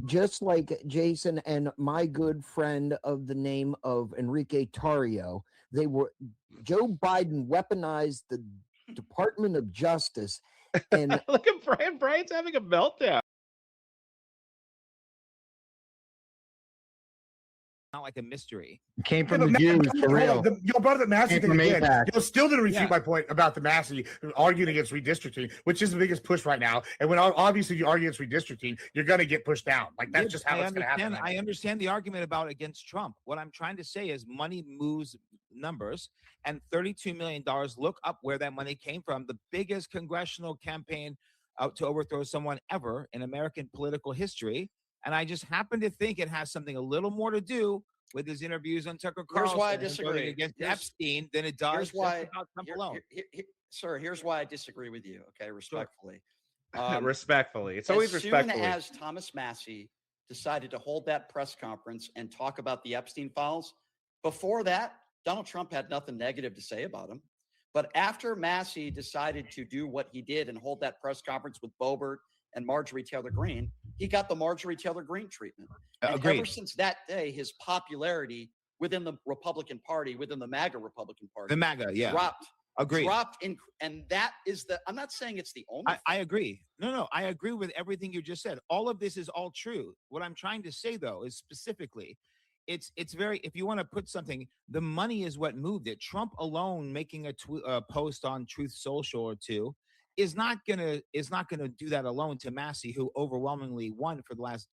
just like Jason and my good friend of the name of Enrique Tarrio, Joe Biden weaponized the Department of Justice, and Look at Brian. Brian's having a meltdown. Not like a mystery. It came from the Jews, for real. Y'all brought up the Massey thing again. Y'all still didn't refute Yeah. my point about the Massey arguing against redistricting, which is the biggest push right now. And when obviously you argue against redistricting, you're going to get pushed down. Like that's just how it's going to happen. I understand the argument about against Trump. What I'm trying to say is money moves numbers, and $32 million. Look up where that money came from. The biggest congressional campaign to overthrow someone ever in American political history. And I just happen to think it has something a little more to do with his interviews on Tucker Carlson. Here's why I disagree Against Epstein than it does here's why, about Trump alone. Sir, here's why I disagree with you, okay, respectfully. Respectfully. It's always respectfully. As soon as Thomas Massey decided to hold that press conference and talk about the Epstein files, before that, Donald Trump had nothing negative to say about him. But after Massey decided to do what he did and hold that press conference with Boebert and Marjorie Taylor Greene, he got the Marjorie Taylor Greene treatment. And ever since that day, his popularity within the Republican Party, within the MAGA Republican Party, dropped in, and that is I'm not saying it's the only. I agree. No, I agree with everything you just said. All of this is all true. What I'm trying to say though is specifically, it's very, if you want to put something, the money is what moved it. Trump alone making a post on Truth Social or two is not gonna do that alone to Massey, who overwhelmingly won for the last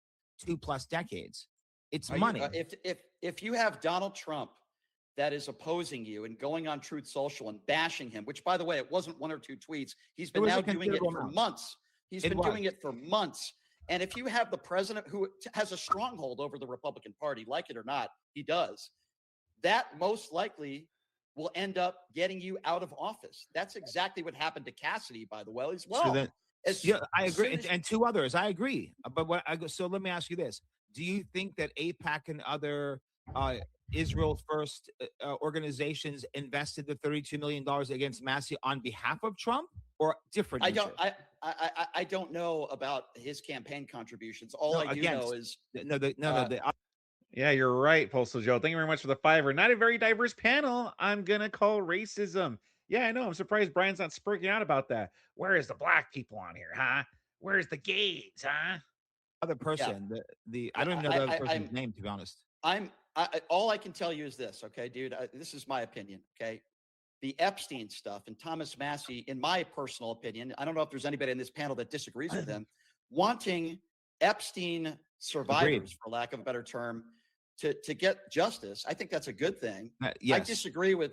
2+ decades. It's money. If you have Donald Trump that is opposing you and going on Truth Social and bashing him, which by the way, it wasn't 1 or 2 tweets. He's been now doing it for months. He's been doing it for months. And if you have the president who has a stronghold over the Republican Party, like it or not, he does, that most likely will end up getting you out of office. That's exactly what happened to Cassidy, by the way, as well. I agree. And 2 others, I agree. But so let me ask you this. Do you think that AIPAC and other Israel First organizations invested the $32 million against Massey on behalf of Trump or different? I don't know about his campaign contributions. All I do know is yeah, you're right, Postal Joe. Thank you very much for the $5. Not a very diverse panel. I'm gonna call racism. Yeah, I know. I'm surprised Brian's not speaking out about that. Where is the black people on here, huh? Where's the gays, huh? Other person, I don't even know the other person's name, to be honest. All I can tell you is this, okay, dude. This is my opinion, okay. The Epstein stuff and Thomas Massey, in my personal opinion, I don't know if there's anybody in this panel that disagrees with him, wanting Epstein survivors, for lack of a better term, to get justice. I think that's a good thing. Yes. I disagree with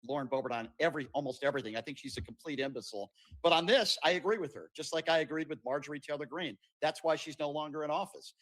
Lauren Boebert on almost everything. I think she's a complete imbecile. But on this, I agree with her, just like I agreed with Marjorie Taylor Greene. That's why she's no longer in office.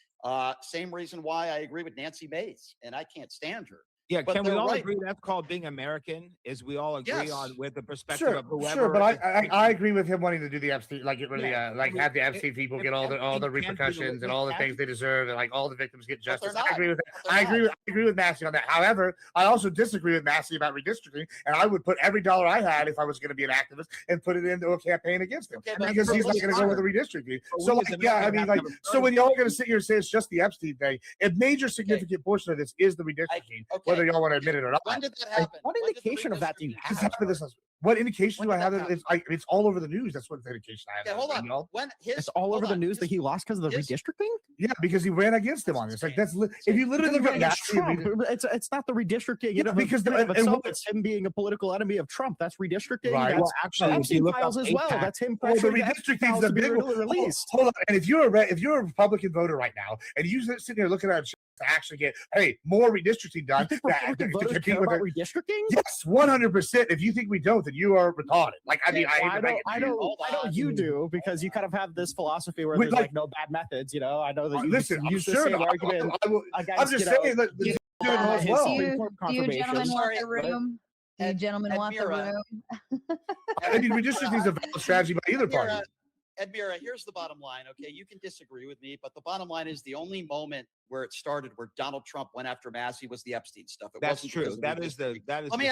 Same reason why I agree with Nancy Mace, and I can't stand her. Yeah, can we all agree that's called being American? Is we all agree on with the perspective of whoever? Sure, but I agree with him wanting to do the Epstein, like get rid of the have the Epstein people get all the repercussions and all the things they deserve, and like all the victims get justice. I agree with that. I agree with Massey on that. However, I also disagree with Massey about redistricting, and I would put every dollar I had if I was going to be an activist and put it into a campaign against him because he's not going to go with the redistricting. So like, yeah, I mean, like, so when y'all are going to sit here and say it's just the Epstein thing, a major significant portion of this is the redistricting, whether y'all want to admit it or not. When did that happen? What indication of that do you have? What indication do I have that it's all over the news? That's what indication I have. Okay, hold on. It's all over the news that he lost because of the redistricting? Yeah, because he ran against him on this. Like that's if you literally look at it's not the redistricting. Yeah, because it's him being a political enemy of Trump. That's redistricting. Right. That's well, actually Epstein files as well. That's him. The redistricting is the big release. Hold on. And if you're a Republican voter right now, and you sitting there looking at to actually get more redistricting done. Voters care about redistricting? Yes, 100%. If you think we don't, then you are retarded. Like I mean, I know you do because you kind of have this philosophy where there's like no bad methods. You know, I know that you use the same argument. I'm just saying that do it as well. Do you gentlemen want the room? Do you gentlemen want the room? I mean, redistricting is a valid strategy by either party. Admira, here's the bottom line. Okay, you can disagree with me, but the bottom line is the only moment where it started, where Donald Trump went after Massey, was the Epstein stuff. That's true. That is the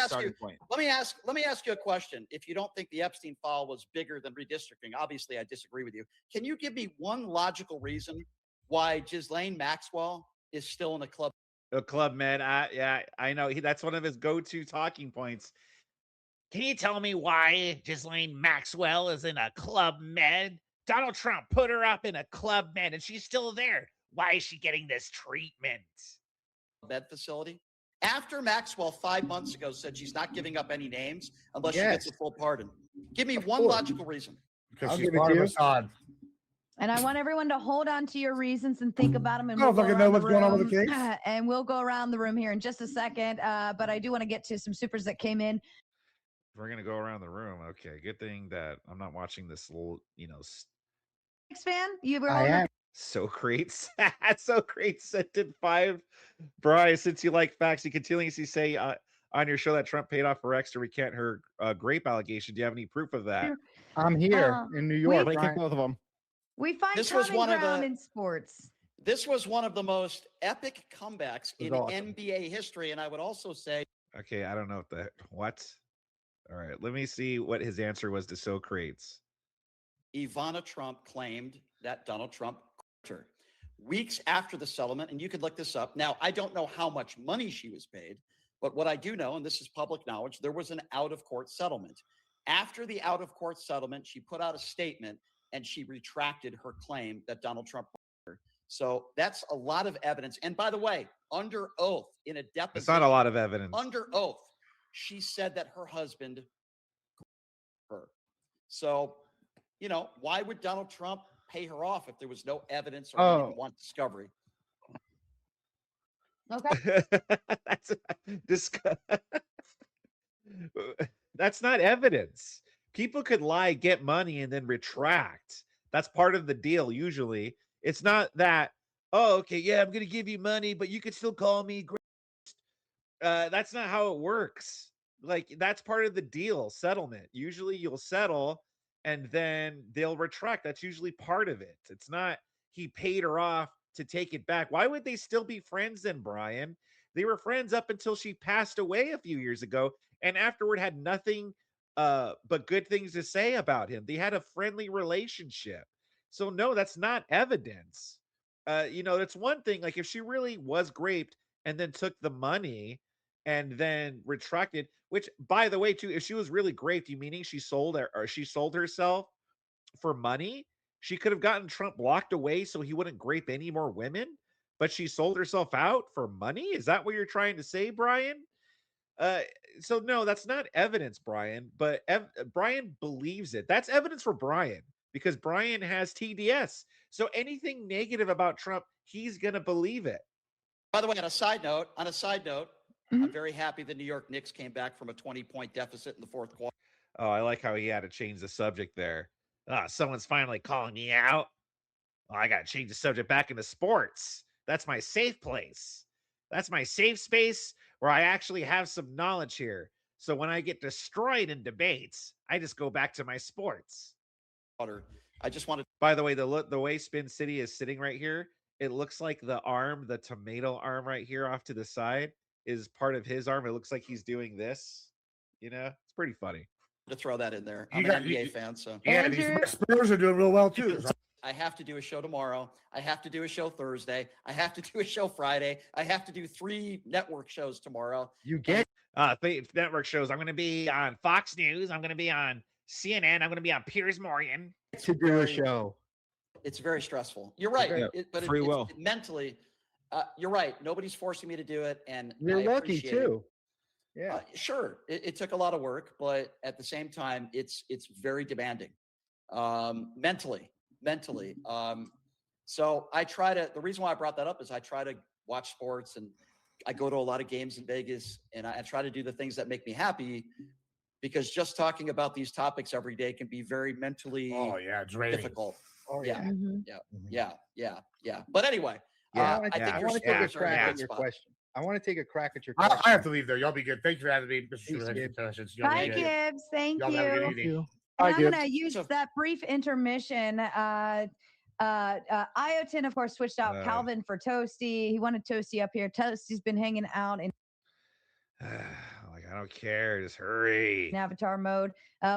starting point. Let me ask you a question. If you don't think the Epstein file was bigger than redistricting, obviously I disagree with you. Can you give me one logical reason why Ghislaine Maxwell is still in a club? A Club Med. Yeah, I know. That's one of his go-to talking points. Can you tell me why Ghislaine Maxwell is in a Club Med? Donald Trump put her up in a Club Med and she's still there. Why is she getting this treatment? Med facility. After Maxwell 5 months ago said she's not giving up any names unless she gets a full pardon. Give me one logical reason. Because she's part of Assad. And I want everyone to hold on to your reasons and think about them. And I don't fucking know what's going on with the case. And we'll go around the room here in just a second. But I do want to get to some supers that came in. We're going to go around the room. Okay. Good thing that I'm not watching this little, Fan, you were I am. Socrates. Socrates sent in 5. Bryce, since you like facts, you continuously say on your show that Trump paid off for X to recant her grape allegation. Do you have any proof of that? I'm here in New York. I kicked both of them. We find This common was one of ground the- in sports. This was one of the most epic comebacks in NBA history. And I would also say, Okay, I don't know what. All right, let me see what his answer was to Socrates. Ivana Trump claimed that Donald Trump courted her weeks after the settlement. And you could look this up. Now, I don't know how much money she was paid, but what I do know, and this is public knowledge, there was an out-of-court settlement. After the out-of-court settlement, she put out a statement and she retracted her claim that Donald Trump courted her. So that's a lot of evidence. And by the way, under oath, in a deposition. It's not a lot of evidence. Under oath, she said that her husband her. So, why would Donald Trump pay her off if there was no evidence or he didn't want discovery? Okay. That's not evidence. People could lie, get money, and then retract. That's part of the deal, usually. It's not that, oh, okay, yeah, I'm going to give you money, but you could still call me. That's not how it works. Like, that's part of the deal, settlement. Usually you'll settle and then they'll retract. That's usually part of it. It's not he paid her off to take it back. Why would they still be friends then, Brian? They were friends up until she passed away a few years ago and afterward had nothing but good things to say about him. They had a friendly relationship. So no, that's not evidence. That's one thing. Like if she really was raped and then took the money and then retracted, which by the way, too, if she was really raped, you meaning she sold herself for money, she could have gotten Trump locked away so he wouldn't rape any more women, but she sold herself out for money. Is that what you're trying to say, Brian? So no, that's not evidence, Brian, but Brian believes it. That's evidence for Brian because Brian has TDS. So anything negative about Trump, he's going to believe it. By the way, on a side note, I'm very happy the New York Knicks came back from a 20-point deficit in the fourth quarter. Oh, I like how he had to change the subject there. Someone's finally calling me out. Oh, I got to change the subject back into sports. That's my safe place. That's my safe space where I actually have some knowledge here. So when I get destroyed in debates, I just go back to my sports. I just wanted. By the way, the way Spin City is sitting right here, it looks like the tomato arm right here off to the side is part of his arm. It looks like he's doing this. It's pretty funny. To throw that in there. I'm an NBA fan, so. Yeah, these Spurs are doing real well too. I have to do a show tomorrow. I have to do a show Thursday. I have to do a show Friday. I have to do 3 network shows tomorrow. You get network shows. I'm going to be on Fox News. I'm going to be on CNN. I'm going to be on Piers Morgan. to do a show. It's very stressful. You're right. Yeah. Free will. Mentally, you're right. Nobody's forcing me to do it. And you're lucky too. Yeah. Sure. It took a lot of work, but at the same time, it's very demanding mentally. So I try to, the reason why I brought that up is I try to watch sports and I go to a lot of games in Vegas and I try to do the things that make me happy because just talking about these topics every day can be very mentally difficult. Oh yeah. Mm-hmm. Yeah. But anyway, I think want to take a crack at your question. I want to take a crack at your question. I have to leave though. Y'all be good. Thanks for having me, Mr. Bye, Gibbs. Thank you. Y'all have a good evening. And I'm going to use that brief intermission. Iotin, of course, switched out Calvin for Toasty. He wanted Toasty up here. Toasty's been hanging out in like, I don't care. Just hurry. Avatar mode.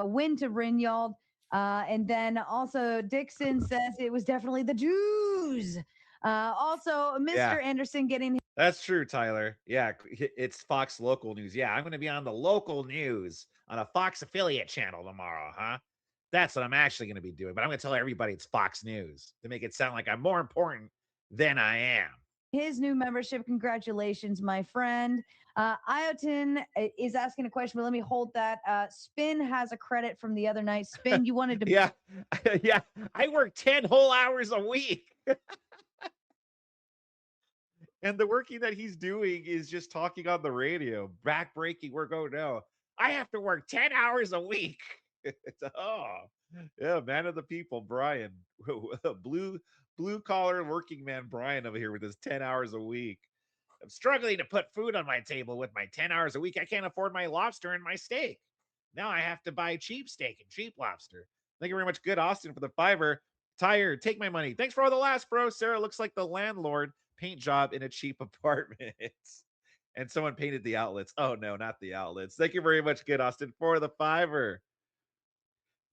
Win to Rinyald. And then also Dixon says it was definitely the Jews. Also, Mr. Anderson getting. That's true, Tyler. Yeah, it's Fox local news. Yeah, I'm going to be on the local news on a Fox affiliate channel tomorrow, huh? That's what I'm actually going to be doing. But I'm going to tell everybody it's Fox News to make it sound like I'm more important than I am. His new membership. Congratulations, my friend. Iotin is asking a question, but let me hold that. Spin has a credit from the other night. Spin, you wanted to. Yeah. Yeah. I work 10 whole hours a week. And the working that he's doing is just talking on the radio, backbreaking work. Oh, no. I have to work 10 hours a week. Yeah, man of the people, Brian. Blue collar working man Brian over here with his 10 hours a week. I'm struggling to put food on my table with my 10 hours a week. I can't afford my lobster and my steak. Now I have to buy cheap steak and cheap lobster. Thank you very much, good Austin, for the $5. Tired, take my money. Thanks for all the laughs, bro. Sarah looks like the landlord. Paint job in a cheap apartment. And someone painted the outlets. Oh, no, not the outlets. Thank you very much, good Austin, for the $5.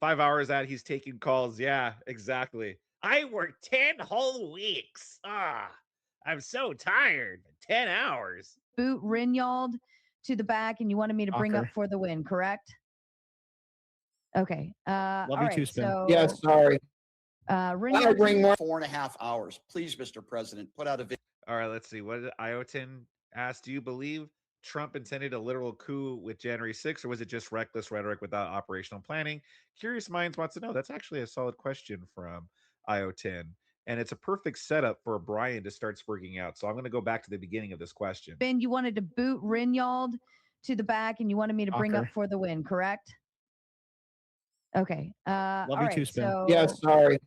5 hours out, he's taking calls. Yeah, exactly. I work 10 whole weeks. I'm so tired. 10 hours. Boot Rinyald to the back, and you wanted me to bring up for the win, correct? Okay. Love all you right, too, Spin. so, Yes, sorry. Rinyald, bring more 4.5 hours. Please, Mr. President, put out a video. All right, let's see. What did Iotin ask? Do you believe Trump intended a literal coup with January 6th, or was it just reckless rhetoric without operational planning? Curious Minds wants to know. That's actually a solid question from Iotin. And it's a perfect setup for Brian to start speaking out. So I'm going to go back to the beginning of this question. Ben, you wanted to boot Rinyald to the back, and you wanted me to bring up for the win, correct? Okay. Love all you right, too, Spin. so, Yes, sorry.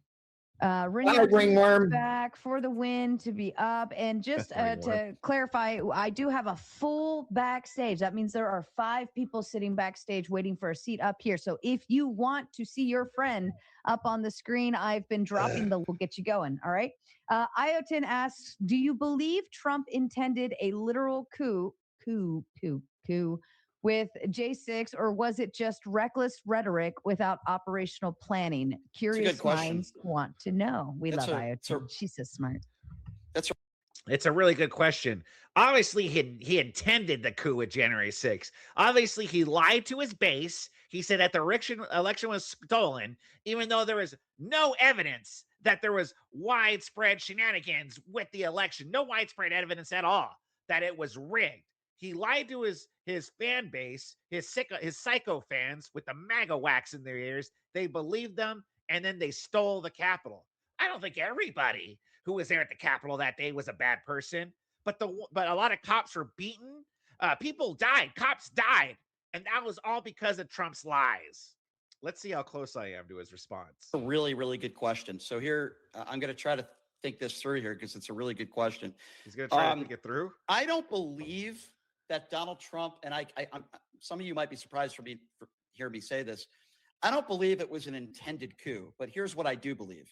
Rinyard Ringworm. back for the win to be up. And just to clarify, I do have a full backstage. That means there are 5 people sitting backstage waiting for a seat up here. So if you want to see your friend up on the screen, I've been dropping we'll get you going. All right. Iotin asks, do you believe Trump intended a literal coup with J6, or was it just reckless rhetoric without operational planning? Curious minds want to know. We love Iotin. She's so smart. It's a really good question. Obviously, he intended the coup with January 6th. Obviously, he lied to his base. He said that the election was stolen, even though there was no evidence that there was widespread shenanigans with the election. No widespread evidence at all that it was rigged. He lied to his fan base, his psycho fans with the MAGA wax in their ears. They believed them, and then they stole the Capitol. I don't think everybody who was there at the Capitol that day was a bad person, but a lot of cops were beaten. People died. Cops died. And that was all because of Trump's lies. Let's see how close I am to his response. A really, really good question. So here, I'm going to try to think this through here because it's a really good question. He's going to try to think it through. I don't believe that Donald Trump, and I'm some of you might be surprised for hear me say this. I don't believe it was an intended coup, but here's what I do believe.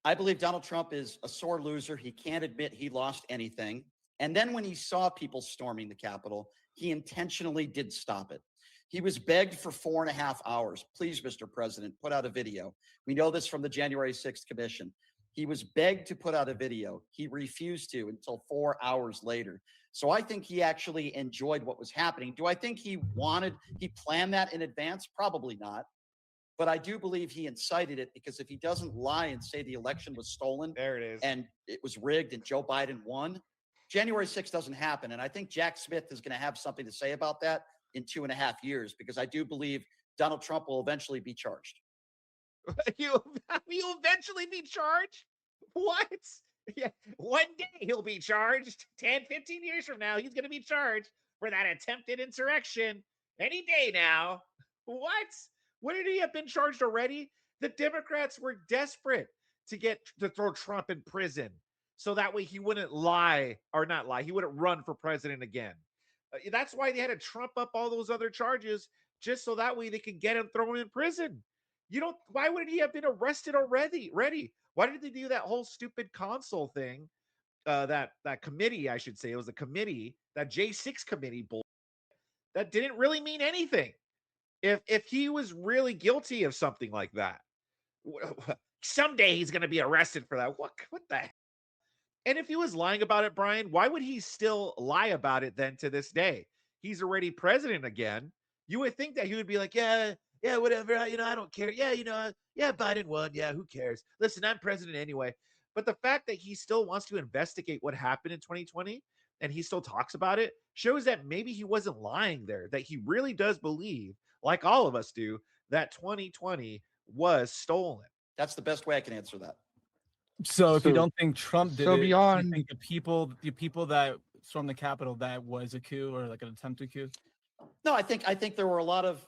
I believe Donald Trump is a sore loser. He can't admit he lost anything. And then when he saw people storming the Capitol, he intentionally did stop it. He was begged for 4.5 hours. Please, Mr. President, put out a video. We know this from the January 6th commission. He was begged to put out a video. He refused to until 4 hours later. So I think he actually enjoyed what was happening. Do I think he planned that in advance? Probably not. But I do believe he incited it, because if he doesn't lie and say the election was stolen, there it is, and it was rigged and Joe Biden won, January 6th doesn't happen. And I think Jack Smith is going to have something to say about that in 2.5 years, because I do believe Donald Trump will eventually be charged. You'll eventually be charged? What? Yeah, one day he'll be charged. 10, 15 years from now, he's going to be charged for that attempted insurrection. Any day now. What? Wouldn't he have been charged already? The Democrats were desperate to throw Trump in prison, so that way he wouldn't he wouldn't run for president again. That's why they had to trump up all those other charges, just so that way they could get him thrown in prison. You don't. Why would he have been arrested already? Why did they do that whole stupid console thing? That committee, I should say, it was a committee, that J6 committee bull that didn't really mean anything. If he was really guilty of something like that, someday he's going to be arrested for that. What the heck? And if he was lying about it, Brian, why would he still lie about it then to this day? He's already president again. You would think that he would be like, yeah, whatever. I don't care. Yeah, Biden won. Yeah, who cares? Listen, I'm president anyway. But the fact that he still wants to investigate what happened in 2020 and he still talks about it shows that maybe he wasn't lying there, that he really does believe, like all of us do, that 2020 was stolen. That's the best way I can answer that. So if you don't think Trump did it, beyond, you think the people that stormed the Capitol, that was a coup or like an attempted coup? No, I think there were a lot of,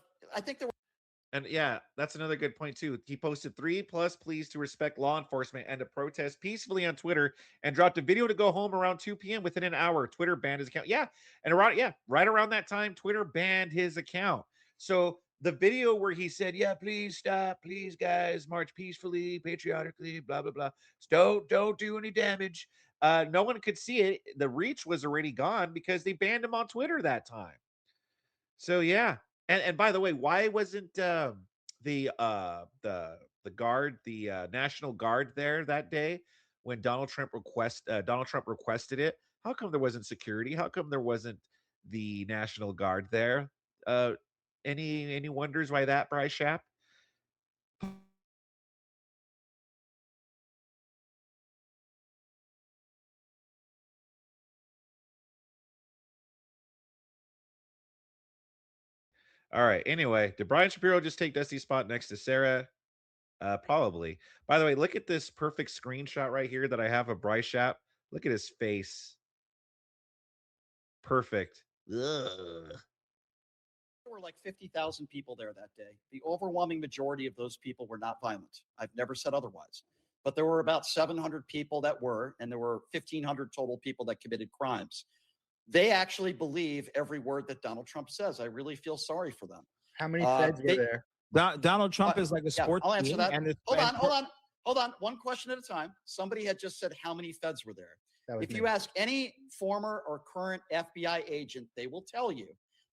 and yeah, that's another good point too. He posted 3+ pleas to respect law enforcement and to protest peacefully on Twitter, and dropped a video to go home around 2 p.m. Within an hour, Twitter banned his account. Yeah, and right around that time, Twitter banned his account. So the video where he said, yeah, please stop, please guys, march peacefully, patriotically, blah, blah, blah. Don't do any damage. No one could see it. The reach was already gone because they banned him on Twitter that time. So yeah. And by the way, why wasn't the guard, the National Guard there that day when Donald Trump requested it? How come there wasn't security? How come there wasn't the National Guard there? Any wonders why that, Bryce Shap? All right. Anyway, did Brian Shapiro just take Dusty's spot next to Sarah? Probably. By the way, look at this perfect screenshot right here that I have of Bryce Shap. Look at his face. Perfect. Ugh. There were like 50,000 people there that day. The overwhelming majority of those people were not violent. I've never said otherwise. But there were about 700 people that were, and there were 1,500 total people that committed crimes. They actually believe every word that Donald Trump says. I really feel sorry for them. How many feds were there? Donald Trump is like a sports. I'll answer that. And Hold on. One question at a time. Somebody had just said how many feds were there. If you ask any former or current FBI agent, they will tell you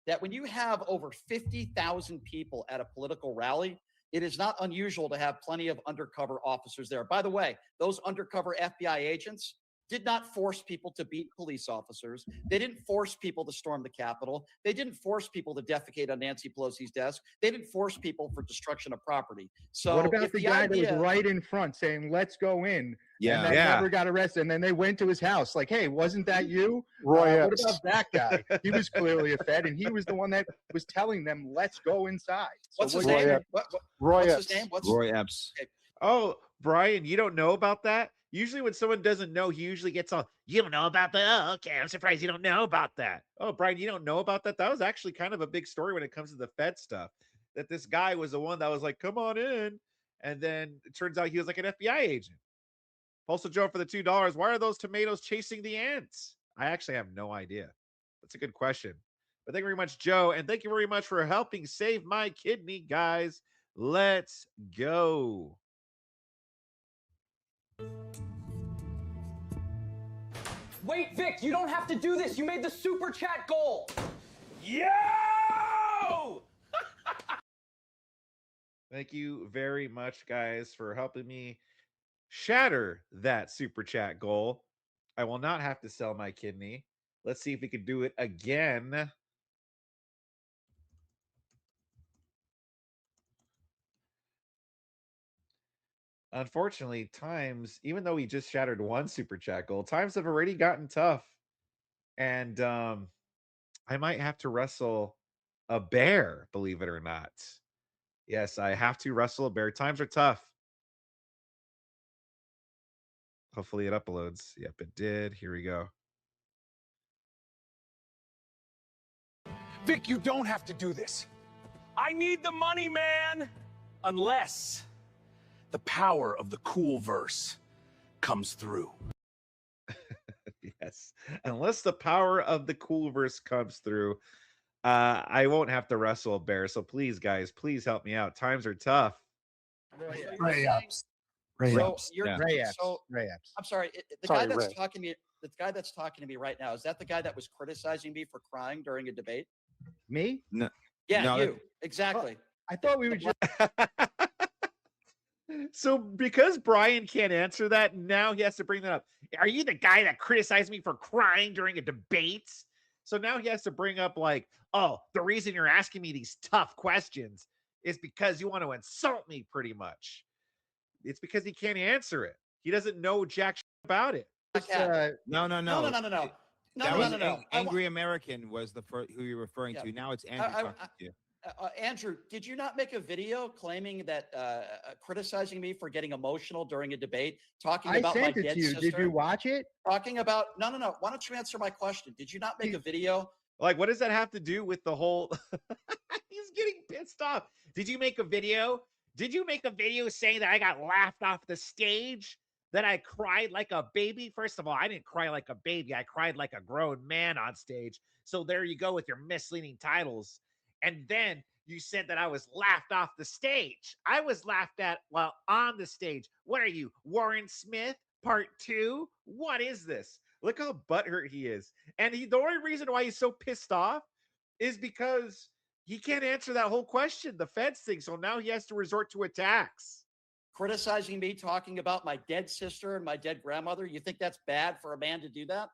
that when you have over 50,000 people at a political rally, it is not unusual to have plenty of undercover officers there. By the way, those undercover FBI agents did not force people to beat police officers. They didn't force people to storm the Capitol. They didn't force people to defecate on Nancy Pelosi's desk. They didn't force people for destruction of property. So what about the guy that was right in front saying, let's go in? Yeah. And then never got arrested. And then they went to his house like, hey, wasn't that you? Roy what about that guy? He was clearly a Fed, and he was the one that was telling them, let's go inside. So what's his name? What's his name? Roy Epps. Okay. Oh, Brian, you don't know about that? Usually when someone doesn't know, he usually gets all, you don't know about that? Oh, okay, I'm surprised you don't know about that. Oh, Brian, you don't know about that? That was actually kind of a big story when it comes to the Fed stuff, that this guy was the one that was like, come on in. And then it turns out he was like an FBI agent. Postal Joe for the $2. Why are those tomatoes chasing the ants? I actually have no idea. That's a good question. But thank you very much, Joe. And thank you very much for helping save my kidney, guys. Let's go. Wait, Vic, you don't have to do this. You made the super chat goal. Yo! Thank you very much, guys, for helping me shatter that super chat goal. I will not have to sell my kidney. Let's see if we can do it again. Unfortunately, times, even though we just shattered one super chat goal, times have already gotten tough. And I might have to wrestle a bear, believe it or not. Yes, I have to wrestle a bear. Times are tough. Hopefully it uploads. Yep, it did. Here we go. Vic, you don't have to do this. I need the money, man. Unless the power of the cool verse comes through. Yes, unless the power of the cool verse comes through. I won't have to wrestle a bear. So please, guys, please help me out. Times are tough. Ray-ups. Ray-ups. I'm sorry. The guy that's talking to me, the guy that's talking to me right now, is that the guy that was criticizing me for crying during a debate? Me? No. Yeah, No, you. Exactly. I thought we were just. So because Brian can't answer that, now he has to bring that up. Are you the guy that criticized me for crying during a debate? So now he has to bring up like, oh, the reason you're asking me these tough questions is because you want to insult me pretty much. It's because he can't answer it. He doesn't know jack shit about it. No. No. Angry American was the first who you're referring to. Now it's Andrew talking to you. Andrew, did you not make a video claiming that criticizing me for getting emotional during a debate, talking about my dead sister? Did you watch it? Talking about no. Why don't you answer my question? Did you not make a video? Like, what does that have to do with the whole? He's getting pissed off. Did you make a video? Did you make a video saying that I got laughed off the stage? That I cried like a baby? First of all, I didn't cry like a baby. I cried like a grown man on stage. So there you go with your misleading titles. And then you said that I was laughed off the stage. I was laughed at while on the stage. What are you, Warren Smith, part 2? What is this? Look how butthurt he is. And the only reason why he's so pissed off is because he can't answer that whole question, the feds thing. So now he has to resort to attacks. Criticizing me, talking about my dead sister and my dead grandmother. You think that's bad for a man to do that?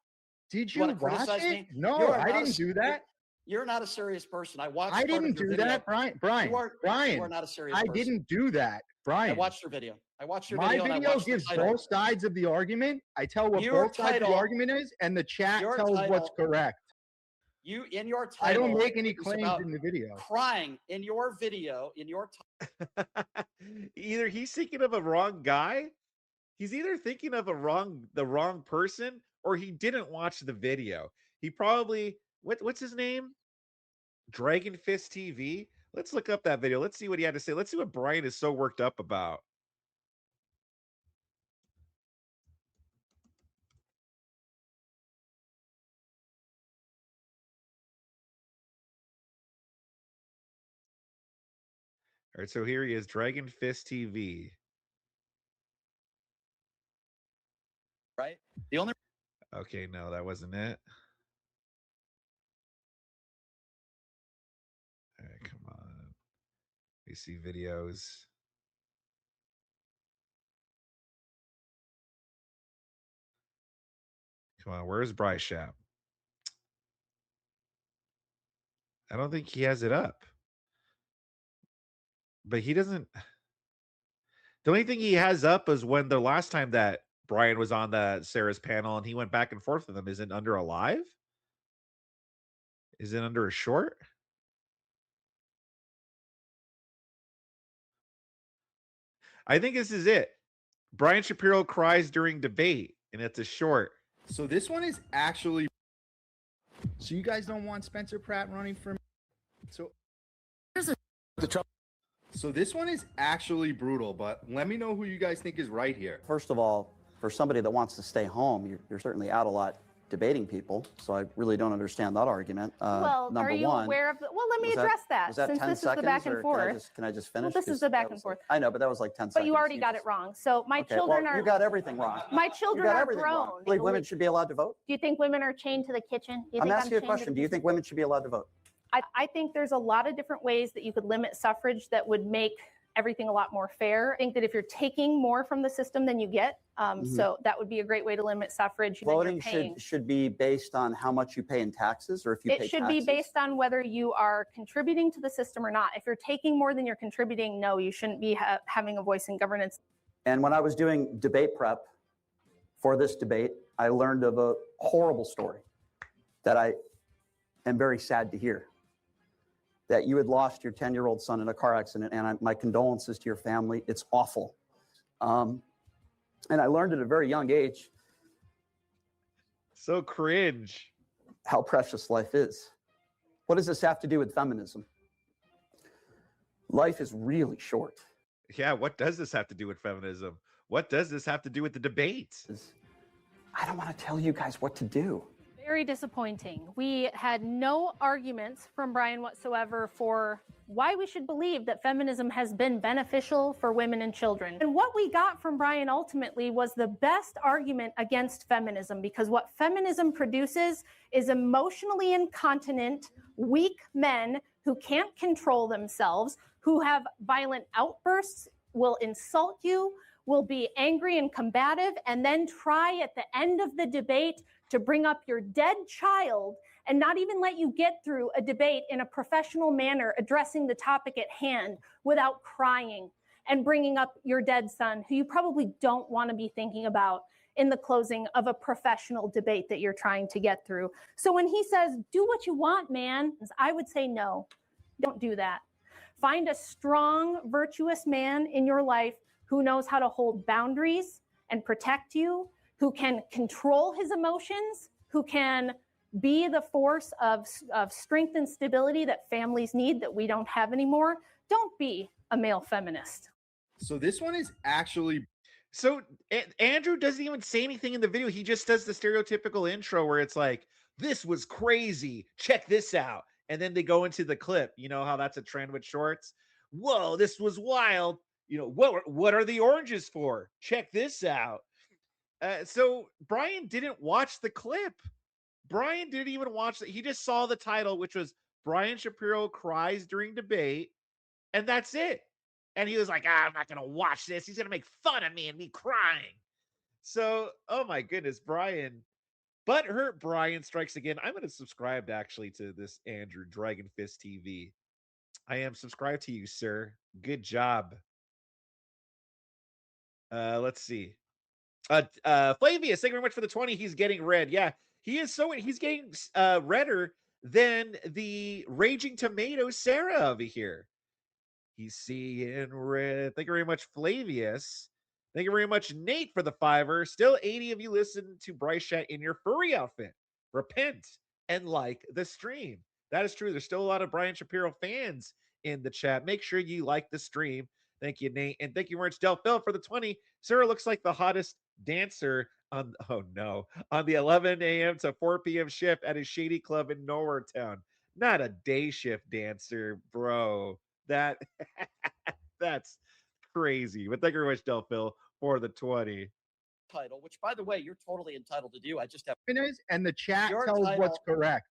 Did you watch it? No, I didn't do that. You're not a serious person. I watched. I didn't do that, Brian. You are not a serious person. I didn't do that, Brian. I watched your video. My video gives both sides of the argument. I tell what both sides of the argument is, and the chat tells what's correct. You in your title. I don't make any claims in the video. Crying in your video in your Either he's thinking of a wrong guy, he's either thinking of the wrong person, or he didn't watch the video. He probably what's his name? Dragon Fist TV. Let's look up that video. Let's see what he had to say. Let's see what Brian is so worked up about. All right, so here he is, Dragon Fist TV. Right? The only Okay, no, that wasn't it. All right, come on. We see videos. Come on, where's Bryce Shap? I don't think he has it up. But he doesn't. The only thing he has up is when the last time that Brian was on the Sarah's panel and he went back and forth with them. Is it under a live? Is it under a short? I think this is it. Brian Shapiro cries during debate, and it's a short. So this one is actually. So you guys don't want Spencer Pratt running for. So here's the trouble. So this one is actually brutal, but let me know who you guys think is right here. First of all, for somebody that wants to stay home, you're certainly out a lot debating people. So I really don't understand that argument. Well, are you aware of the, well, let me address that. Was that since 10 this seconds, is the back and forth. Can I just finish? Well, this is the back and forth. I know, but that was like 10 seconds. But you already got it wrong. So my children are. You got everything wrong. My children are grown. You believe women should be allowed to vote? Do you think women are chained to the kitchen? I'm asking you a question. Do you think women should be allowed to vote? I think there's a lot of different ways that you could limit suffrage that would make everything a lot more fair. I think that if you're taking more from the system than you get, so that would be a great way to limit suffrage. Voting should be based on how much you pay in taxes, or if you pay taxes? It should be based on whether you are contributing to the system or not. If you're taking more than you're contributing, no, you shouldn't be having a voice in governance. And when I was doing debate prep for this debate, I learned of a horrible story that I am very sad to hear. That you had lost your 10-year-old son in a car accident, and my condolences to your family. It's awful. And I learned at a very young age. So cringe. How precious life is. What does this have to do with feminism? Life is really short. Yeah, what does this have to do with feminism? What does this have to do with the debate? I don't want to tell you guys what to do. Very disappointing. We had no arguments from Brian whatsoever for why we should believe that feminism has been beneficial for women and children. And what we got from Brian ultimately was the best argument against feminism, because what feminism produces is emotionally incontinent, weak men who can't control themselves, who have violent outbursts, will insult you, will be angry and combative, and then try at the end of the debate to bring up your dead child and not even let you get through a debate in a professional manner addressing the topic at hand without crying and bringing up your dead son, who you probably don't want to be thinking about in the closing of a professional debate that you're trying to get through. So when he says, do what you want, man, I would say no, don't do that. Find a strong, virtuous man in your life who knows how to hold boundaries and protect you, who can control his emotions, who can be the force of strength and stability that families need that we don't have anymore. Don't be a male feminist. So this one is actually... So Andrew doesn't even say anything in the video. He just does the stereotypical intro where it's like, this was crazy. Check this out. And then they go into the clip. You know how that's a trend with shorts? Whoa, this was wild. You know, what are the oranges for? Check this out. So Brian didn't watch the clip. Brian didn't even watch it. He just saw the title, which was Brian Shapiro cries during debate. And that's it. And he was like, I'm not going to watch this. He's going to make fun of me and me crying. So, oh my goodness, Brian. Butthurt Brian strikes again. I'm going to subscribe actually to this Andrew Dragon Fist TV. I am subscribed to you, sir. Good job. Let's see. Flavius, thank you very much for the 20. He's getting red. Yeah, he is he's getting redder than the Raging Tomato Sarah over here. He's seeing red. Thank you very much, Flavius. Thank you very much, Nate, for the $5. Still 80 of you listen to Bryce Chat in your furry outfit. Repent and like the stream. That is true. There's still a lot of Brian Shapiro fans in the chat. Make sure you like the stream. Thank you, Nate. And thank you very much, Del Phil, for the 20. Sarah looks like the hottest dancer on, oh no, on the 11 a.m. to 4 p.m. shift at a shady club in Nowhere Town. Not a day shift dancer, bro. That's crazy. But thank you very much, Del Phil, for the 20. Title, which by the way, you're totally entitled to do. I just have and the chat tells what's correct.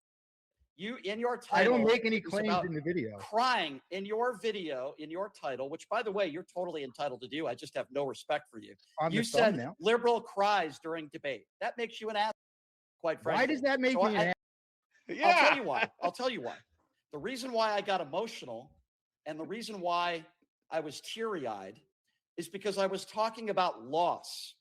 You in your title, I don't make any claims in the video. Crying in your video, in your title, which by the way, you're totally entitled to do. I just have no respect for you. You said thumbnail. Liberal cries during debate. That makes you an ass, quite frankly. Why does that make me an ass? Yeah. I'll tell you why. I'll tell you why. The reason why I got emotional and the reason why I was teary-eyed is because I was talking about loss.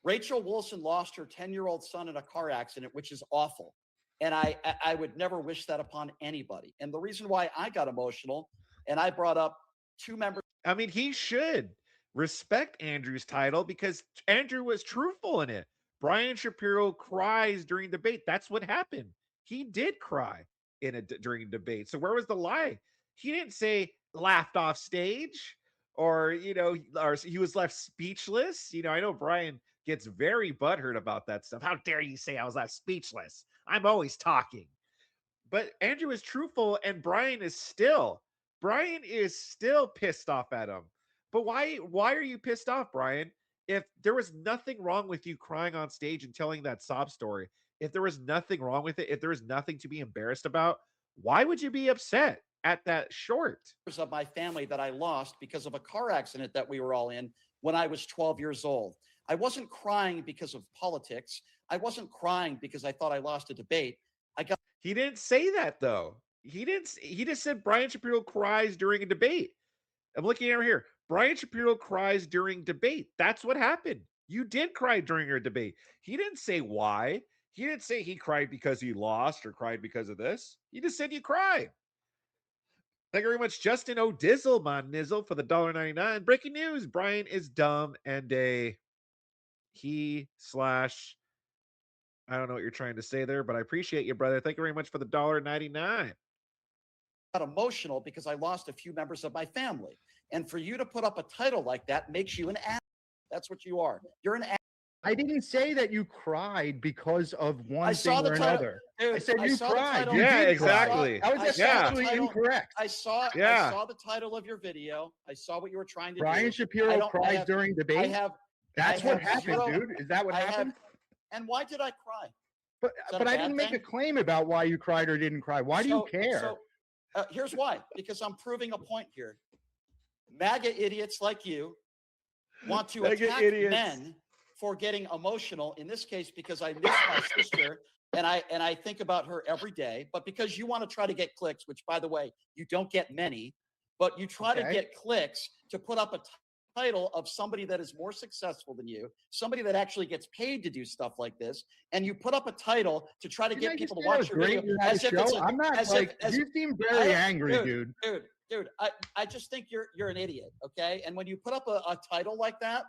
Rachel Wilson lost her 10-year-old son in a car accident, which is awful. And I would never wish that upon anybody. And the reason why I got emotional and I brought up two members. I mean, he should respect Andrew's title because Andrew was truthful in it. Brian Shapiro cries during debate. That's what happened. He did cry during debate. So where was the lie? He didn't say laughed off stage or, or he was left speechless. I know Brian gets very butthurt about that stuff. How dare you say I was left speechless? I'm always talking. But Andrew is truthful and Brian is still pissed off at him. But why are you pissed off, Brian? If there was nothing wrong with you crying on stage and telling that sob story, if there was nothing wrong with it, if there was nothing to be embarrassed about, why would you be upset at that short? Of my family that I lost because of a car accident that we were all in when I was 12 years old. I wasn't crying because of politics. I wasn't crying because I thought I lost a debate. He didn't say that though. He just said Brian Shapiro cries during a debate. I'm looking over here. Brian Shapiro cries during debate. That's what happened. You did cry during your debate. He didn't say why. He didn't say he cried because he lost or cried because of this. He just said you cried. Thank you very much, Justin O'Dizzle, my nizzle, for the $1.99. Breaking news: Brian is dumb and I don't know what you're trying to say there, but I appreciate you, brother. Thank you very much for the $1.99. Got emotional because I lost a few members of my family. And for you to put up a title like that makes you an ass. That's what you are. You're an ass. I didn't say that you cried because of one thing saw the or title. another. Dude, I said you saw the cried. title. You Yeah, did exactly. cry. That was actually incorrect. I saw the title of your video. I saw what you were trying to do. Brian Shapiro cried during debate. That's what happened, dude. Is that what happened? And why did I cry? But I didn't make a claim about why you cried or didn't cry. Why do you care? So here's why. Because I'm proving a point here. MAGA idiots like you want to attack men for getting emotional. In this case, because I miss my sister and I think about her every day. But because you want to try to get clicks, which by the way, you don't get many, but you try to get clicks to put up a title of somebody that is more successful than you, somebody that actually gets paid to do stuff like this, and you put up a title to try to get people to watch your video. I'm not like you seem very angry, dude. Dude, I just think you're an idiot, okay? And when you put up a title like that,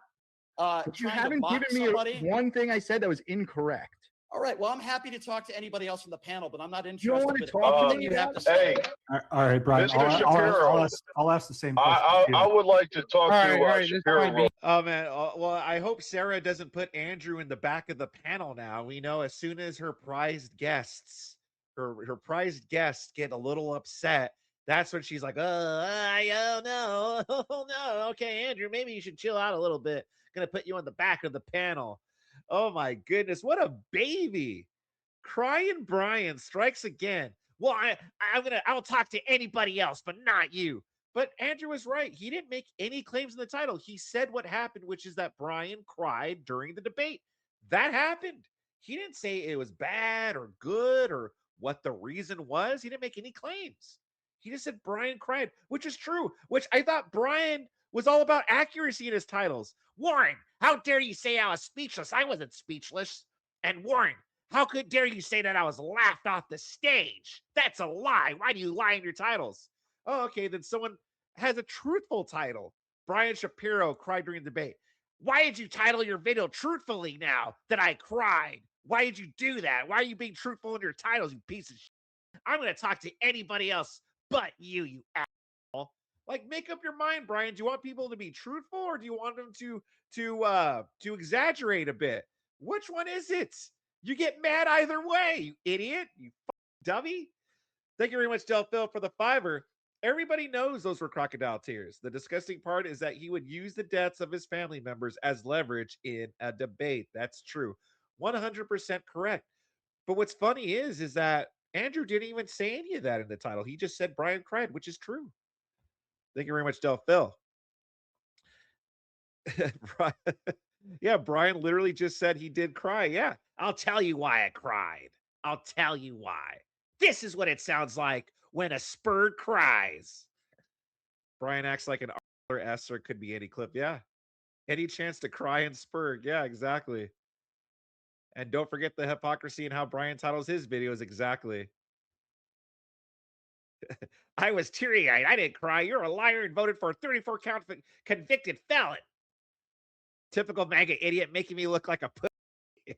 you haven't given me one thing I said that was incorrect. All right, well, I'm happy to talk to anybody else on the panel, but I'm not interested. You don't want to talk to me? You have to say. All right, Brian. I'll ask the same question. I would like to talk to Shapiro. Oh man, well, I hope Sarah doesn't put Andrew in the back of the panel now. We know as soon as her prized guests, her prized guests get a little upset, that's when she's like, oh no, oh no, okay, Andrew, maybe you should chill out a little bit. Gonna put you on the back of the panel. Oh my goodness, what a baby. Crying Brian strikes again. Well, I'll talk to anybody else, but not you. But Andrew was right. He didn't make any claims in the title. He said what happened, which is that Brian cried during the debate. That happened. He didn't say it was bad or good or what the reason was. He didn't make any claims. He just said Brian cried, which is true, which I thought Brian was all about accuracy in his titles. Warren, how dare you say I was speechless? I wasn't speechless. And Warren, how dare you say that I was laughed off the stage? That's a lie. Why do you lie in your titles? Oh, okay, then someone has a truthful title. Brian Shapiro cried during the debate. Why did you title your video truthfully now that I cried? Why did you do that? Why are you being truthful in your titles, you piece of shit? I'm going to talk to anybody else but you asshole. Like, make up your mind, Brian. Do you want people to be truthful or do you want them to exaggerate a bit? Which one is it? You get mad either way, you idiot, you dummy. Thank you very much, Del Phil, for the $5. Everybody knows those were crocodile tears. The disgusting part is that he would use the deaths of his family members as leverage in a debate. That's true. 100% correct. But what's funny is that Andrew didn't even say any of that in the title. He just said Brian cried, which is true. Thank you very much, Del Phil. Yeah, Brian literally just said he did cry. Yeah, I'll tell you why I cried. I'll tell you why. This is what it sounds like when a Spurg cries. Brian acts like an R S or could be any clip. Yeah. Any chance to cry in Spurg. Yeah, exactly. And don't forget the hypocrisy and how Brian titles his videos. Exactly. I was teary-eyed. I didn't cry. You're a liar and voted for a 34-count convicted felon. Typical MAGA idiot making me look like a pussy. Yeah.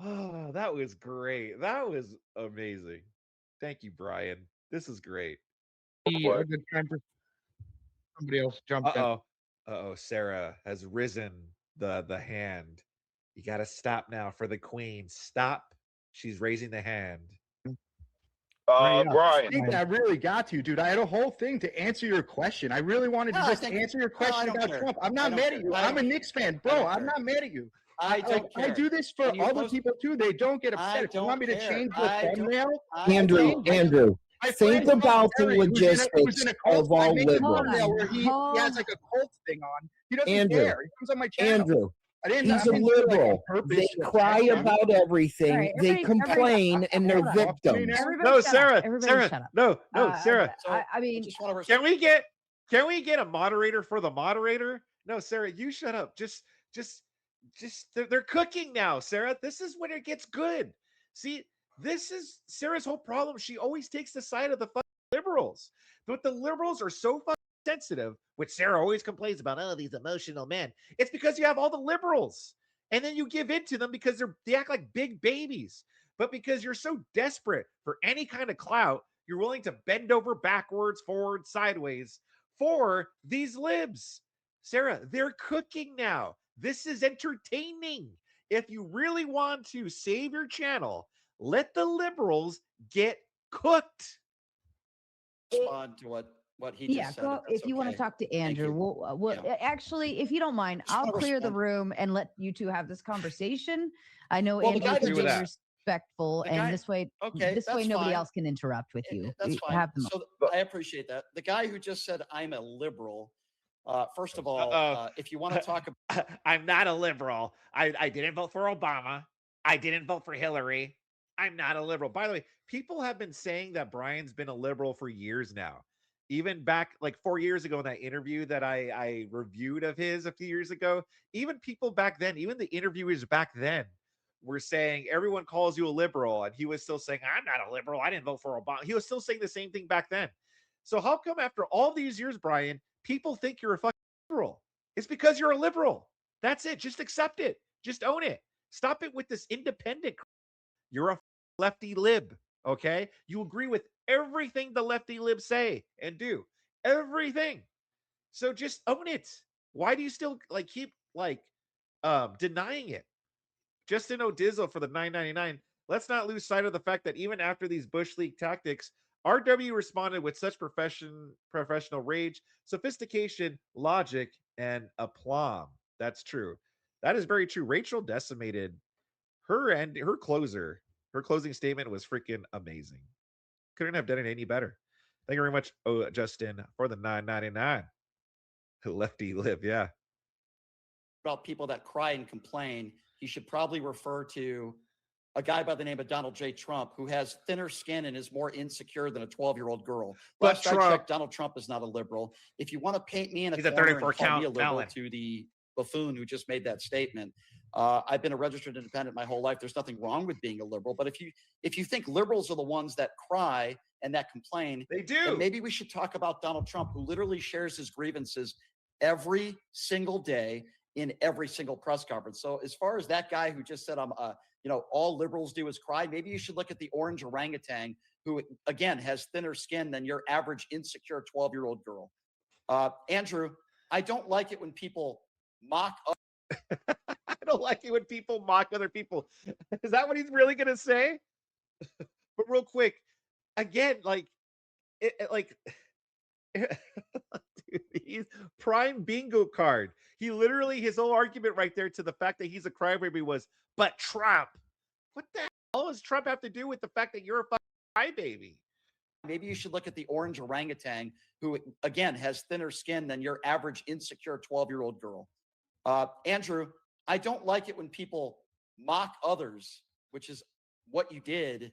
Oh, that was great. That was amazing. Thank you, Brian. This is great. Good time for somebody else jump in. Uh-oh. Sarah has risen the hand. You got to stop now for the queen. Stop. She's raising the hand. Brian. I think I really got to, dude. I had a whole thing to answer your question. I really wanted to just answer your question about Trump. I'm not mad at you. I'm a Knicks fan. Bro, I'm not mad at you. I do this for other people too. They don't get upset. If you want me to change the thumbnail, Andrew, think about the logistics of all liberals. Where he has like a cult thing on. He doesn't care. He comes on my channel. Andrew, he's a liberal. They cry about everything. Right, they complain, and they're victims. No, Sarah. No, Sarah. I mean, can we get a moderator for the moderator? No, Sarah, you shut up. Just they're cooking now, Sarah. This is when it gets good. See, this is Sarah's whole problem. She always takes the side of the liberals. But the liberals are so sensitive, which Sarah always complains about. Oh, these emotional men. It's because you have all the liberals, and then you give in to them because they act like big babies. But because you're so desperate for any kind of clout, you're willing to bend over backwards, forward, sideways for these libs. Sarah, they're cooking now. This is entertaining. If you really want to save your channel, let the liberals get cooked. Respond to what he just said. Go, if you want to talk to Andrew, actually, if you don't mind, I'll clear the room and let you two have this conversation. I know Andrew can be respectful, and this way nobody else can interrupt with you. That's fine. So I appreciate that. The guy who just said I'm a liberal. First of all, if you want to talk about, I'm not a liberal. I didn't vote for Obama. I didn't vote for Hillary. I'm not a liberal. By the way, people have been saying that Brian's been a liberal for years now. Even back like 4 years ago in that interview that I reviewed of his a few years ago, even people back then, even the interviewers back then were saying everyone calls you a liberal. And he was still saying, I'm not a liberal. I didn't vote for Obama. He was still saying the same thing back then. So how come after all these years, Brian, people think you're a fucking liberal? It's because you're a liberal. That's it. Just accept it. Just own it. Stop it with this independent. You're a lefty lib, okay? You agree with everything the lefty libs say and do. Everything. So just own it. Why do you still keep denying it? Justin O'Dizzle for the $9.99. Let's not lose sight of the fact that even after these Bush League tactics, RW responded with such professional rage, sophistication, logic, and aplomb. That's true. That is very true. Rachel decimated her closing statement was freaking amazing. Couldn't have done it any better. Thank you very much, Justin, for the $9.99. Lefty lib, yeah. About people that cry and complain, you should probably refer to a guy by the name of Donald J. Trump, who has thinner skin and is more insecure than a 12-year-old girl. Last I checked, Donald Trump is not a liberal. If you want to paint me in a corner and call me a liberal to the buffoon who just made that statement, I've been a registered independent my whole life. There's nothing wrong with being a liberal. But if you think liberals are the ones that cry and that complain, they do. Then maybe we should talk about Donald Trump, who literally shares his grievances every single day in every single press conference. So as far as that guy who just said, all liberals do is cry, maybe you should look at the orange orangutan who, again, has thinner skin than your average insecure 12-year-old girl. Andrew, I don't like it when people mock I don't like it when people mock other people. Is that what he's really going to say? But real quick, again, dude, he's prime bingo card. He literally, his whole argument right there to the fact that he's a crybaby was, but Trump. What the hell does Trump have to do with the fact that you're a fucking crybaby? Maybe you should look at the orange orangutan who, again, has thinner skin than your average insecure 12-year-old girl. Andrew, I don't like it when people mock others, which is what you did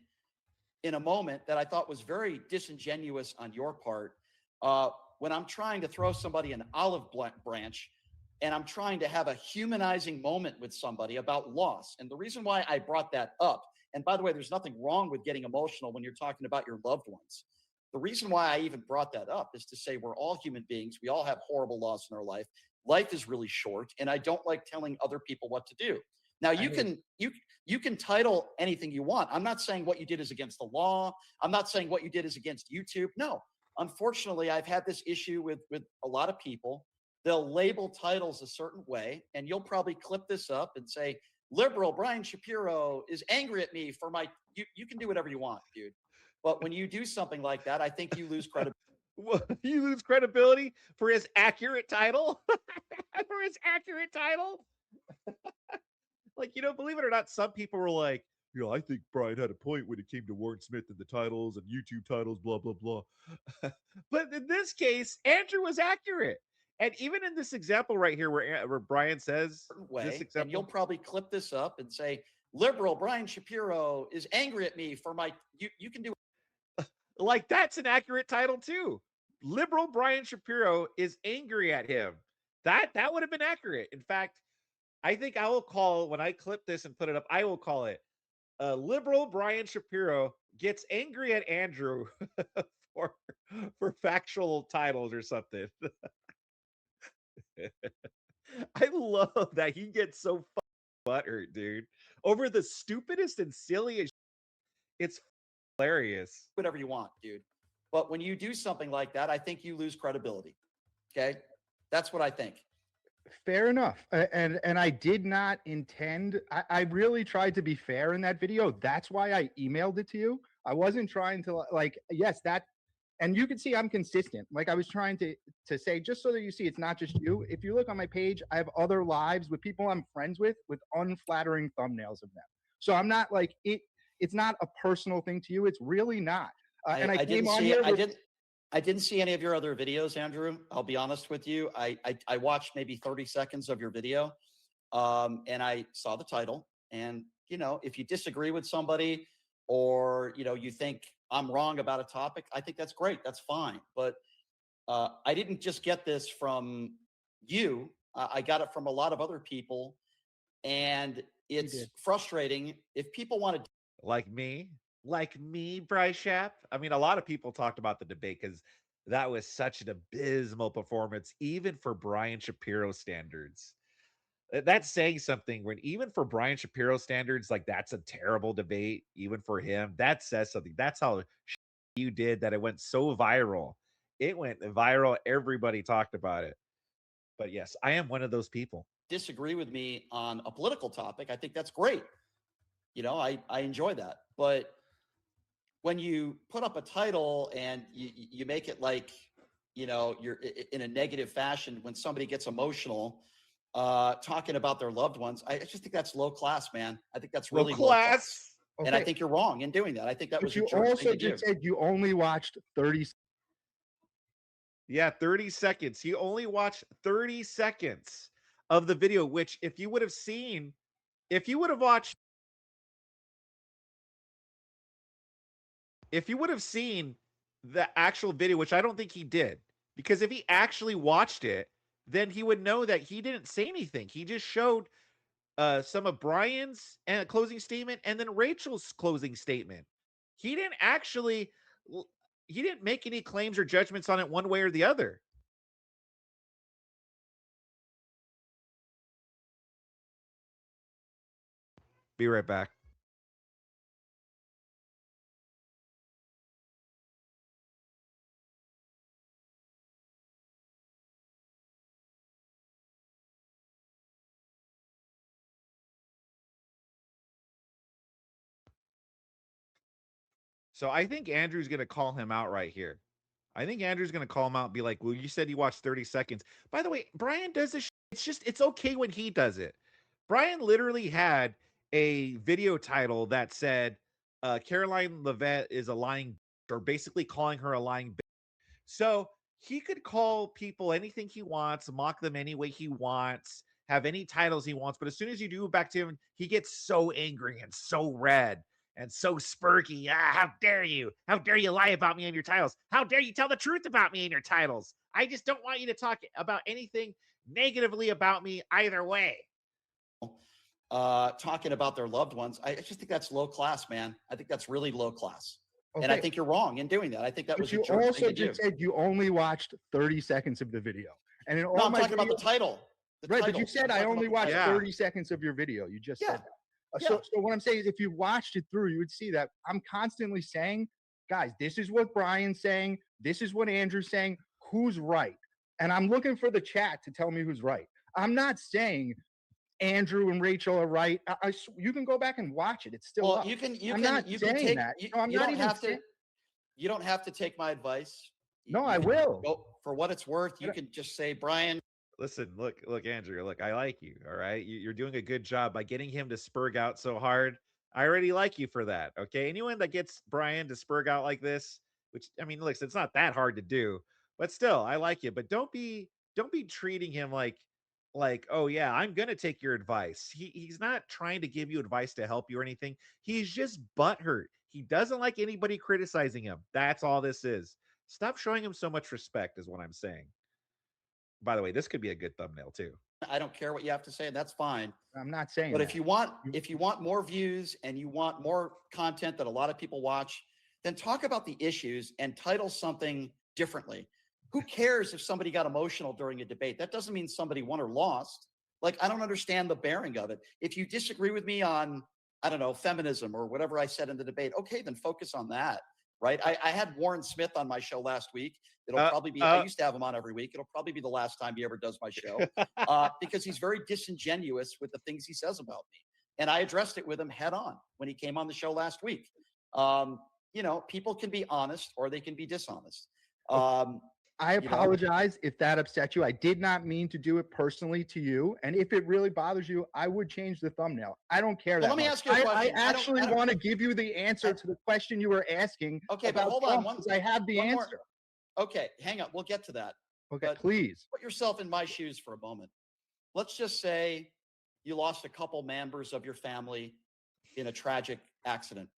in a moment that I thought was very disingenuous on your part. When I'm trying to throw somebody an olive branch and I'm trying to have a humanizing moment with somebody about loss. And the reason why I brought that up, and by the way, there's nothing wrong with getting emotional when you're talking about your loved ones. The reason why I even brought that up is to say we're all human beings. We all have horrible loss in our life. Life is really short, and I don't like telling other people what to do. Now, you can title anything you want. I'm not saying what you did is against the law. I'm not saying what you did is against YouTube. No. Unfortunately, I've had this issue with a lot of people. They'll label titles a certain way, and you'll probably clip this up and say, liberal Brian Shapiro is angry at me for my, you can do whatever you want, dude. But when you do something like that, I think you lose credibility. You lose credibility for his accurate title? For his accurate title? Believe it or not, some people were like, I think Brian had a point when it came to Warren Smith and the titles and YouTube titles, blah, blah, blah. But in this case, Andrew was accurate. And even in this example right here where Brian says this example, and you'll probably clip this up and say, liberal Brian Shapiro is angry at me for my, you can do. That's an accurate title too. Liberal Brian Shapiro is angry at him. That would have been accurate. In fact, I think I will call, when I clip this and put it up, I will call it liberal Brian Shapiro gets angry at Andrew for factual titles or something. I love that he gets so butthurt, dude, over the stupidest and silliest. It's hilarious. Whatever you want, dude. But when you do something like that, I think you lose credibility. Okay? That's what I think. fair enough. And I did not intend. I really tried to be fair in that video. That's why I emailed it to you. I wasn't trying to like. Yes, that. And you can see I'm consistent. Like I was trying to say, just so that you see, it's not just you. If you look on my page, I have other lives with people I'm friends with unflattering thumbnails of them. So I'm not like it. It's not a personal thing to you. It's really not. And I came on here. I didn't see any of your other videos, Andrew. I'll be honest with you. I watched maybe 30 seconds of your video, and I saw the title. And you know, if you disagree with somebody, or you know, you think I'm wrong about a topic, I think that's great. That's fine. But I didn't just get this from you. I got it from a lot of other people, and it's frustrating if people want to. Like me, Bryce Shapp. I mean, a lot of people talked about the debate because that was such an abysmal performance, even for Brian Shapiro standards. That's saying something when even for Brian Shapiro standards, like that's a terrible debate, even for him. That says something. That's how you did that. It went so viral. It went viral. Everybody talked about it. But yes, I am one of those people. Disagree with me on a political topic. I think that's great. You know, I enjoy that. But when you put up a title and you make it like, you know, you're in a negative fashion when somebody gets emotional talking about their loved ones, I just think that's low class, man. I think that's really low class. Okay. And I think you're wrong in doing that. I think that was you also just said you only watched 30. Yeah, 30 seconds. He only watched 30 seconds of the video, which if you would have seen the actual video, which I don't think he did, because if he actually watched it, then he would know that he didn't say anything. He just showed some of Brian's closing statement and then Rachel's closing statement. He didn't make any claims or judgments on it one way or the other. Be right back. So I think Andrew's going to call him out right here. I think Andrew's going to call him out and be like, well, you said you watched 30 seconds. By the way, Brian does this. It's okay when he does it. Brian literally had a video title that said, Caroline Leavitt is a lying bitch, or basically calling her a lying bitch. So he could call people anything he wants, mock them any way he wants, have any titles he wants. But as soon as you do it back to him, he gets so angry and so red and so spurky. How dare you? How dare you lie about me in your titles? How dare you tell the truth about me in your titles? I just don't want you to talk about anything negatively about me either way. Talking about their loved ones, I just think that's low class, man. I think that's really low class. Okay. And I think you're wrong in doing that. I think that was. You also just said you only watched 30 seconds of the video, and in all I'm talking about the title. Right, but you said I only watched 30 seconds of your video. You just said that. So what I'm saying is, if you watched it through, you would see that I'm constantly saying, guys, this is what Brian's saying. This is what Andrew's saying. Who's right? And I'm looking for the chat to tell me who's right. I'm not saying Andrew and Rachel are right. You can go back and watch it. It's still up. You can I'm not saying that. You don't have to take my advice. No, I will. For what it's worth, you can just say, Brian. Listen, look, Andrew, look, I like you. All right. You're doing a good job by getting him to spurg out so hard. I already like you for that. Okay. Anyone that gets Brian to spurg out like this, which, I mean, listen, it's not that hard to do, but still, I like you. But don't be treating him like, oh yeah, I'm gonna take your advice. He's not trying to give you advice to help you or anything. He's just butthurt. He doesn't like anybody criticizing him. That's all this is. Stop showing him so much respect is what I'm saying. By the way, this could be a good thumbnail too. I don't care what you have to say, and that's fine. I'm not saying but that. if you want more views and you want more content that a lot of people watch, then talk about the issues and title something differently. Who cares if somebody got emotional during a debate? That doesn't mean somebody won or lost. Like, I don't understand the bearing of it. If you disagree with me on, I don't know, feminism or whatever I said in the debate, okay, then focus on that. right? I had Warren Smith on my show last week. It'll probably be, I used to have him on every week. It'll probably be the last time he ever does my show because he's very disingenuous with the things he says about me. And I addressed it with him head on when he came on the show last week. You know, people can be honest or they can be dishonest. I apologize if that upset you. I did not mean to do it personally to you. And if it really bothers you, I would change the thumbnail. I don't care that Let me much. ask you a question. I actually want to give you the answer to the question you were asking. Okay, but hold on. I have the answer. Okay, hang on. We'll get to that. Okay, please. Put yourself in my shoes for a moment. Let's just say you lost a couple members of your family in a tragic accident.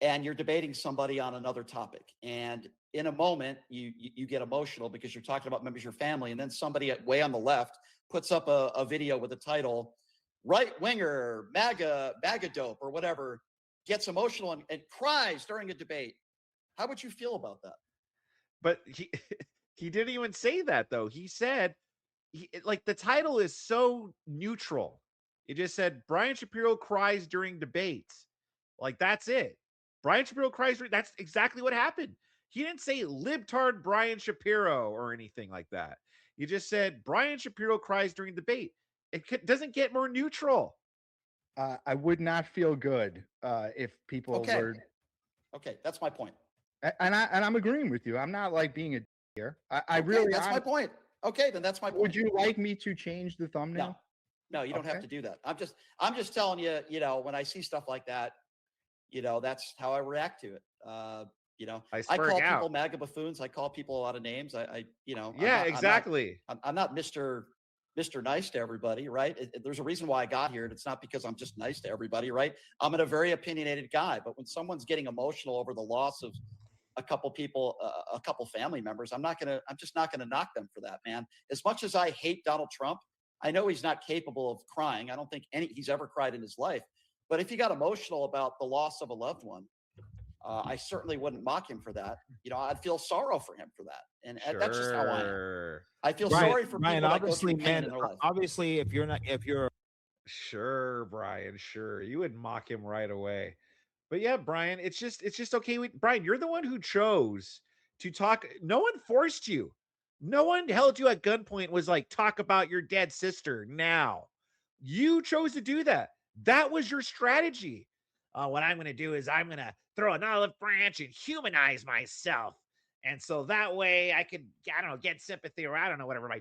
And you're debating somebody on another topic. And in a moment, you get emotional because you're talking about members of your family. And then somebody way on the left puts up a video with the title, right winger, MAGA dope, or whatever, gets emotional and cries during a debate. How would you feel about that? But he didn't even say that, though. He said, like, the title is so neutral. It just said, Brian Shapiro cries during debates. Like, that's it. Brian Shapiro cries. That's exactly what happened. He didn't say libtard Brian Shapiro or anything like that. He just said Brian Shapiro cries during debate. It doesn't get more neutral. I would not feel good if people were. Okay, that's my point. And I'm agreeing with you. I'm not like being a here. I really. That's my point. Okay, then that's my point. Would you like me to change the thumbnail? No, you don't have to do that. I'm just telling you. You know, when I see stuff like that, you know, that's how I react to it. You know, I call people MAGA buffoons. I call people a lot of names. You know. Yeah, exactly. I'm not Mr. Nice to everybody, right? There's a reason why I got here, and it's not because I'm just nice to everybody, right? I'm a very opinionated guy, but when someone's getting emotional over the loss of a couple people, a couple family members, I'm just not gonna knock them for that, man. As much as I hate Donald Trump, I know he's not capable of crying. I don't think he's ever cried in his life. But if he got emotional about the loss of a loved one, I certainly wouldn't mock him for that. You know, I'd feel sorrow for him for that. And that's just how I am. I feel sorry for people that go through pain in their life. Obviously, if you're Sure, Brian, sure. You would mock him right away. But yeah, Brian, it's just okay. Brian, you're the one who chose to talk. No one forced you. No one held you at gunpoint, was like, talk about your dead sister now. You chose to do that. That was your strategy. What I'm going to do is I'm going to throw an olive branch and humanize myself. And so that way I could, I don't know, get sympathy, or I don't know, whatever my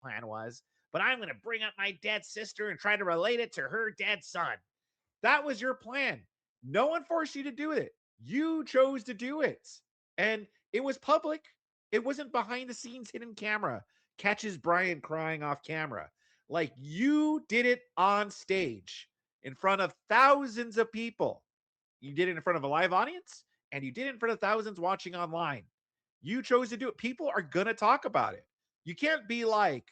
plan was. But I'm going to bring up my dead sister and try to relate it to her dead son. That was your plan. No one forced you to do it. You chose to do it. And it was public. It wasn't behind the scenes hidden camera. Catches Brian crying off camera. Like, you did it on stage in front of thousands of people. You did it in front of a live audience, and you did it in front of thousands watching online. You chose to do it. People are going to talk about it. You can't be like,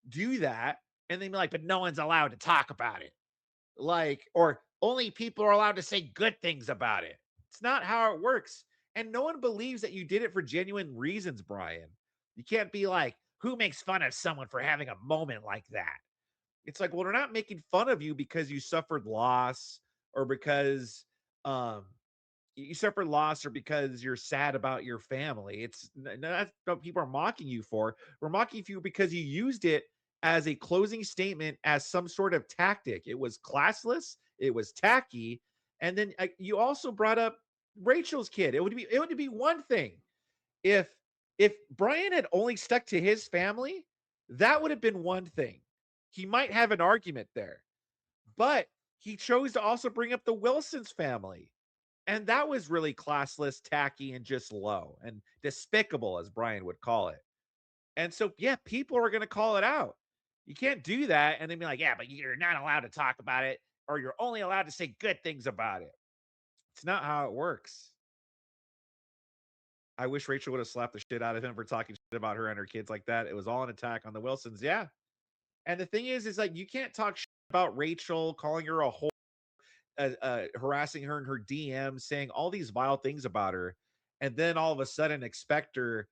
do that, and then be like, but no one's allowed to talk about it. Like, or only people are allowed to say good things about it. It's not how it works. And no one believes that you did it for genuine reasons, Brian. You can't be like, who makes fun of someone for having a moment like that? It's like, well, we're not making fun of you because you suffered loss, or because you suffered loss, or because you're sad about your family. That's what people are mocking you for. We're mocking you because you used it as a closing statement, as some sort of tactic. It was classless. It was tacky. And then you also brought up Rachel's kid. It would be one thing if Brian had only stuck to his family. That would have been one thing. He might have an argument there, but he chose to also bring up the Wilson's family. And that was really classless, tacky, and just low and despicable, as Brian would call it. And so, yeah, people are going to call it out. You can't do that and then be like, yeah, but you're not allowed to talk about it, or you're only allowed to say good things about it. It's not how it works. I wish Rachel would have slapped the shit out of him for talking shit about her and her kids like that. It was all an attack on the Wilsons. Yeah. And the thing is like, you can't talk shit about Rachel, calling her a whore, harassing her in her DM, saying all these vile things about her, and then all of a sudden expect her,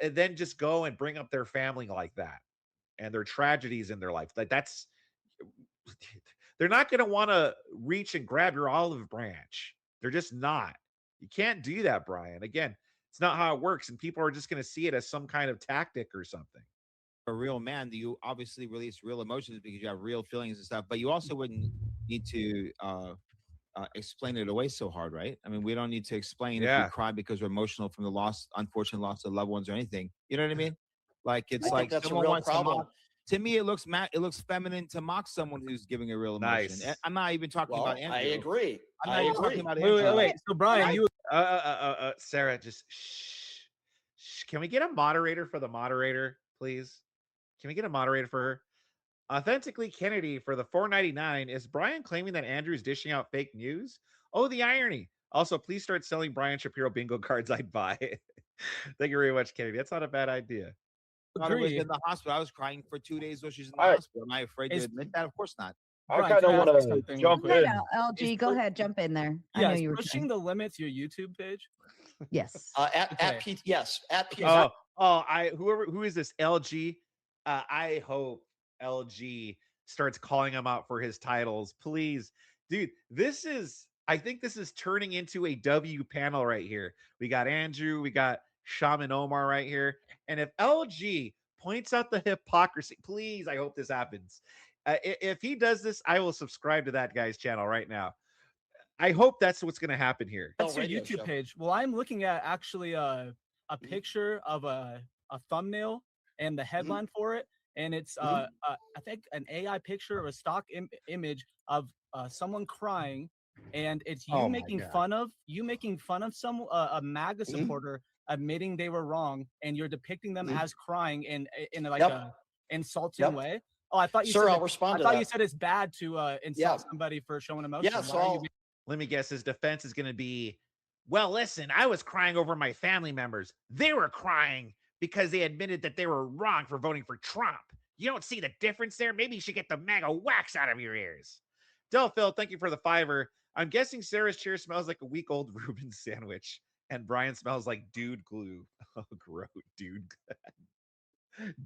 and then just go and bring up their family like that and their tragedies in their life. Like, that's, they're not going to want to reach and grab your olive branch. They're just not. You can't do that, Brian. Again, it's not how it works, and people are just going to see it as some kind of tactic or something. A real man, you obviously release real emotions because you have real feelings and stuff, but you also wouldn't need to explain it away so hard, right? I mean, we don't need to explain if we cry because we're emotional from the unfortunate loss of loved ones or anything. You know what I mean? Like it's like that's someone a real wants problem. to mock. To me, it looks feminine to mock someone who's giving a real emotion. Nice. I'm not even talking about Andrew. I agree. I'm not even talking about Wait, Andrew. wait. So Brian, you Sarah, just shh. Can we get a moderator for the moderator, please? Can we get a moderator for her? Authentically Kennedy for the $4.99. Is Brian claiming that Andrew's dishing out fake news? Oh, the irony. Also, please start selling Brian Shapiro bingo cards. I'd buy. Thank you very much, Kennedy. That's not a bad idea. I was in the hospital. I was crying for 2 days while she's in the hospital. Am I afraid to admit that? Of course not. I kind of want to jump in. LG, go ahead, jump in there. I Yeah, know you were pushing the limits your YouTube page. Yes. At Pete, yes. At Pete. Who is this? LG. I hope LG starts calling him out for his titles, please, dude. I think this is turning into a W panel right here. We got Andrew, we got Shaman Omar right here, and if LG points out the hypocrisy, please, I hope this happens. If he does this, I will subscribe to that guy's channel right now. I hope that's what's going to happen here. That's your YouTube page. Well, I'm looking at actually a picture of a thumbnail and the headline for it, and it's I think an AI picture of a stock image of someone crying, and it's you making fun of some a MAGA supporter admitting they were wrong, and you're depicting them as crying in like a insulting way. Oh, I thought you said I'll respond to I thought that. you said it's bad to insult somebody for showing emotion. Yeah, so let me guess, his defense is going to be, well, listen, I was crying over my family members. They were crying because they admitted that they were wrong for voting for Trump. You don't see the difference there? Maybe you should get the MAGA wax out of your ears. Delphil, thank you for the $5. I'm guessing Sarah's chair smells like a week-old Reuben sandwich, and Brian smells like dude glue. Oh, gross, dude.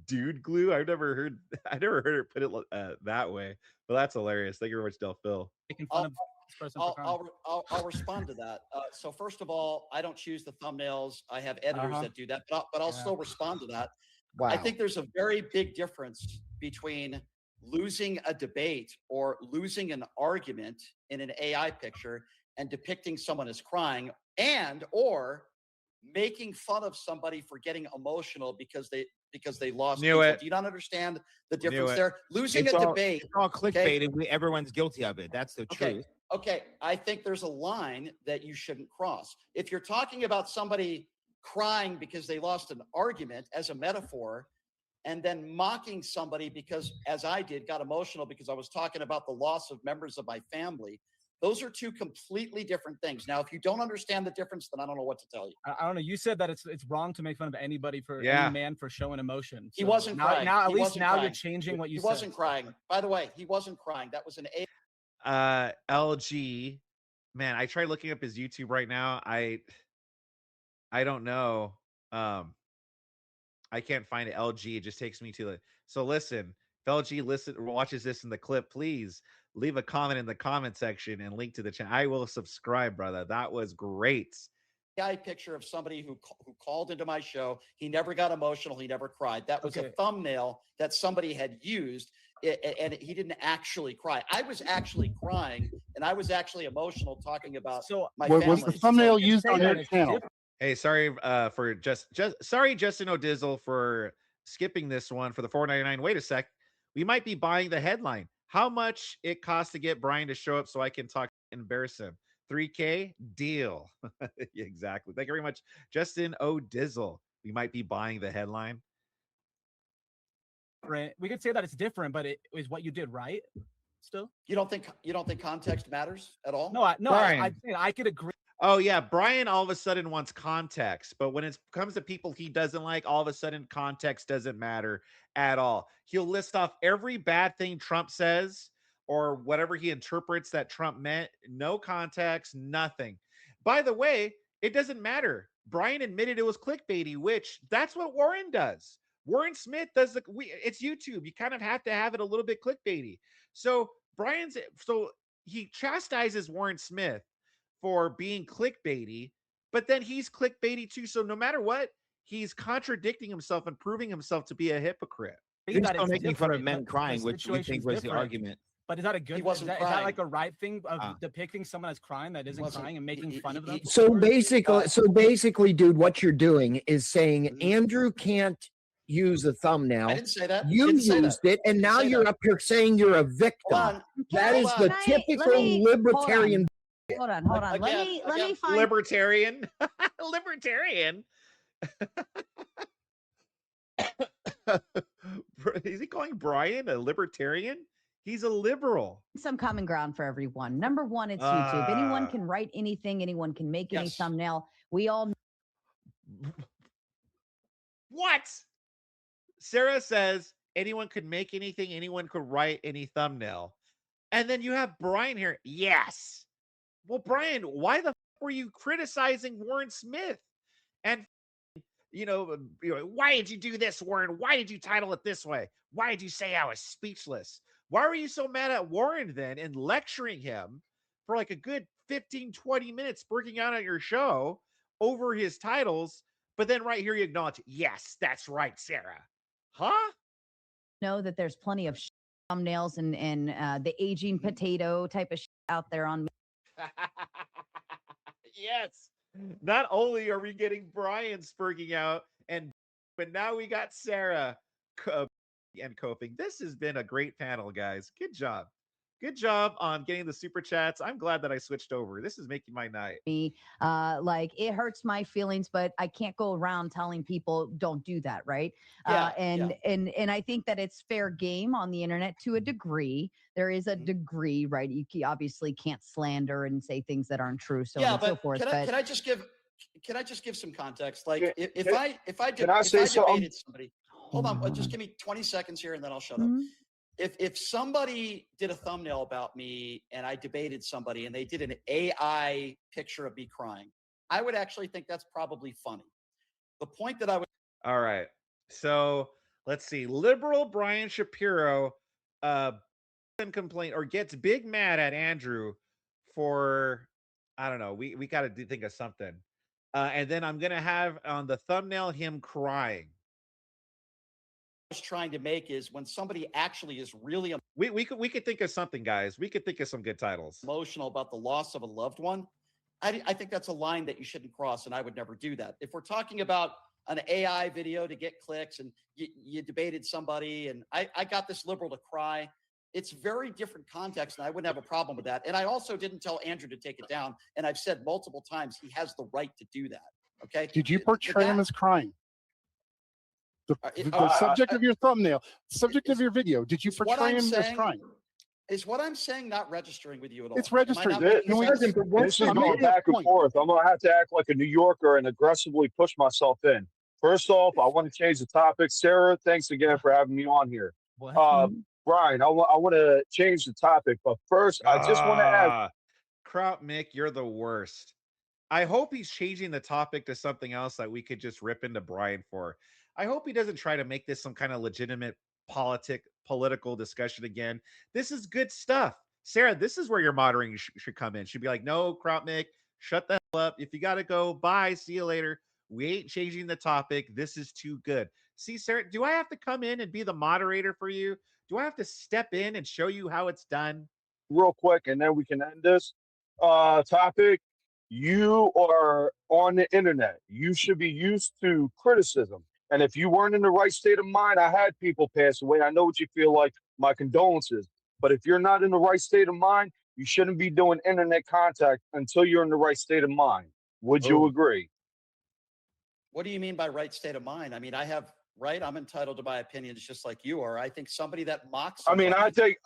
Dude glue? I've never heard her put it that way, but that's hilarious. Thank you very much, Delphil. Making fun of this person for crying. I'll respond to that. So first of all, I don't choose the thumbnails. I have editors that do that, but I'll still respond to that. Wow. I think there's a very big difference between losing a debate or losing an argument in an AI picture and depicting someone as crying or making fun of somebody for getting emotional because they lost. Knew it. Do you not understand the difference there? Losing a debate. It's all clickbait, and everyone's guilty of it. That's the truth. Okay. I think there's a line that you shouldn't cross. If you're talking about somebody crying because they lost an argument as a metaphor, and then mocking somebody because, as I did, got emotional because I was talking about the loss of members of my family, those are two completely different things. Now, if you don't understand the difference, then I don't know what to tell you. I don't know. You said that it's wrong to make fun of anybody any man for showing emotion. He wasn't crying. Now, at least now you're changing what you said. He wasn't crying. By the way, he wasn't crying. That was an LG. Man, I tried looking up his YouTube right now. I don't know. I can't find it. LG. It just takes me to it. So listen, if LG watches this in the clip, please leave a comment in the comment section and link to the channel. I will subscribe, brother. That was great. AI picture of somebody who called into my show. He never got emotional. He never cried. That was a thumbnail that somebody had used, and he didn't actually cry. I was actually crying, and I was actually emotional talking about my family. Was the thumbnail used on your channel? Hey, sorry sorry, Justin O'Dizzle, for skipping this one for the $4.99. Wait a sec. We might be buying the headline. How much it costs to get Brian to show up so I can talk and embarrass him? $3K? Deal. Exactly. Thank you very much, Justin O'Dizzle. We might be buying the headline. We could say that it's different, but it is what you did, right? Still, you don't think context matters at all? No, I could agree. Oh yeah, Brian all of a sudden wants context, but when it comes to people he doesn't like, all of a sudden context doesn't matter at all. He'll list off every bad thing Trump says or whatever he interprets that Trump meant. No context, nothing. By the way, it doesn't matter. Brian admitted it was clickbaity, which that's what Warren does. Warren Smith does it's YouTube. You kind of have to have it a little bit clickbaity. So he chastises Warren Smith for being clickbaity, but then he's clickbaity too. So no matter what, he's contradicting himself and proving himself to be a hypocrite. He's still making fun of men crying, which we think was the argument. But is that a good? Is that like a right thing of depicting someone as crying that isn't crying and making fun of them? So basically, dude, what you're doing is saying Andrew can't use a thumbnail. I didn't say that. You used it, and now you're up here saying you're a victim. That is the typical libertarian. Hold on. Let me find libertarian. Libertarian. Is he calling Brian a libertarian? He's a liberal. Some common ground for everyone. Number one, it's YouTube. Anyone can write anything. Anyone can make any thumbnail. We all know. What? Sarah says anyone could make anything. Anyone could write any thumbnail. And then you have Brian here. Yes. Well, Brian, why the were you criticizing Warren Smith? And why did you do this, Warren? Why did you title it this way? Why did you say I was speechless? Why were you so mad at Warren then and lecturing him for like a good 15, 20 minutes, breaking out on your show over his titles? But then right here you acknowledge, yes, that's right, Sarah. Huh? Know that there's plenty of thumbnails and the aging potato type of out there on. Yes. Not only are we getting Brian spurging out, but now we got Sarah and coping. This has been a great panel, guys. Good job. Good job on getting the super chats. I'm glad that I switched over. This is making my night. Like it hurts my feelings, but I can't go around telling people don't do that, right? And I think that it's fair game on the internet to a degree. There is a degree, right? You obviously can't slander and say things that aren't true, so on and so forth. Can I just give some context? Like if I say debated somebody, hold on, just give me 20 seconds here, and then I'll shut up. If somebody did a thumbnail about me and I debated somebody and they did an AI picture of me crying, I would actually think that's probably funny. The point that I would. All right. So let's see. Liberal Brian Shapiro complain or gets big mad at Andrew for, I don't know. We got to think of something. And then I'm going to have on the thumbnail him crying. Trying to make is when somebody actually is really we could think of something, guys. We could think of some good titles. Emotional about the loss of a loved one. I think that's a line that you shouldn't cross, and I would never do that. If we're talking about an AI video to get clicks and you debated somebody and I got this liberal to cry, it's very different context, and I wouldn't have a problem with that. And I also didn't tell Andrew to take it down, and I've said multiple times he has the right to do that. Okay. Did you portray him as crying? The subject of your thumbnail, subject of your video, did you portray him as crying? Is what I'm saying not registering with you at all? It's registering. This is going back and forth. I'm going to have to act like a New Yorker and aggressively push myself in. First off, I want to change the topic. Sarah, thanks again for having me on here. Brian, I want to change the topic, but first, I just want to add. Kraut Mick, you're the worst. I hope he's changing the topic to something else that we could just rip into Brian for. I hope he doesn't try to make this some kind of legitimate political discussion again. This is good stuff. Sarah, this is where your moderating should come in. She'd be like, no, Krautnik, shut the hell up. If you got to go, bye, see you later. We ain't changing the topic. This is too good. See, Sarah, do I have to come in and be the moderator for you? Do I have to step in and show you how it's done? Real quick, and then we can end this topic. You are on the internet. You should be used to criticism. And if you weren't in the right state of mind, I had people pass away. I know what you feel like. My condolences. But if you're not in the right state of mind, you shouldn't be doing internet contact until you're in the right state of mind. Would you agree? What do you mean by right state of mind? I mean, I'm entitled to my opinions just like you are. I think somebody that mocks somebody, I think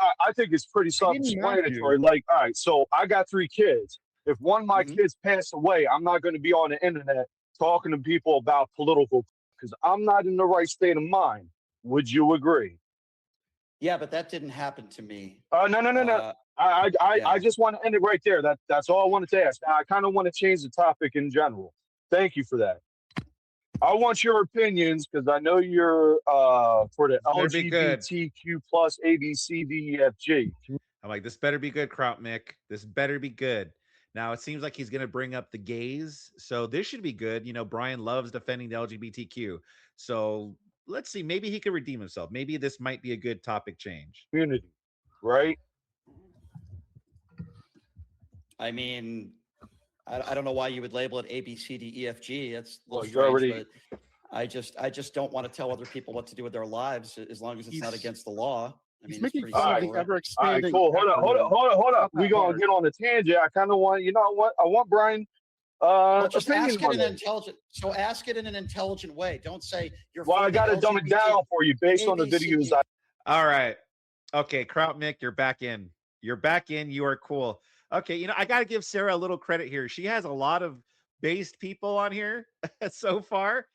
it's pretty self-explanatory. Like, all right, so I got 3 kids. If one of my kids passed away, I'm not going to be on the internet talking to people about political because I'm not in the right state of mind. Would you agree? Yeah, but that didn't happen to me. No. I just want to end it right there. That's all I wanted to ask. I kind of want to change the topic in general. Thank you for that. I want your opinions because I know you're for the LGBTQ plus ABCDEFG. I'm like, this better be good, Kraut Mick. This better be good. Now it seems like he's going to bring up the gays, so this should be good. You know, Brian loves defending the LGBTQ, so let's see. Maybe he could redeem himself. Maybe this might be a good topic change. Community, right? I mean, I don't know why you would label it A, B, C, D, E, F, G. It's a little Well, strange, but I just don't want to tell other people what to do with their lives as long as it's not against the law. I mean, it's pretty all right, simple, right? all right, cool. Hold up. We gonna get on the tangent. I kind of want, you know what? I want Brian. Well, just ask it opinion in on an this. intelligent. So ask it in an intelligent way. Don't say you're. Well, I for the gotta dumb it LGBT down for you based on the ABC. videos. All right. Okay, Kraut Mick, you're back in. You're back in. You are cool. Okay, you know, I got to give Sarah a little credit here. She has a lot of based people on here so far.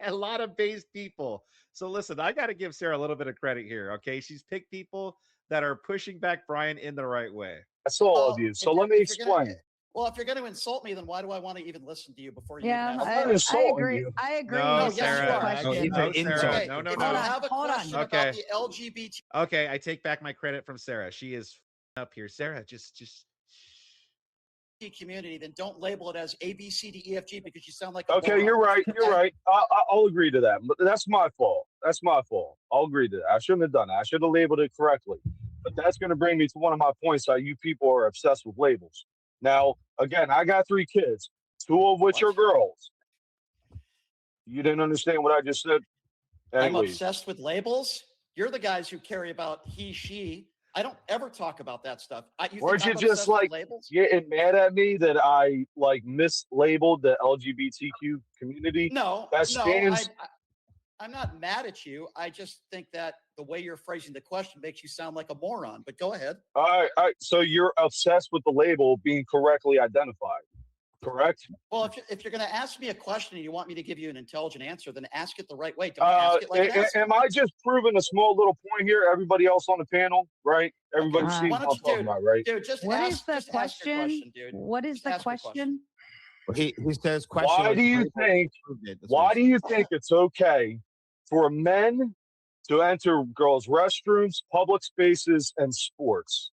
A lot of based people. So listen, I got to give Sarah a little bit of credit here, okay? She's picked people that are pushing back Brian in the right way. That's all of you. So let me explain. Well, if you're going to insult me, then why do I want to even listen to you before you? Yeah, even I agree. I agree. No, with Sarah. your question. No, Sarah. Okay, No, no, if no. you have a question Okay. about the LGBT Okay, I take back my credit from Sarah. She is up here. Sarah, just community, then don't label it as A, B, C, D, E, F, G because you sound like. Okay, you're right. You're right. I'll agree to that. But that's my fault. That's my fault. I'll agree to that. I shouldn't have done that. I should have labeled it correctly. But that's going to bring me to one of my points how you people are obsessed with labels. Now, again, I got 3 kids, 2 of which are girls. You didn't understand what I just said? I'm Anyways. obsessed with labels. You're the guys who carry about he, she. I don't ever talk about that stuff. Weren't you just like getting mad at me that I like mislabeled the LGBTQ community? No, that stands. I'm not mad at you. I just think that the way you're phrasing the question makes you sound like a moron. But go ahead. All right. So you're obsessed with the label being correctly identified, correct? Well, if you're going to ask me a question and you want me to give you an intelligent answer, then ask it the right way. Don't ask it like that. Am I just proving a small little point here? Everybody else on the panel, right? Everybody sees what I'm talking about, right? Dude, just What ask, is the just ask your question? dude. What is Just the ask your question? He says question. Why do you think? Why do you think it's okay for men to enter girls' restrooms, public spaces, and sports?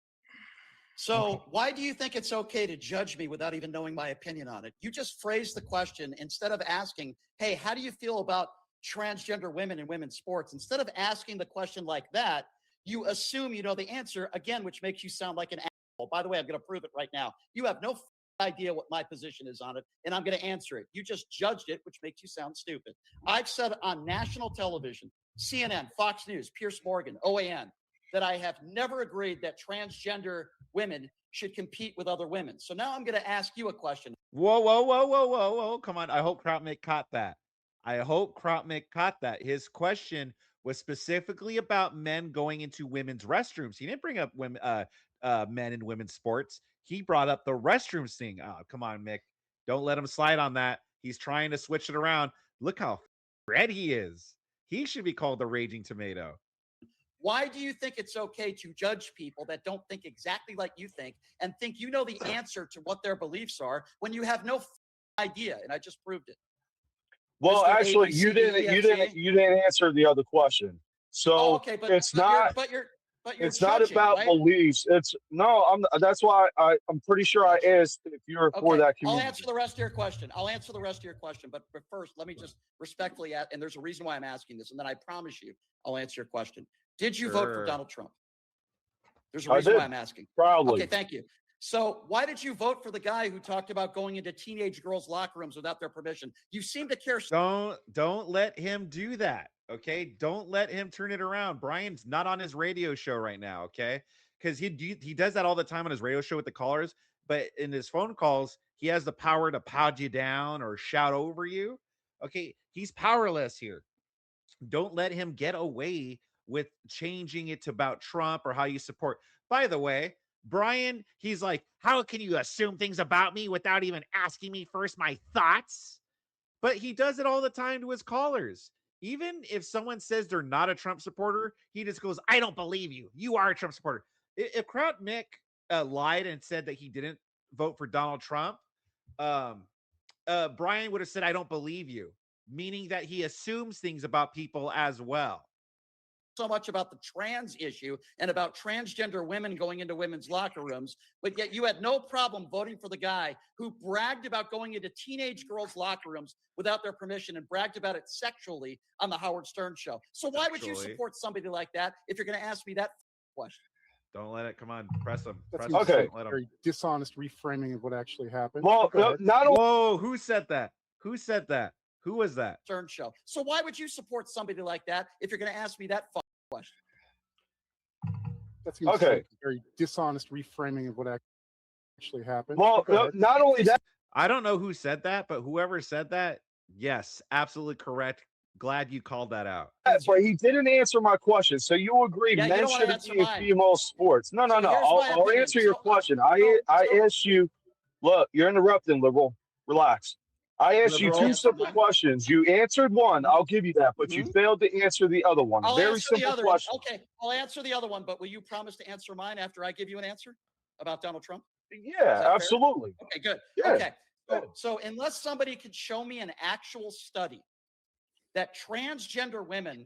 So why do you think it's okay to judge me without even knowing my opinion on it? You just phrased the question instead of asking, hey, how do you feel about transgender women in women's sports? Instead of asking the question like that, you assume you know the answer, again, which makes you sound like an asshole. By the way, I'm going to prove it right now. You have no idea what my position is on it, and I'm going to answer it. You just judged it, which makes you sound stupid. I've said on national television, CNN, Fox News, Piers Morgan, OAN, that I have never agreed that transgender women should compete with other women. So now I'm going to ask you a question. Whoa. Come on. I hope Krautmick caught that. His question was specifically about men going into women's restrooms. He didn't bring up women, men in women's sports. He brought up the restrooms thing. Oh, come on, Mick. Don't let him slide on that. He's trying to switch it around. Look how red he is. He should be called the Raging Tomato. Why do you think it's okay to judge people that don't think exactly like you think and think you know the answer to what their beliefs are when you have no idea? And I just proved it. Well, Mr. actually, ABC, you didn't answer the other question. So okay, but it's not. It's not judging, about right? beliefs. That's why I'm pretty sure I asked if you're for that community. I'll answer the rest of your question. But first, let me just respectfully ask, and there's a reason why I'm asking this, and then I promise you I'll answer your question. Did you vote for Donald Trump? There's a reason why I'm asking. Proudly. Okay, thank you. So why did you vote for the guy who talked about going into teenage girls' locker rooms without their permission? You seem to care. Don't let him do that. Okay, don't let him turn it around. Brian's not on his radio show right now. Okay, because he does that all the time on his radio show with the callers, but in his phone calls, he has the power to pound you down or shout over you. Okay, he's powerless here. Don't let him get away with changing it to about Trump or how you support. By the way, Brian, he's like, how can you assume things about me without even asking me first my thoughts? But he does it all the time to his callers. Even if someone says they're not a Trump supporter, he just goes, I don't believe you. You are a Trump supporter. If Kraut Mick lied and said that he didn't vote for Donald Trump, Brian would have said, I don't believe you, meaning that he assumes things about people as well. so much about the trans issue and about transgender women going into women's locker rooms, but yet you had no problem voting for the guy who bragged about going into teenage girls' locker rooms without their permission and bragged about it sexually on the Howard Stern show. So why would you support somebody like that if you're going to ask me that question? Don't let it. Come on, press him. That's Press him. okay. Let him. Very dishonest reframing of what actually happened. Well, not only. Whoa, who said that? Who said that? Who was that? Stern show. So why would you support somebody like that if you're going to ask me that question? That's okay. Very dishonest reframing of what actually happened. Well, not only that. I don't know who said that, but whoever said that, yes, absolutely correct. Glad you called that out. But he didn't answer my question. So you agree men shouldn't be in female sports? No. I'll answer your question. I asked you, look, you're interrupting, liberal. Relax. I asked you two simple questions. You answered one. I'll give you that, but you failed to answer the other one. Very simple question. Okay, I'll answer the other one, but will you promise to answer mine after I give you an answer about Donald Trump? Yeah, absolutely. Okay, good. Yeah. Okay, so unless somebody could show me an actual study that transgender women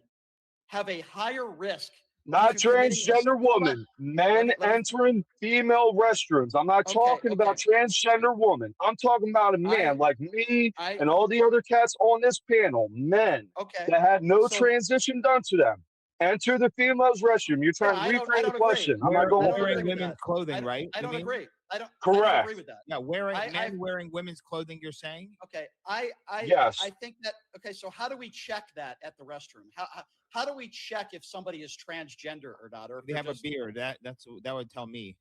have a higher risk. Not transgender women, men entering female restrooms. I'm not talking about transgender women. I'm talking about a man like me and all the other cats on this panel, men that had no transition done to them. Enter the female's restroom. You're trying to reframe the question. I'm not going wearing women's clothing, right? I don't agree. I don't agree with that. Yeah, wearing women's clothing, you're saying? Okay. Yes. I think that, okay, so how do we check that at the restroom? How do we check if somebody is transgender or not? Or if they have a beard, that would tell me.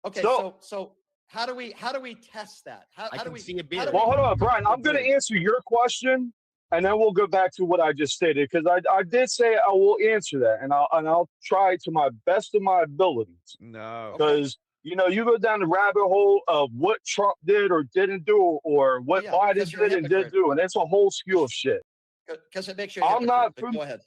Okay, so how do we test that? How do we see a beard? Well, hold on, Brian. I'm going to answer your question, and then we'll go back to what I just stated, because I did say I will answer that, and I'll try to my best of my abilities. No, because you go down the rabbit hole of what Trump did or didn't do, or what Biden did and didn't do, and it's a whole skew of shit. Because it makes you. I'm not. Go ahead.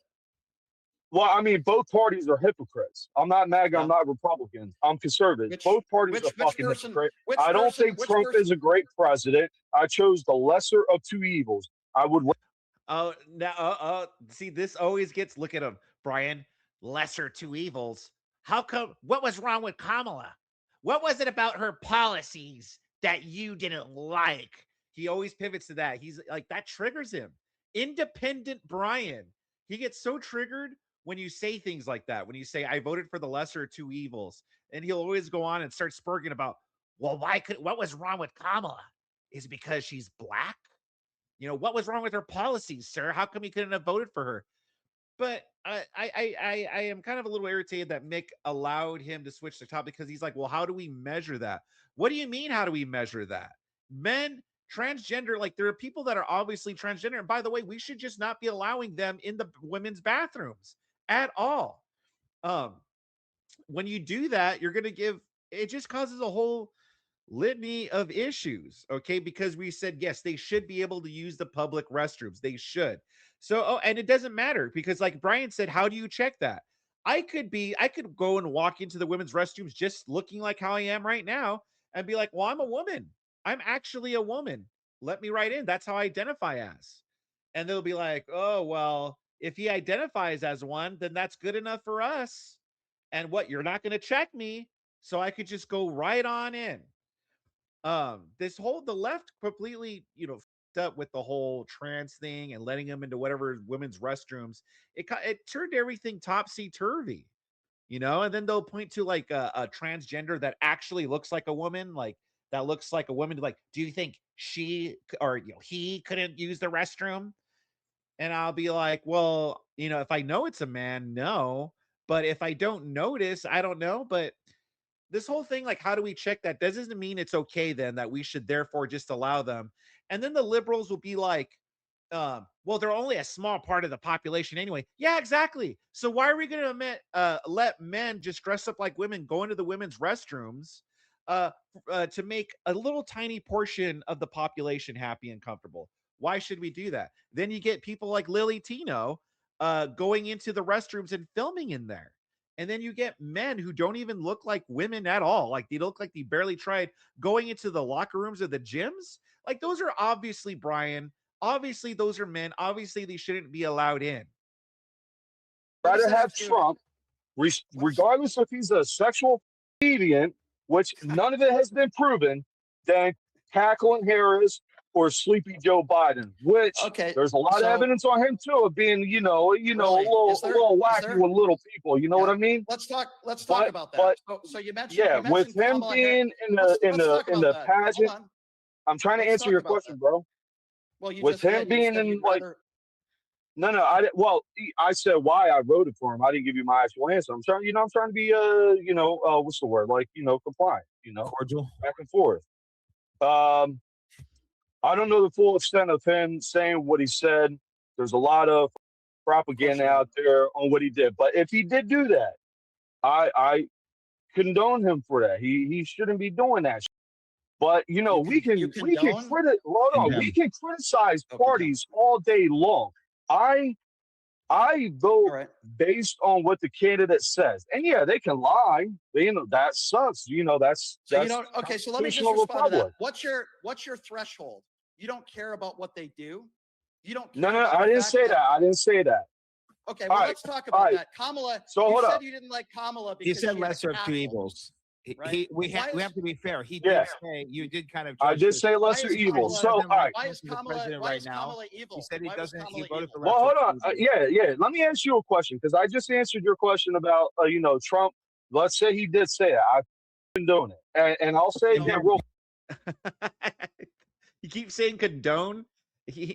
Well, I mean, both parties are hypocrites. I'm not MAGA. I'm not Republican. I'm conservative. Both parties are fucking hypocrites. I don't think Trump is a great president. I chose the lesser of two evils. I would. Oh, now, see, this always gets. Look at him, Brian. Lesser two evils. How come? What was wrong with Kamala? What was it about her policies that you didn't like? He always pivots to that. He's like, that triggers him. Independent Brian. He gets so triggered when you say things like that, when you say, I voted for the lesser of two evils, and he'll always go on and start spurging about, well, what was wrong with Kamala? Is it because she's black? What was wrong with her policies, sir? How come you couldn't have voted for her? But I am kind of a little irritated that Mick allowed him to switch the topic, because he's like, well, how do we measure that? What do you mean, how do we measure that? Men, transgender, like there are people that are obviously transgender. And by the way, we should just not be allowing them in the women's bathrooms at all. When you do that, you're going to give, it just causes a whole litany of issues, okay? Because we said, yes, they should be able to use the public restrooms. They should. So, and it doesn't matter, because like Brian said, how do you check that? I could go and walk into the women's restrooms just looking like how I am right now and be like, well, I'm a woman. I'm actually a woman. Let me right in. That's how I identify as. And they'll be like, oh, well, if he identifies as one, then that's good enough for us. And what, you're not going to check me, so I could just go right on in. The left completely, fucked up with the whole trans thing and letting them into whatever women's restrooms. It turned everything topsy-turvy, and then they'll point to like a transgender that actually looks like a woman, like that looks like a woman. Like, do you think she or he couldn't use the restroom? And I'll be like, well, if I know it's a man, no. But if I don't notice, I don't know. But this whole thing, like, how do we check that? Doesn't mean it's okay then that we should therefore just allow them. And then the liberals will be like, well, they're only a small part of the population anyway. Yeah, exactly. So why are we going to let men just dress up like women go into the women's restrooms to make a little tiny portion of the population happy and comfortable? Why should we do that? Then you get people like Lily Tino going into the restrooms and filming in there. And then you get men who don't even look like women at all. Like they look like they barely tried, going into the locker rooms of the gyms. Like those are obviously, Brian, obviously those are men. Obviously they shouldn't be allowed in. rather have Trump, regardless if he's a sexual deviant, which none of it has been proven, than cackling Harris or sleepy Joe Biden, which there's a lot of evidence on him too of being, a little wacky with little people. You know what I mean? Let's talk about that. So you mentioned, with him being in the pageant. I'm trying to answer your question, bro. Well, you with just him being in like. No, I said why I voted for him. I didn't give you my actual answer. I'm trying to be, what's the word? Like, compliant, cordial, back and forth. I don't know the full extent of him saying what he said. There's a lot of propaganda out there on what he did. But if he did do that, I condone him for that. He shouldn't be doing that. But we can criticize parties all day long. I vote based on what the candidate says, and yeah, they can lie. That sucks. That's okay. So let me just respond to that. What's your threshold? You don't care about what they do. You don't. No, I didn't say that. I didn't say that. Okay, well, let's talk about that. Kamala. So you said you didn't like Kamala because he said lesser of two evils. Right? We have to be fair. He did say you did kind of. I did say lesser evil. So all right. Why is Kamala evil? He said he doesn't. He voted for. Well, hold on. Yeah. Let me ask you a question because I just answered your question about Trump. Let's say he did say that. I've been doing it, and I'll say again real. He keeps saying condone.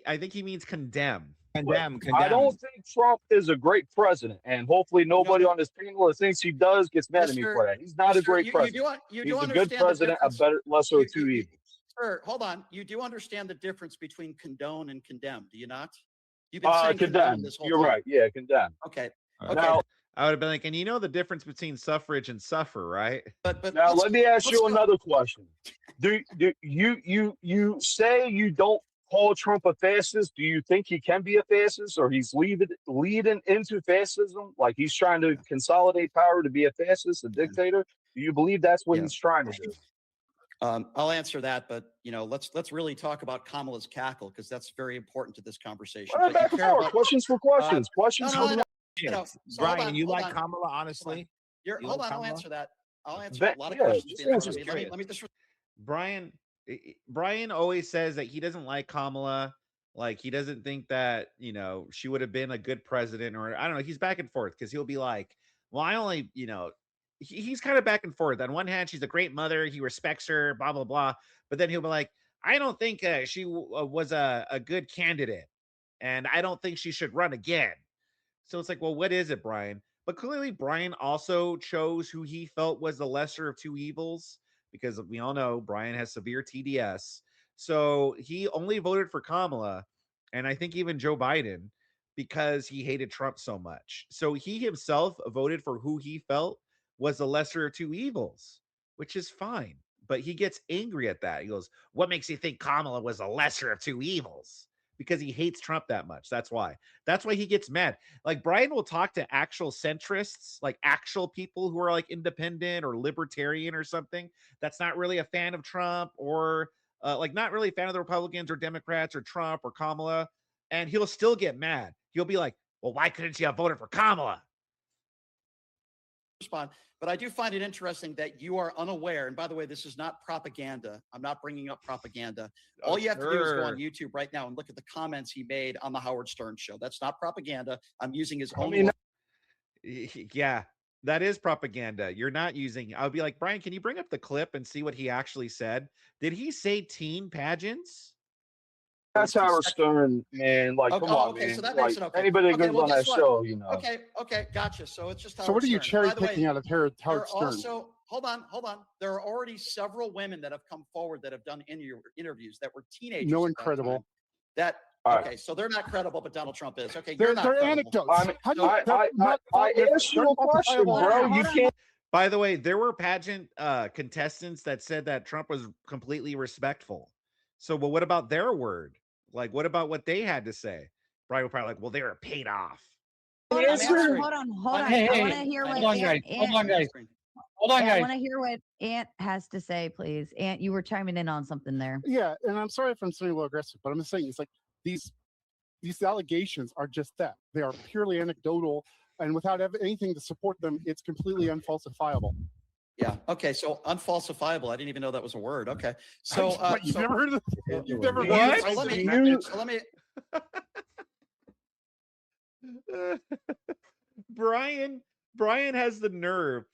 I think he means condemn. Condemn. I don't think Trump is a great president, and hopefully nobody on this panel that thinks he does gets mad at me for that. He's not a great president. He's a good president, lesser of two evils. Sir, hold on. You do understand the difference between condone and condemn, do you not? You've been saying condemn. This whole You're time. right. Yeah, condemn. Okay. Now, I would have been like, and you know the difference between suffrage and suffer, right? But now let me ask you another question. Do you say you don't call Trump a fascist? Do you think he can be a fascist, or he's leading into fascism? Like he's trying to consolidate power to be a fascist, a dictator? Do you believe that's what he's trying to do? I'll answer that, but let's really talk about Kamala's cackle because that's very important to this conversation. Back and forth. Questions for questions. Questions for Brian, you like Kamala, honestly? Hold on, I'll answer that. I'll answer a lot of questions. Let me just. Brian always says that he doesn't like Kamala. Like he doesn't think that, she would have been a good president, or I don't know. He's back and forth because he'll be like, well, I only, he's kind of back and forth. On one hand, she's a great mother. He respects her, blah, blah, blah. But then he'll be like, I don't think she was a good candidate. And I don't think she should run again. So it's like, well, what is it, Brian? But clearly Brian also chose who he felt was the lesser of two evils, because we all know Brian has severe TDS. So he only voted for Kamala, and I think even Joe Biden, because he hated Trump so much. So he himself voted for who he felt was the lesser of two evils, which is fine. But he gets angry at that. He goes, what makes you think Kamala was the lesser of two evils? Because he hates Trump that much. That's why he gets mad. Like Brian will talk to actual centrists, like actual people who are like independent or libertarian or something that's not really a fan of Trump, or like not really a fan of the Republicans or Democrats or Trump or Kamala. And he'll still get mad. He'll be like, well, why couldn't you have voted for Kamala? Respond. But I do find it interesting that you are unaware. And by the way, this is not propaganda. I'm not bringing up propaganda. All you have to do is go on YouTube right now and look at the comments he made on the Howard Stern show. That's not propaganda. I'm using his own. Yeah, that is propaganda. You're not using. I'll be like, Brian, can you bring up the clip and see what he actually said? Did he say teen pageants? That's Howard Stern, man. Like, come on, man. So that makes it okay. Anybody that goes on that show, Okay, gotcha. So it's just Howard So what are you Stern. cherry picking out of Howard Stern? Also, hold on. There are already several women that have come forward that have done interviews that were teenagers. No one credible. Okay, so they're not credible, but Donald Trump is. Okay, they're anecdotes. I asked you a question, bro. You can't. By the way, there were pageant contestants that said that Trump was completely respectful. So, well, what about their word? Like, what about what they had to say? Brian was probably like, well, they were paid off. Hold on. Hey, I want to hear what hold on, guys. I want to hear what Ant has to say, please. Ant, you were chiming in on something there. Yeah, and I'm sorry if I'm sounding a little aggressive, but I'm just saying it's like these allegations are just that. They are purely anecdotal. and without anything to support them, it's completely unfalsifiable. Yeah. Okay. So unfalsifiable. I didn't even know that was a word. Okay. So you've never heard of it? You've never what? heard of it? So let me. Brian has the nerve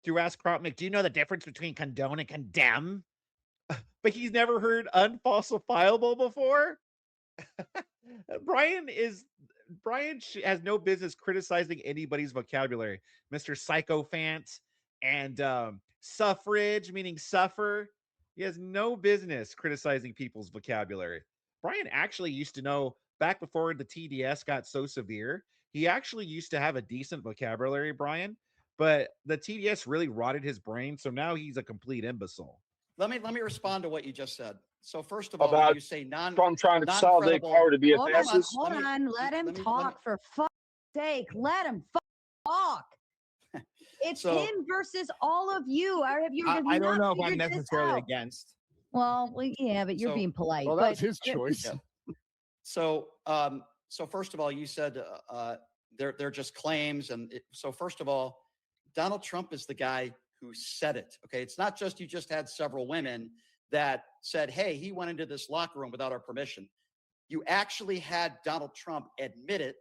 to ask Kropnik, do you know the difference between condone and condemn? But he's never heard unfalsifiable before. Brian has no business criticizing anybody's vocabulary. Mr. Sycophant and suffrage, meaning suffer. He has no business criticizing people's vocabulary. Brian actually used to know, back before the TDS got so severe, he actually used to have a decent vocabulary, Brian, but the TDS really rotted his brain, so now he's a complete imbecile. Let me respond to what you just said. So first of all, About when you say Trump trying to consolidate power to be a fascist. Hold on, let him talk for fuck's sake. Let him talk. It's him versus all of you. I don't know if I'm necessarily against. Well, yeah, but you're being polite. Well, that's his choice. Yeah. So first of all, you said they're just claims, and so first of all, Donald Trump is the guy who said it. Okay, it's not just you just had several women that said, "Hey, he went into this locker room without our permission." You actually had Donald Trump admit it,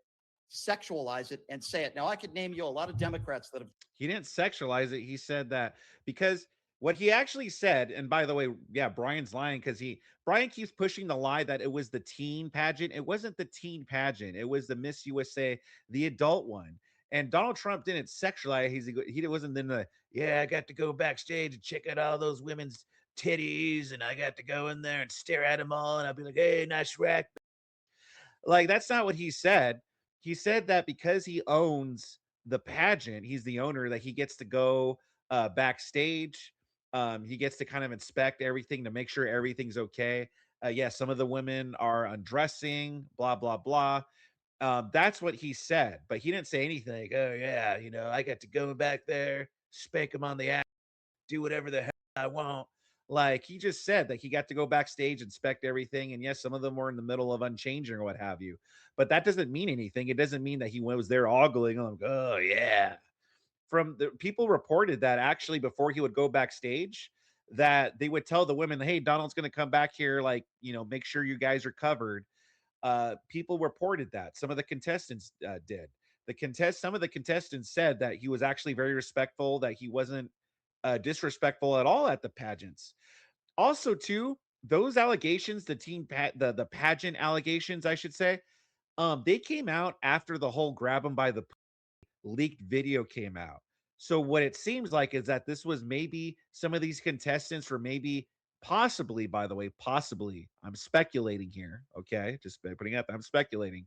sexualize it, and say it. Now, I could name you a lot of Democrats that have. He didn't sexualize it. He said that because what he actually said, and by the way, yeah, Brian's lying because Brian keeps pushing the lie that it was the teen pageant. It wasn't the teen pageant. It was the Miss USA, the adult one. And Donald Trump didn't sexualize. He wasn't in the, I got to go backstage and check out all those women's titties, and I got to go in there and stare at them all, and I'll be like, hey, nice rack. Like, that's not what he said. He said that because he owns the pageant, he's the owner, that he gets to go backstage. He gets to kind of inspect everything to make sure everything's okay. Some of the women are undressing, blah, blah, blah. That's what he said, but he didn't say anything like, oh, yeah, I got to go back there, spank him on the ass, do whatever the hell I want. Like, he just said that he got to go backstage, inspect everything. And yes, some of them were in the middle of unchanging or what have you. But that doesn't mean anything. It doesn't mean that he was there ogling. I'm like, oh, yeah. From the people reported that actually before he would go backstage, that they would tell the women, hey, Donald's going to come back here. Like, make sure you guys are covered. People reported that. Some of the contestants did. Some of the contestants said that he was actually very respectful, that he wasn't disrespectful at all at the pageants. Also, too, those allegations, the pageant allegations, I should say, they came out after the whole grab him by the leaked video came out. So what it seems like is that this was maybe some of these contestants were possibly, by the way, I'm speculating here. Okay. Just putting up, I'm speculating.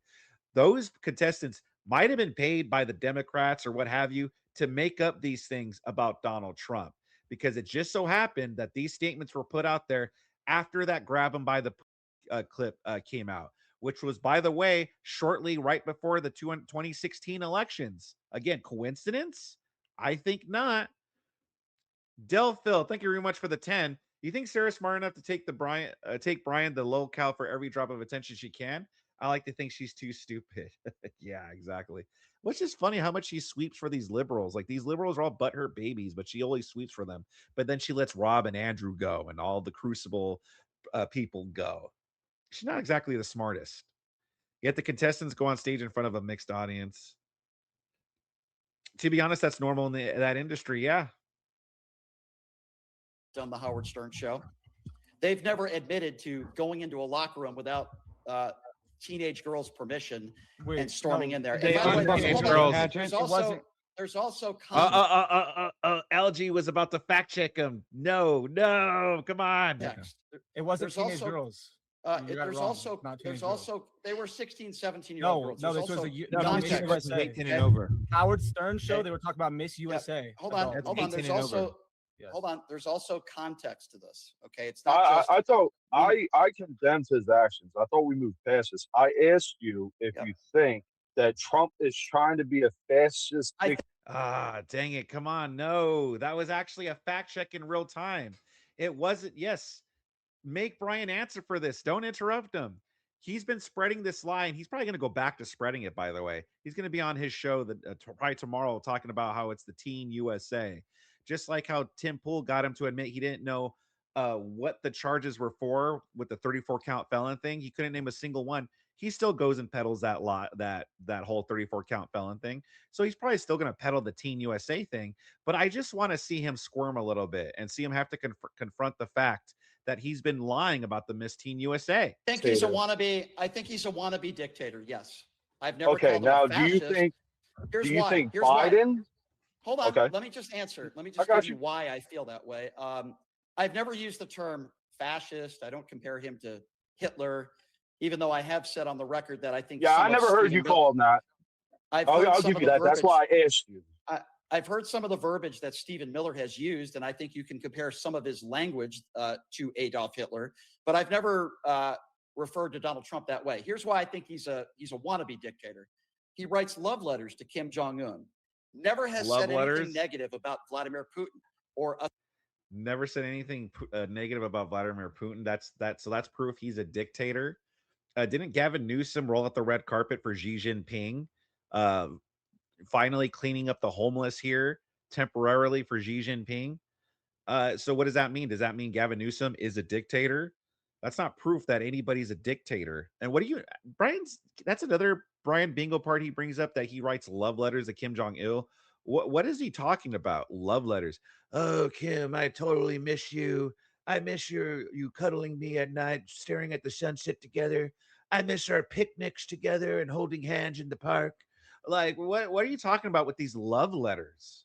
Those contestants might have been paid by the Democrats or what have you to make up these things about Donald Trump, because it just so happened that these statements were put out there after that grab him by the clip came out, which was, by the way, shortly right before the 2016 elections. Again, coincidence? I think not. Del Phil, thank you very much for the 10. You think Sarah's smart enough to take Brian the locale for every drop of attention she can? I like to think she's too stupid. Yeah, exactly. Which is funny how much she sweeps for these liberals. Like, these liberals are all butthurt babies, but she always sweeps for them. But then she lets Rob and Andrew go and all the Crucible people go. She's not exactly the smartest. Yet the contestants go on stage in front of a mixed audience. To be honest, that's normal in that industry. Yeah. On the Howard Stern show, they've never admitted to going into a locker room without teenage girls' permission and storming in there. And by the way, teenage girls. There's also LG was about to fact check him. No, come on. It wasn't teenage girls. There's also they were 16, 17-year-old girls. No, this was context. 18 and over. Howard Stern show, they were talking about Miss USA. Hold on. There's also context to this. Okay, it's not. I thought I condemned his actions. I thought we moved past this. I asked you if you think that Trump is trying to be a fascist. Dang it! Come on, no, that was actually a fact check in real time. It wasn't. Yes, make Brian answer for this. Don't interrupt him. he's been spreading this lie, and he's probably going to go back to spreading it, by the way. He's going to be on his show probably tomorrow talking about how it's the Teen USA. Just like how Tim Pool got him to admit he didn't know what the charges were for with the 34 count felon thing. He couldn't name a single one. He still goes and peddles that whole 34 count felon thing. So he's probably still going to peddle the Teen USA thing. But I just want to see him squirm a little bit and see him have to confront the fact that he's been lying about the Miss Teen USA. I think he's a wannabe dictator. Yes. I've never Okay, called now him a fascist. do you think Biden? Hold on. Okay. Let me just answer. Let me just give you why I feel that way. I've never used the term fascist. I don't compare him to Hitler, even though I have said on the record that I think. Yeah, I never heard you call him that. I'll give you that. That's why I asked you. I've heard some of the verbiage that Stephen Miller has used, and I think you can compare some of his language to Adolf Hitler. But I've never referred to Donald Trump that way. Here's why I think he's a wannabe dictator. He writes love letters to Kim Jong-un. Never has said anything negative about Vladimir Putin or. Never said anything negative about Vladimir Putin. So that's proof he's a dictator. Didn't Gavin Newsom roll out the red carpet for Xi Jinping? Finally cleaning up the homeless here temporarily for Xi Jinping. So what does that mean? Does that mean Gavin Newsom is a dictator? That's not proof that anybody's a dictator. And that's another Brian Bingo part he brings up, that he writes love letters to Kim Jong-il. What is he talking about? Love letters. Oh, Kim, I totally miss you. I miss you cuddling me at night, staring at the sunset together. I miss our picnics together and holding hands in the park. Like, what are you talking about with these love letters?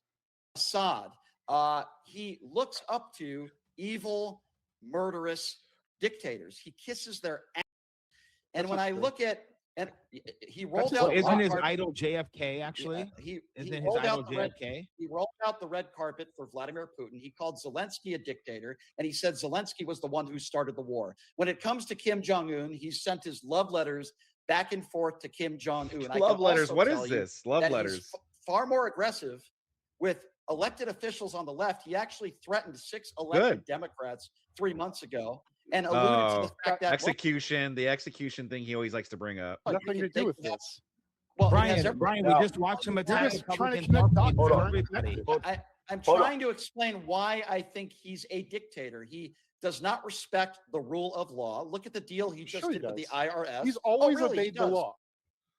Assad. He looks up to evil, murderous dictators. He kisses their ass. And when I look at, and he rolled out. Isn't his idol JFK actually? He rolled out the red carpet for Vladimir Putin. He called Zelensky a dictator, and he said Zelensky was the one who started the war. When it comes to Kim Jong-un, he sent his love letters back and forth to Kim Jong-un. Love letters. What is this? Love letters. Far more aggressive with elected officials on the left. He actually threatened 6 elected Democrats 3 months ago and alluded to the fact that the execution thing he always likes to bring up. Nothing to do with this. Well, Brian, we just watched him attack Republicans. I'm trying to explain why I think he's a dictator. He does not respect the rule of law. Look at the deal he just did with the IRS. He's always obeyed the law.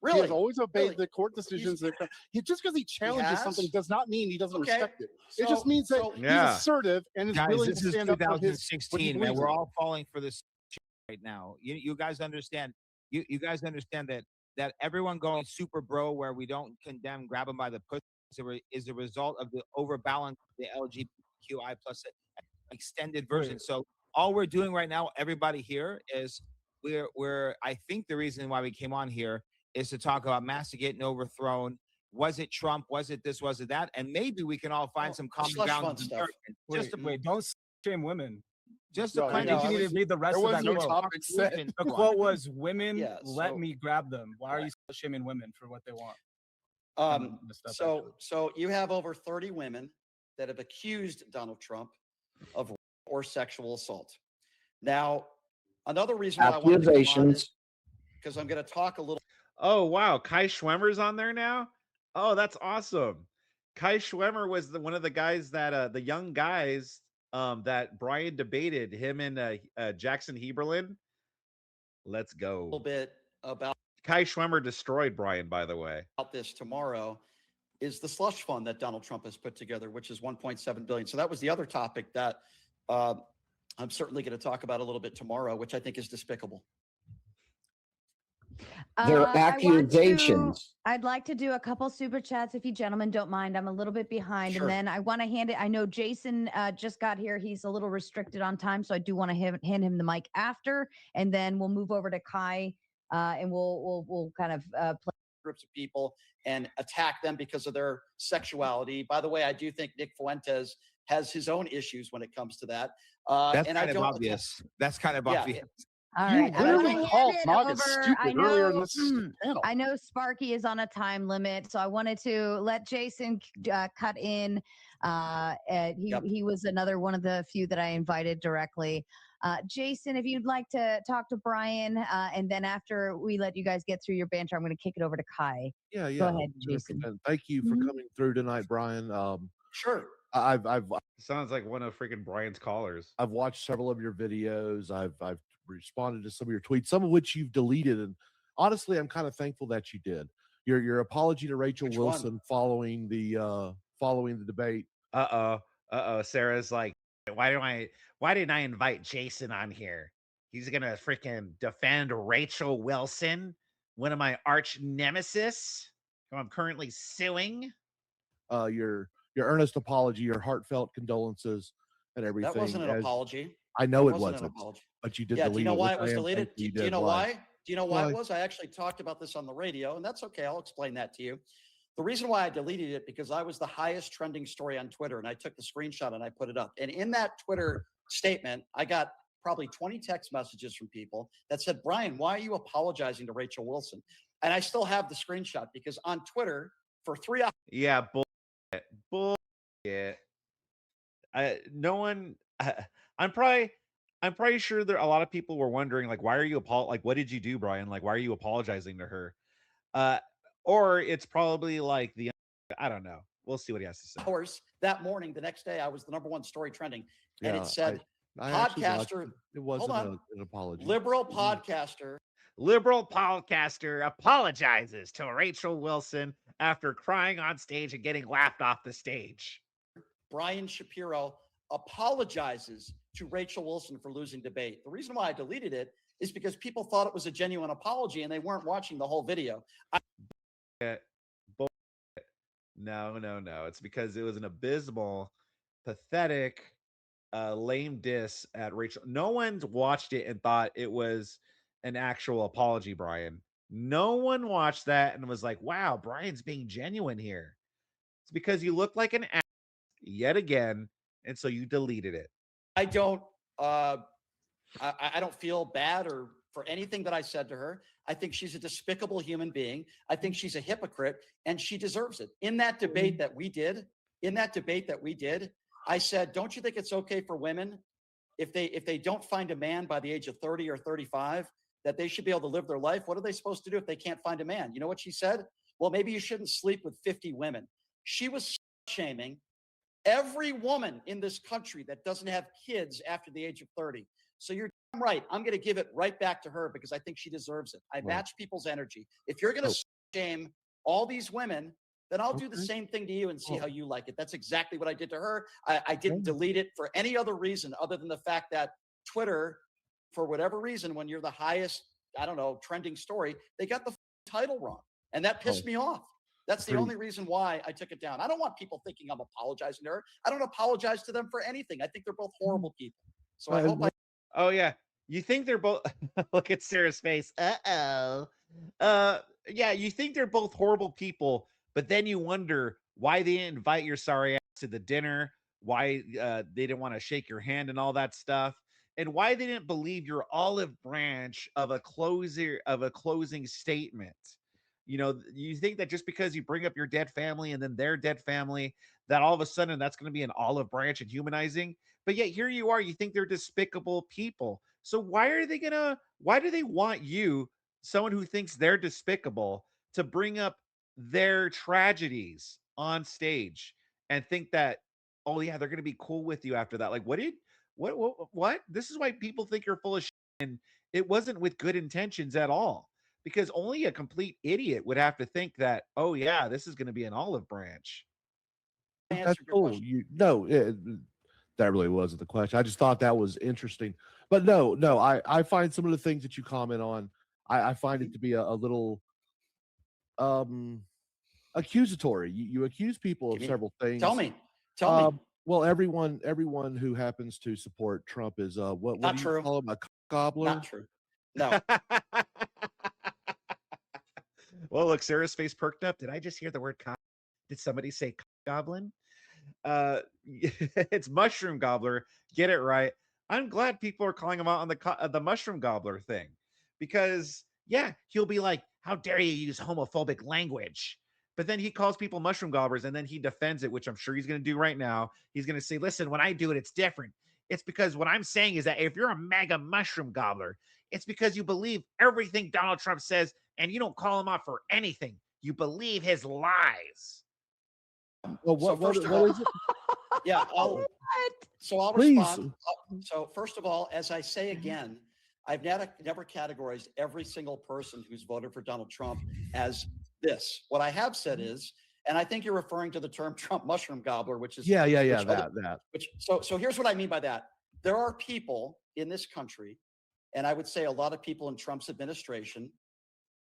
Really? He has always obeyed the court decisions. Just because he challenges something does not mean he doesn't respect it. It just means that he's assertive and is willing to stand up for his. 2016, man. We're all falling for this right now. You guys understand? You guys understand that everyone going super bro, where we don't condemn, grab him by the pussy, is a result of the overbalance of the LGBTQI plus extended version. So all we're doing right now, everybody here, is we're I think the reason why we came on here is to talk about Massa getting overthrown. Was it Trump? Was it this? Was it that? And maybe we can all find some common ground. Don't shame women. Just to you need to read the rest of that quote. The quote was, "Women, let me grab them." Why are you shaming women for what they want? So you have over 30 women that have accused Donald Trump of or sexual assault. Now, another reason why I want to come on is because I'm going to talk a little. Oh, wow. Kai Schwemmer's on there now? Oh, that's awesome. Kai Schwemmer was one of the guys that the young guys that Brian debated, him and Jackson Heberlin. Let's go. A little bit about Kai Schwemmer destroyed Brian, by the way. About this tomorrow is the slush fund that Donald Trump has put together, which is $1.7 billion. So that was the other topic that I'm certainly going to talk about a little bit tomorrow, which I think is despicable. They're accusations. I'd like to do a couple super chats if you gentlemen don't mind. I'm a little bit behind. Sure. And then I want to hand it. I know Jason just got here. He's a little restricted on time. So I do want to hand him the mic after. And then we'll move over to Kai and we'll kind of play groups of people and attack them because of their sexuality. By the way, I do think Nick Fuentes has his own issues when it comes to that. That's kind of obvious. That's kind of obvious. All right. You literally called Maga stupid earlier in this panel. I know Sparky is on a time limit, so I wanted to let Jason cut in. And he was another one of the few that I invited directly. Jason, if you'd like to talk to Brian, and then after we let you guys get through your banter, I'm going to kick it over to Kai. Yeah. Go ahead, 100%. Jason. Thank you for coming through tonight, Brian. Sure. I've sounds like one of freaking Brian's callers. I've watched several of your videos. I've responded to some of your tweets, some of which you've deleted, and honestly, I'm kind of thankful that you did. Your apology to Rachel Wilson following the debate. Sarah's like, why didn't I invite Jason on here? He's gonna freaking defend Rachel Wilson, one of my arch nemesis, who I'm currently suing. Your earnest apology, your heartfelt condolences, and everything. That wasn't an apology. I know it wasn't an apology. But you did. Yeah. Delete Do you know why it was I deleted? Do you know why? Do you know why Why? it was? I actually talked about this on the radio, and that's okay. I'll explain that to you. The reason why I deleted it because I was the highest trending story on Twitter, and I took the screenshot and I put it up. And in that Twitter statement, I got probably 20 text messages from people that said, "Brian, why are you apologizing to Rachel Wilson?" And I still have the screenshot because on Twitter for 3 hours. Yeah, bullshit. No one. I'm probably sure there a lot of people were wondering, like, why are you like, what did you do, Brian? Like, why are you apologizing to her? Or it's probably like I don't know. We'll see what he has to say. Hours that morning, the next day, I was the #1 story trending, and Yeah, it said I actually watched podcaster. it. It wasn't Hold on. an apology. Liberal podcaster. Liberal podcaster apologizes to Rachel Wilson after crying on stage and getting laughed off the stage. Brian Shapiro apologizes to Rachel Wilson for losing debate. The reason why I deleted it is because people thought it was a genuine apology and they weren't watching the whole video. No. It's because it was an abysmal, pathetic, lame diss at Rachel. No one's watched it and thought it was an actual apology, Brian. No one watched that and was like, wow, Brian's being genuine here. It's because you look like an ass yet again, and so you deleted it. I don't feel bad or for anything that I said to her. I think she's a despicable human being. I think she's a hypocrite, and she deserves it. In that debate that we did, I said, don't you think it's okay for women if they don't find a man by the age of 30 or 35, that they should be able to live their life? What are they supposed to do if they can't find a man? You know what she said? Well, maybe you shouldn't sleep with 50 women. She was shaming every woman in this country that doesn't have kids after the age of 30. So you're right. I'm going to give it right back to her because I think she deserves it. I match people's energy. If you're going to shame all these women, then I'll do the same thing to you and see how you like it. That's exactly what I did to her. I didn't delete it for any other reason other than the fact that Twitter, for whatever reason, when you're the highest, I don't know, trending story, they got the title wrong. And that pissed me off. That's the only reason why I took it down. I don't want people thinking I'm apologizing to her. I don't apologize to them for anything. I think they're both horrible people. So I hope Oh, yeah. You think they're both... Look at Sarah's face. Yeah, you think they're both horrible people, but then you wonder why they didn't invite your sorry ass to the dinner, why they didn't want to shake your hand and all that stuff, and why they didn't believe your olive branch of a closing statement. You know, you think that just because you bring up your dead family and then their dead family, that all of a sudden that's going to be an olive branch and humanizing. But yet here you are, you think they're despicable people. So why do they want you, someone who thinks they're despicable, to bring up their tragedies on stage and think that, oh yeah, they're going to be cool with you after that? Like, what? This is why people think you're full of shit, and it wasn't with good intentions at all. Because only a complete idiot would have to think that, oh yeah, this is going to be an olive branch. That's cool. That really wasn't the question. I just thought that was interesting. But no, I find some of the things that you comment on, I find it to be a little accusatory. You accuse people of several things. Tell me. Well, everyone who happens to support Trump is what Not do true. you call him, a gobbler? Not true. No. Well, look, Sarah's face perked up. Did I just hear the word Did somebody say goblin? It's mushroom gobbler. Get it right. I'm glad people are calling him out on the mushroom gobbler thing, because yeah, he'll be like, how dare you use homophobic language? But then he calls people mushroom gobblers, and then he defends it, which I'm sure he's going to do right now. He's going to say, listen, when I do it, it's different. It's because what I'm saying is that if you're a mega mushroom gobbler, it's because you believe everything Donald Trump says, and you don't call him out for anything. You believe his lies. Well, what is it? Yeah, I'll Please. respond. So first of all, as I say again, I've never categorized every single person who's voted for Donald Trump as this. What I have said is, and I think you're referring to the term Trump mushroom gobbler, which is that. So here's what I mean by that. There are people in this country, and I would say a lot of people in Trump's administration,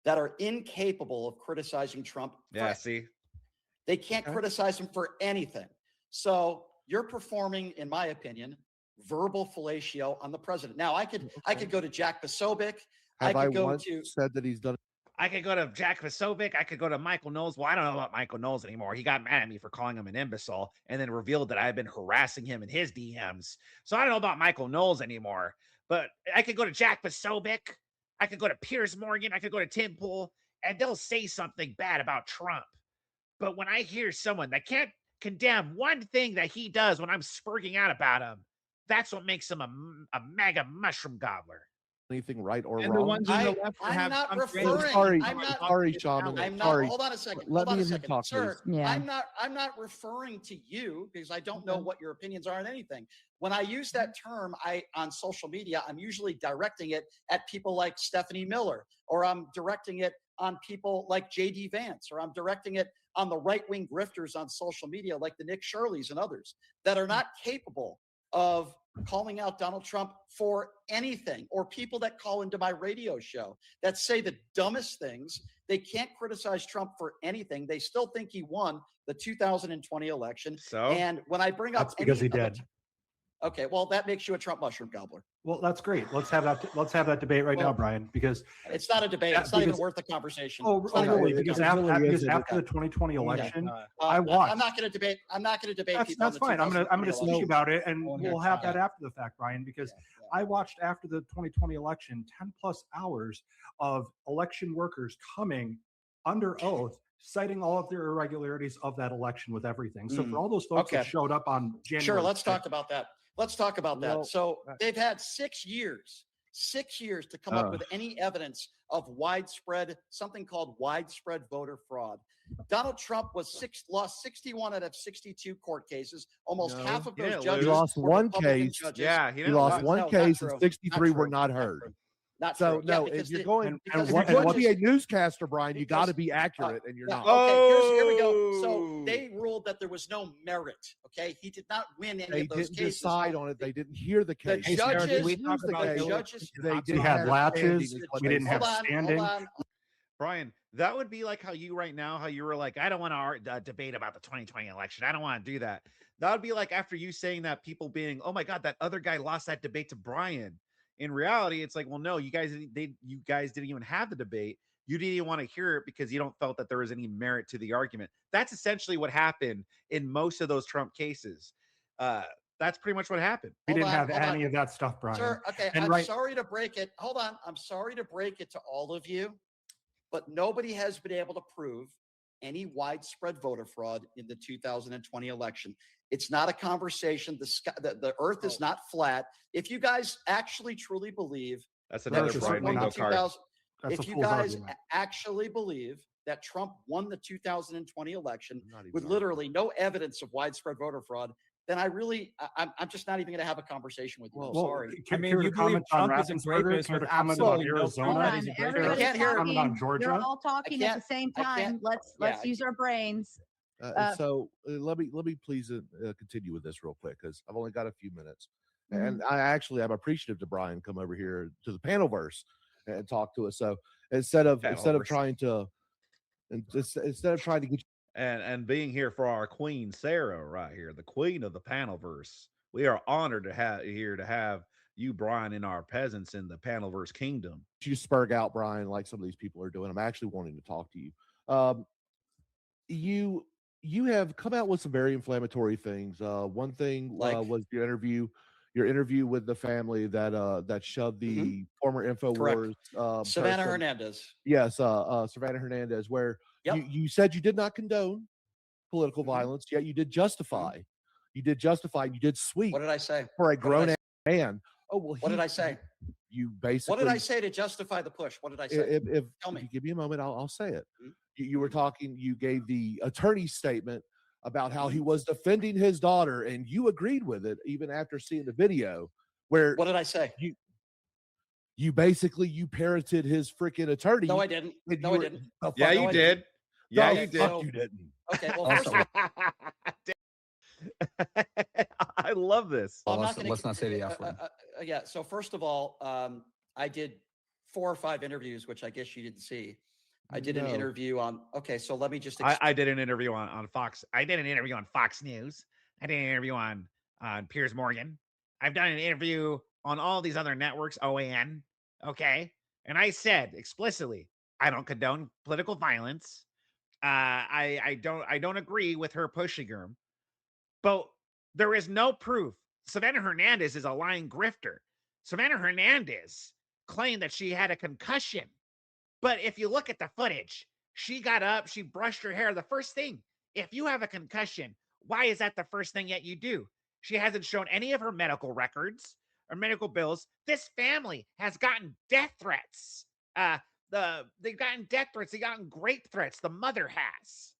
that are incapable of criticizing Trump. Yeah, see? They can't criticize him for anything. So you're performing, in my opinion, verbal fellatio on the president. Now, I could go to Jack Posobiec. Have I go once to said that he's done it? I could go to Jack Posobiec. I could go to Michael Knowles. Well, I don't know about Michael Knowles anymore. He got mad at me for calling him an imbecile and then revealed that I've been harassing him in his DMs. So I don't know about Michael Knowles anymore. But I could go to Jack Posobiec. I could go to Piers Morgan. I could go to Tim Pool, and they'll say something bad about Trump. But when I hear someone that can't condemn one thing that he does when I'm spurging out about him, that's what makes him a mega mushroom gobbler. Anything right or And wrong? the ones on the left I'm have not some referring. Sorry, I'm not, sorry, Shaman. I'm not. Sorry. Hold on a second. Let hold on me a second, talk, sir. please. Yeah. I'm not referring to you because I don't know what your opinions are on anything. When I use that term, on social media, I'm usually directing it at people like Stephanie Miller, or I'm directing it on people like J.D. Vance, or I'm directing it on the right-wing grifters on social media like the Nick Shirleys and others that are not capable of calling out Donald Trump for anything, or people that call into my radio show that say the dumbest things. They can't criticize Trump for anything. They still think he won the 2020 election. So, and when I bring up That's because he did. Okay, well, that makes you a Trump mushroom gobbler. Well, that's great. Let's have that debate right now, Brian, because it's not a debate. It's not even worth the conversation. Oh, really? Because after the 2020 election, I watched. I'm not going to debate. I'm not going to debate. That's fine. I'm going to speak about it, and we'll have that after the fact, Brian, because I watched after the 2020 election 10 plus hours of election workers coming under oath, citing all of their irregularities of that election with everything. So for all those folks that showed up on January, sure, let's talk about that. Let's talk about that. So they've had 6 years to come up with any evidence of widespread, something called widespread voter fraud. Donald Trump lost 61 out of 62 court cases. Almost half of those judges lost one case. Judges. Yeah, he lost one case, and 63 were not heard. Not so true. no, if you're going to be a newscaster, Brian, you got to be accurate, and you're not. Okay, here we go. So they ruled that there was no merit. Okay, he did not win any of those cases. They didn't decide on it. They didn't hear the case. The judges. We had latches. We didn't have standing. Brian, that would be like how you right now, how you were like, I don't want to debate about the 2020 election. I don't want to do that. That would be like after you saying that, people being, oh my God, that other guy lost that debate to Brian. In reality, it's like, well, no, you guys didn't even have the debate. You didn't even want to hear it because you don't felt that there was any merit to the argument. That's essentially what happened in most of those Trump cases. That's pretty much what happened. We didn't have any of that stuff, Brian. Sir, okay, I'm sorry to break it. Hold on. I'm sorry to break it to all of you, but nobody has been able to prove any widespread voter fraud in the 2020 election. It's not a conversation. The earth is not flat. If you guys actually truly believe that's another Brian bingo card. If you guys actually believe that Trump won the 2020 election with literally no evidence of widespread voter fraud, then I'm just not even going to have a conversation with you. I'm sorry. I mean, you believe Trump is a rapist with absolutely Arizona? Everybody's talking. You're all talking at the same time. Let's use our brains. So let me please continue with this real quick, because I've only got a few minutes, and I'm appreciative to Brian come over here to the panelverse and talk to us. So instead of trying to get and being here for our queen Sarah right here, the queen of the panelverse, we are honored to have you, Brian, and our peasants in the panelverse kingdom. You spurg out, Brian, like some of these people are doing. I'm actually wanting to talk to you. You have come out with some very inflammatory things. One thing was your interview with the family that shoved the former InfoWars Savannah Hernandez. Yes, Savannah Hernandez, where You said you did not condone political violence, yet you did justify. You did justify. You did sweep. What did I say? For a grown man. Oh, well, what did I say? You basically. What did I say to justify the push? What did I say? If Tell me. you give me a moment, I'll say it. You were talking, you gave the attorney's statement about how he was defending his daughter, and you agreed with it even after seeing the video. Where what did I say? You basically you parroted his freaking attorney. No, I didn't. No, I didn't. Yeah, you did. Yeah, you did. You didn't. Okay, well, first of all, I love this. Well, let's not say the F word. Yeah. So first of all, I did 4 or 5 interviews, which I guess you didn't see. I did an interview on. Okay, so let me just. I did an interview on Fox. I did an interview on Fox News. I did an interview on Piers Morgan. I've done an interview on all these other networks. OAN. Okay, and I said explicitly, I don't condone political violence. I don't agree with her pushing him. But there is no proof. Savannah Hernandez is a lying grifter. Savannah Hernandez claimed that she had a concussion. But if you look at the footage, she got up, she brushed her hair. The first thing, if you have a concussion, why is that the first thing that you do? She hasn't shown any of her medical records or medical bills. This family has gotten death threats. They've gotten death threats. They've gotten rape threats. The mother has.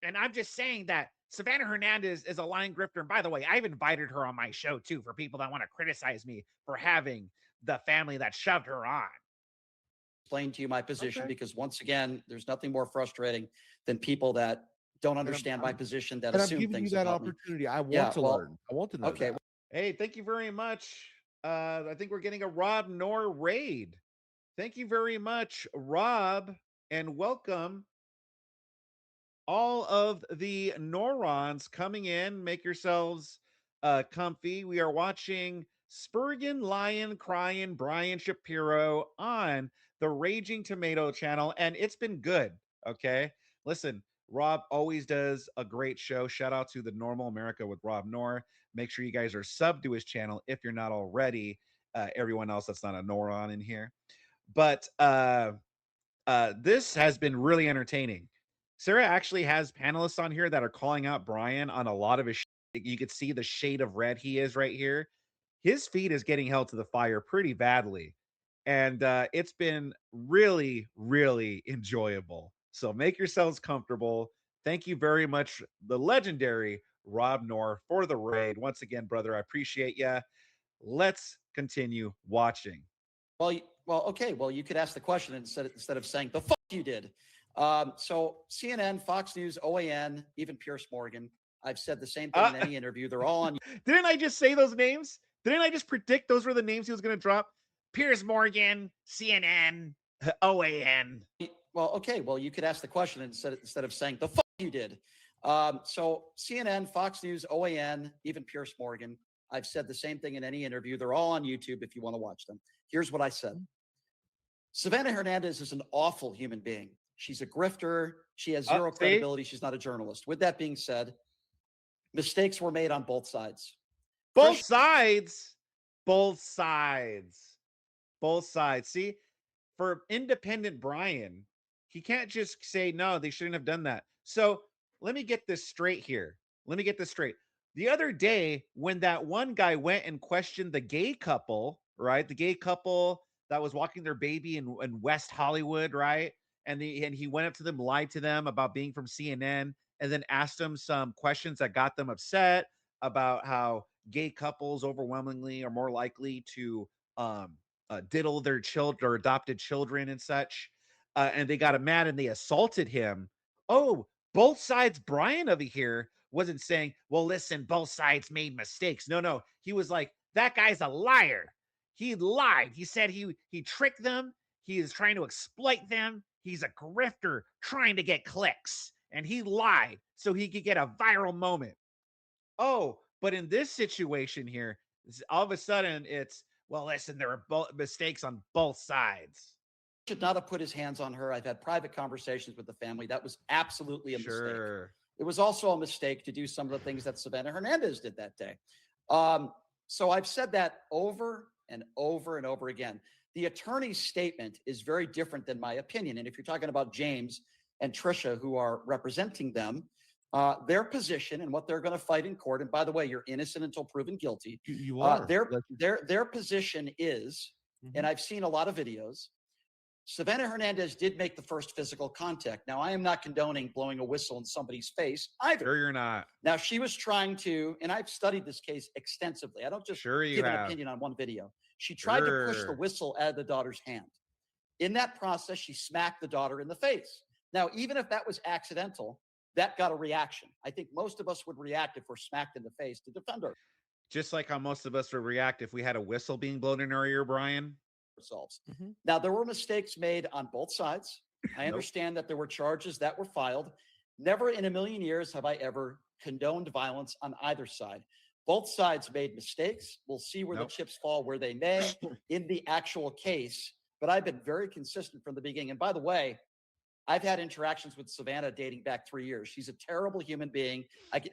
And I'm just saying that Savannah Hernandez is a lying grifter. And by the way, I've invited her on my show too for people that want to criticize me for having the family that shoved her on. Explain to you my position because once again, there's nothing more frustrating than people that don't understand my position that assume I'm giving things you that about opportunity. Me. I want to learn. I want to know. Okay. That. Hey, thank you very much. I think we're getting a Rob Nor raid. Thank you very much, Rob, and welcome all of the Norons coming in. Make yourselves comfy. We are watching Spurgeon, Lion, Crying, Brian Shapiro on the Raging Tomato channel, and it's been good, okay? Listen, Rob always does a great show. Shout out to the Normal America with Rob Nor. Make sure you guys are subbed to his channel if you're not already. Everyone else that's not a Noron in here. But this has been really entertaining. Sarah actually has panelists on here that are calling out Brian on a lot of his you could see the shade of red he is right here. His feet is getting held to the fire pretty badly. And it's been really, really enjoyable. So make yourselves comfortable. Thank you very much, the legendary Rob Nor, for the raid. Once again, brother, I appreciate you. Let's continue watching. Well, okay. Well, you could ask the question instead of saying the fuck you did. So CNN, Fox News, OAN, even Piers Morgan. I've said the same thing in any interview. They're all on. Didn't I just say those names? Didn't I just predict those were the names he was going to drop? Piers Morgan, CNN, OAN. Well, okay. Well, you could ask the question instead of saying the fuck you did. So CNN, Fox News, OAN, even Piers Morgan. I've said the same thing in any interview. They're all on YouTube if you want to watch them. Here's what I said. Savannah Hernandez is an awful human being. She's a grifter. She has zero credibility. She's not a journalist. With that being said, mistakes were made on both sides. Both sides. Both sides. Both sides. See, for independent Brian, he can't just say, no, they shouldn't have done that. So let me get this straight here. Let me get this straight. The other day, when that one guy went and questioned the gay couple, right? The gay couple that was walking their baby in West Hollywood, right? And he went up to them, lied to them about being from CNN, and then asked them some questions that got them upset about how gay couples overwhelmingly are more likely to diddle their children or adopted children and such. And they got mad and they assaulted him. Oh, both sides, Brian over here wasn't saying, well, listen, both sides made mistakes. No. He was like, that guy's a liar. He lied. He said he tricked them. He is trying to exploit them. He's a grifter trying to get clicks. And he lied so he could get a viral moment. Oh, but in this situation here, all of a sudden it's, well, listen, there are mistakes on both sides. Should not have put his hands on her. I've had private conversations with the family. That was absolutely a mistake. It was also a mistake to do some of the things that Savannah Hernandez did that day. So I've said that over and over and over again. The attorney's statement is very different than my opinion. And if you're talking about James, and Trisha, who are representing them, their position and what they're going to fight in court. And by the way, you're innocent until proven guilty. You are. Their position is, and I've seen a lot of videos, Savannah Hernandez did make the first physical contact. Now, I am not condoning blowing a whistle in somebody's face either. Sure, you're not. Now, she was trying to, and I've studied this case extensively. I don't just give an opinion on one video. She tried to push the whistle out of the daughter's hand. In that process, she smacked the daughter in the face. Now, even if that was accidental, that got a reaction. I think most of us would react if we're smacked in the face to defend her. Just like how most of us would react if we had a whistle being blown in our ear, Brian. Ourselves. Now, there were mistakes made on both sides. I understand that there were charges that were filed. Never in a million years have I ever condoned violence on either side. Both sides made mistakes. We'll see where the chips fall where they may in the actual case. But I've been very consistent from the beginning. And by the way, I've had interactions with Savannah dating back 3 years. She's a terrible human being.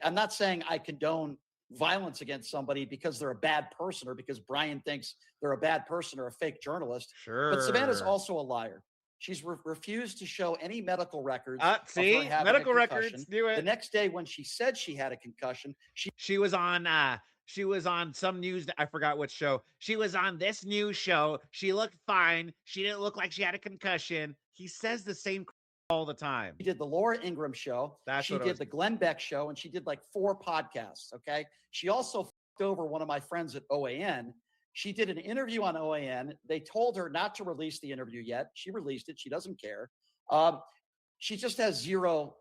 I'm not saying I condone violence against somebody because they're a bad person or because Brian thinks they're a bad person or a fake journalist. Sure. But Savannah's also a liar. She's refused to show any medical records. See, medical records do it. The next day when she said she had a concussion, she was on some news. I forgot what show. She was on this news show. She looked fine. She didn't look like she had a concussion. He says the same all the time. She did the Laura Ingraham show. She did the Glenn Beck show, and she did like 4 podcasts. Okay. She also fucked over one of my friends at OAN. She did an interview on OAN. They told her not to release the interview yet. She released it. She doesn't care. She just has zero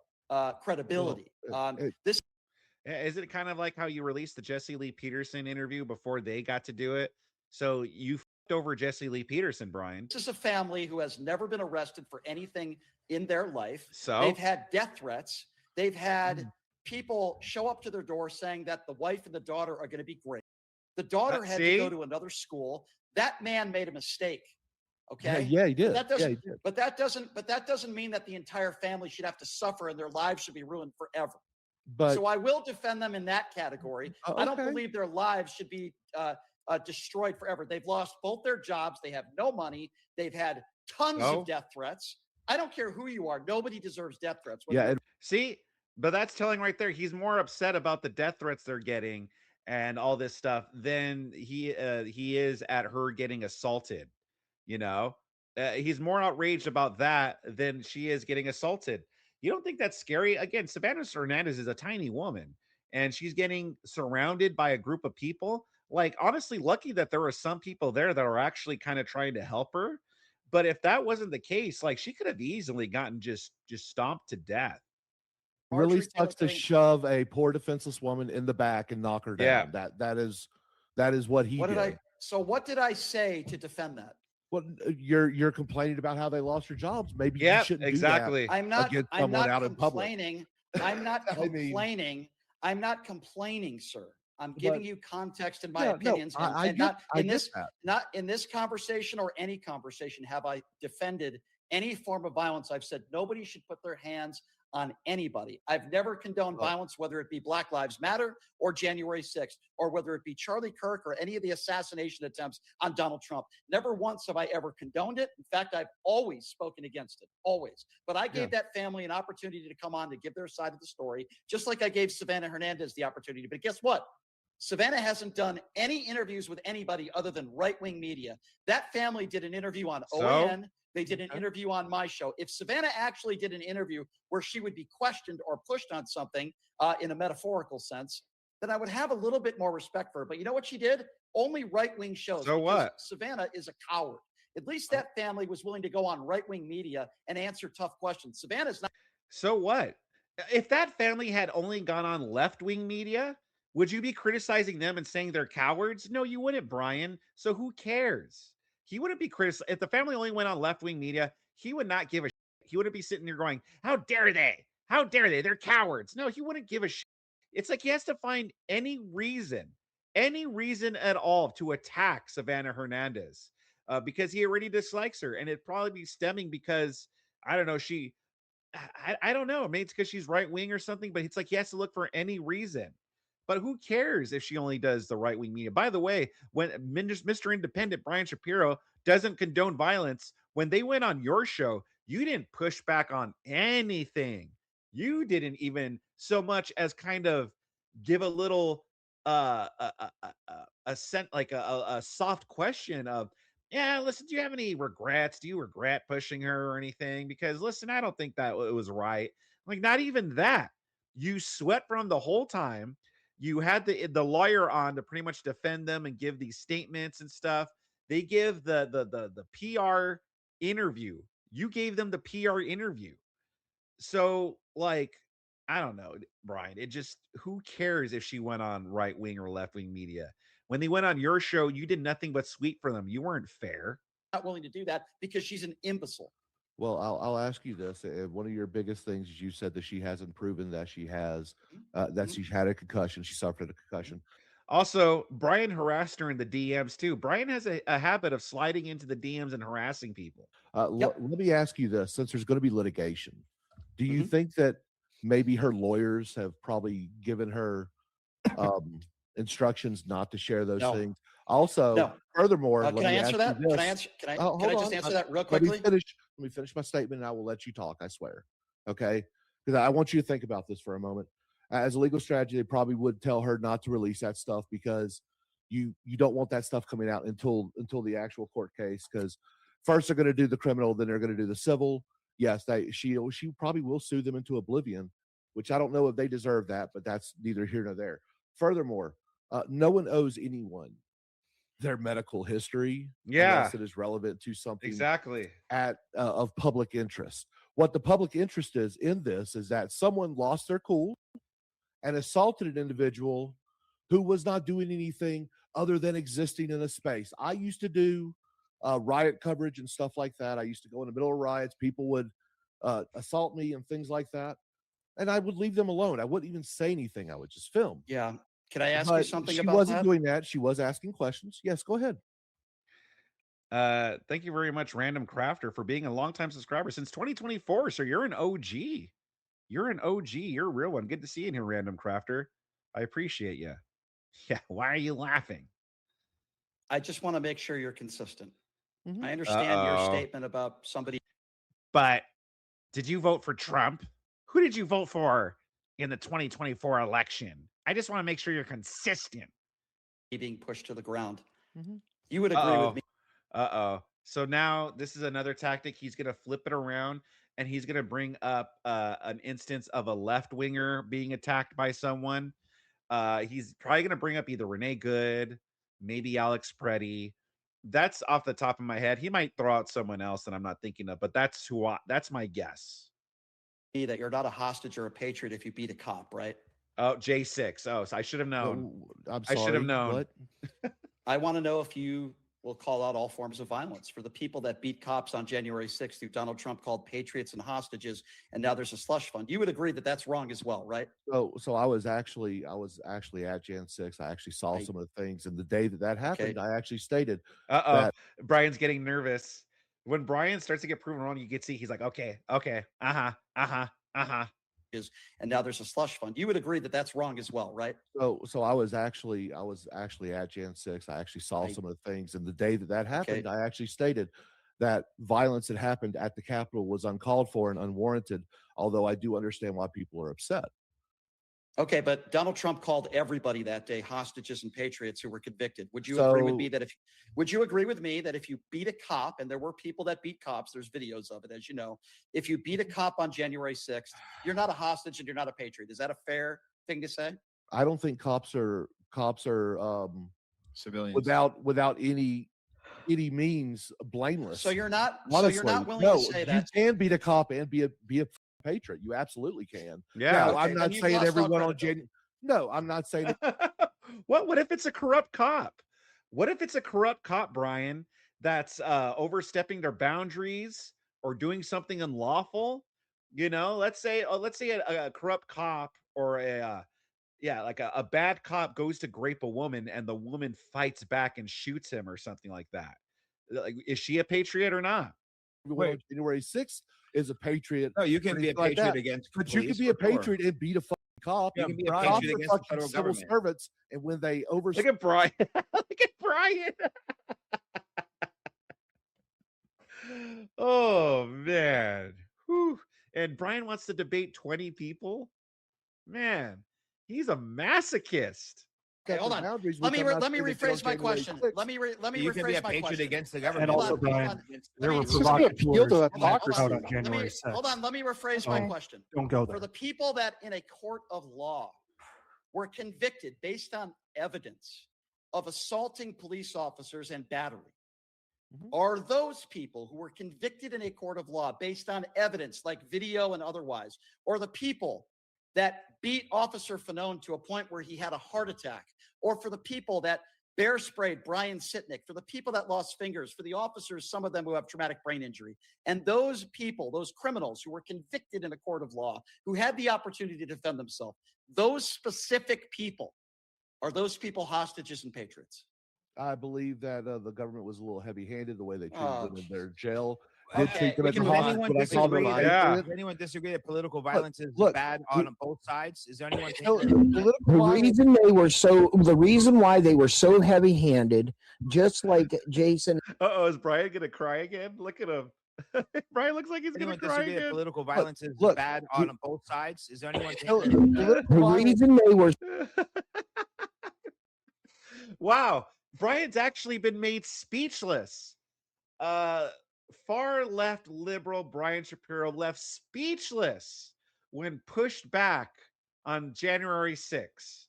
credibility. This is it kind of like how you released the Jesse Lee Peterson interview before they got to do it? So you fucked over Jesse Lee Peterson, Brian. This is a family who has never been arrested for anything in their life. So they've had death threats. They've had people show up to their door saying that the wife and the daughter are going to be great. The daughter had to go to another school. That man made a mistake. Okay. Yeah, he did. But that doesn't mean that the entire family should have to suffer and their lives should be ruined forever. So I will defend them in that category. I don't believe their lives should be destroyed forever. They've lost both their jobs. They have no money. They've had tons of death threats. I don't care who you are. Nobody deserves death threats. See, but that's telling right there. He's more upset about the death threats they're getting and all this stuff than he is at her getting assaulted. You know, he's more outraged about that than she is getting assaulted. You don't think that's scary? Again, Savannah Hernandez is a tiny woman and she's getting surrounded by a group of people. Like, honestly, lucky that there are some people there that are actually kind of trying to help her. But if that wasn't the case, like, she could have easily gotten just stomped to death. Really sucks to shove a poor defenseless woman in the back and knock her down. That is what he did. So what did I say to defend that? Well, you're complaining about how they lost their jobs. Maybe you shouldn't do that. I'm not complaining. I'm not complaining. I'm not complaining, sir. I'm giving you context in my opinions. Not in this conversation or any conversation have I defended any form of violence. I've said nobody should put their hands on anybody. I've never condoned violence, whether it be Black Lives Matter or January 6th, or whether it be Charlie Kirk or any of the assassination attempts on Donald Trump. Never once have I ever condoned it. In fact, I've always spoken against it, always. But I gave that family an opportunity to come on to give their side of the story, just like I gave Savannah Hernandez the opportunity. But guess what? Savannah hasn't done any interviews with anybody other than right-wing media. That family did an interview on OAN. They did an interview on my show. If Savannah actually did an interview where she would be questioned or pushed on something in a metaphorical sense, then I would have a little bit more respect for her. But you know what she did? Only right-wing shows. So what? Savannah is a coward. At least that family was willing to go on right-wing media and answer tough questions. Savannah's not. So what? If that family had only gone on left-wing media, would you be criticizing them and saying they're cowards? No, you wouldn't, Brian. So who cares? He wouldn't be criticized. If the family only went on left-wing media, he would not give a shit. He wouldn't be sitting there going, how dare they? How dare they? They're cowards. No, he wouldn't give a shit. It's like he has to find any reason at all to attack Savannah Hernandez because he already dislikes her. And it'd probably be stemming because, I don't know, I don't know. Maybe it's because she's right-wing or something, but it's like he has to look for any reason. But who cares if she only does the right-wing media? By the way, when Mr. Independent, Brian Shapiro, doesn't condone violence, when they went on your show, You didn't push back on anything. You didn't even so much as kind of give a little a soft question of, yeah, listen, do you have any regrets? Do you regret pushing her or anything? Because listen, I don't think that it was right. Like, not even that. You sweat from the whole time. You had the lawyer on to pretty much defend them and give these statements and stuff. They give the PR interview. You gave them the PR interview. So, like, I don't know, Brian. It just, who cares if she went on right wing or left wing media? When they went on your show, you did nothing but sweep for them. You weren't fair. Not willing to do that because she's an imbecile. Well, I'll ask you this. One of your biggest things is you said that she hasn't proven that she has, that she's had a concussion. She suffered a concussion. Also, Brian harassed her in the DMs too. Brian has a habit of sliding into the DMs and harassing people. Let me ask you this, since there's going to be litigation, do you think that maybe her lawyers have probably given her instructions not to share those things? Also, furthermore, can I answer that? Can I just answer that real quickly? Let me finish my statement, and I will let you talk. I swear. Okay, because I want you to think about this for a moment. As a legal strategy, they probably would tell her not to release that stuff because you don't want that stuff coming out until the actual court case. Because first they're going to do the criminal, then they're going to do the civil. Yes, she probably will sue them into oblivion, which I don't know if they deserve that, but that's neither here nor there. Furthermore, no one owes anyone their medical history unless it is relevant to something of public interest. What the public interest is in this is that someone lost their cool and assaulted an individual who was not doing anything other than existing in a space. I used to do riot coverage and stuff like that. I used to go in the middle of riots. People would assault me and things like that, and I would leave them alone. I wouldn't even say anything. I would just film. Yeah. Can I ask you something about that? She wasn't doing that. She was asking questions. Yes, go ahead. Thank you very much, Random Crafter, for being a longtime subscriber since 2024. So you're an OG. You're an OG. You're a real one. Good to see you in here, Random Crafter. I appreciate you. Yeah. Why are you laughing? I just want to make sure you're consistent. I understand your statement about somebody. But did you vote for Trump? Who did you vote for in the 2024 election? I just want to make sure you're consistent. Being pushed to the ground. You would agree with me. So now this is another tactic. He's going to flip it around and he's going to bring up an instance of a left winger being attacked by someone. He's probably going to bring up either Renee Good, maybe Alex Preddy. That's off the top of my head. He might throw out someone else that I'm not thinking of, but that's that's my guess. That you're not a hostage or a patriot if you beat a cop, right? Oh, J6. Oh, so I should have known. I'm sorry. I should have known. What? I want to know if you will call out all forms of violence for the people that beat cops on January 6th, who Donald Trump called patriots and hostages, and now there's a slush fund. You would agree that that's wrong as well, right? So I was actually at Jan 6. I actually saw some of the things, and the day that happened, I actually stated. That Brian's getting nervous. When Brian starts to get proven wrong, you can see he's like, okay, and now there's a slush fund. You would agree that that's wrong as well, right? So I was actually at Jan 6. I actually saw some of the things, and the day that happened, I actually stated that violence that happened at the Capitol was uncalled for and unwarranted. Although I do understand why people are upset. Okay, but Donald Trump called everybody that day hostages and patriots who were convicted. Would you agree with me that if you beat a cop, and there were people that beat cops, there's videos of it, as you know, if you beat a cop on January 6th, you're not a hostage and you're not a patriot. Is that a fair thing to say? I don't think cops are civilians without any means blameless. So you're not. Honestly, so you're not willing to say that. You can beat a cop and be a patriot. You absolutely can. Yeah. Now, I'm not saying everyone on January. No, I'm not saying. What if it's a corrupt cop? What if it's a corrupt cop, Brian, that's overstepping their boundaries or doing something unlawful? You know, let's say a corrupt cop or a bad cop goes to grape a woman and the woman fights back and shoots him or something like that. Like, is she a patriot or not? Wait, January 6th is a patriot. No, you can be a patriot against but you can be a patriot and beat a fucking cop. You can be a cops patriot are against the fucking federal civil government. servants, and when they Look at Brian. Look at Brian. Oh man. and Brian wants to debate 20 people. Man, he's a masochist. Okay, hold on. Let me rephrase my question. Let me You can be rephrase a my patriot question. against the government. And also, Brian, there were It's just gonna appeal to provocateurs hypocrisy. out on January 6th. Hold on. Let me rephrase So, my question. don't go For there. the people that in a court of law were convicted based on evidence of assaulting police officers and battery, are those people who were convicted in a court of law based on evidence like video and otherwise, or the people that beat Officer Fanone to a point where he had a heart attack, or for the people that bear sprayed Brian Sitnick, for the people that lost fingers, for the officers, some of them who have traumatic brain injury, and those people, those criminals who were convicted in a court of law, who had the opportunity to defend themselves, those specific people, are those people hostages and patriots? I believe that the government was a little heavy-handed the way they treated Oh, them in their jail. Okay. Did treat them Does as anyone what I call disagree the that- does anyone disagree that political violence is look, bad on both sides? Is there anyone The reason why they were so heavy-handed, just like Jason. Is Brian gonna cry again? Look at him. Brian looks like he's anyone gonna cry disagree that again. political violence is bad on both sides? Is there anyone The reason they were Wow, Brian's actually been made speechless. Far left liberal Brian Shapiro left speechless when pushed back on January 6th.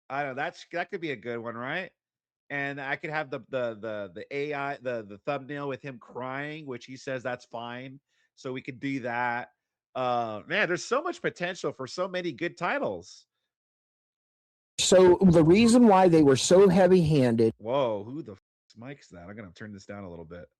I don't know, that could be a good one, right? And I could have the AI, the thumbnail with him crying, which he says that's fine. So we could do that. Man, there's so much potential for so many good titles. So the reason why they were so heavy-handed. Whoa, who the mic's that? I'm gonna turn this down a little bit.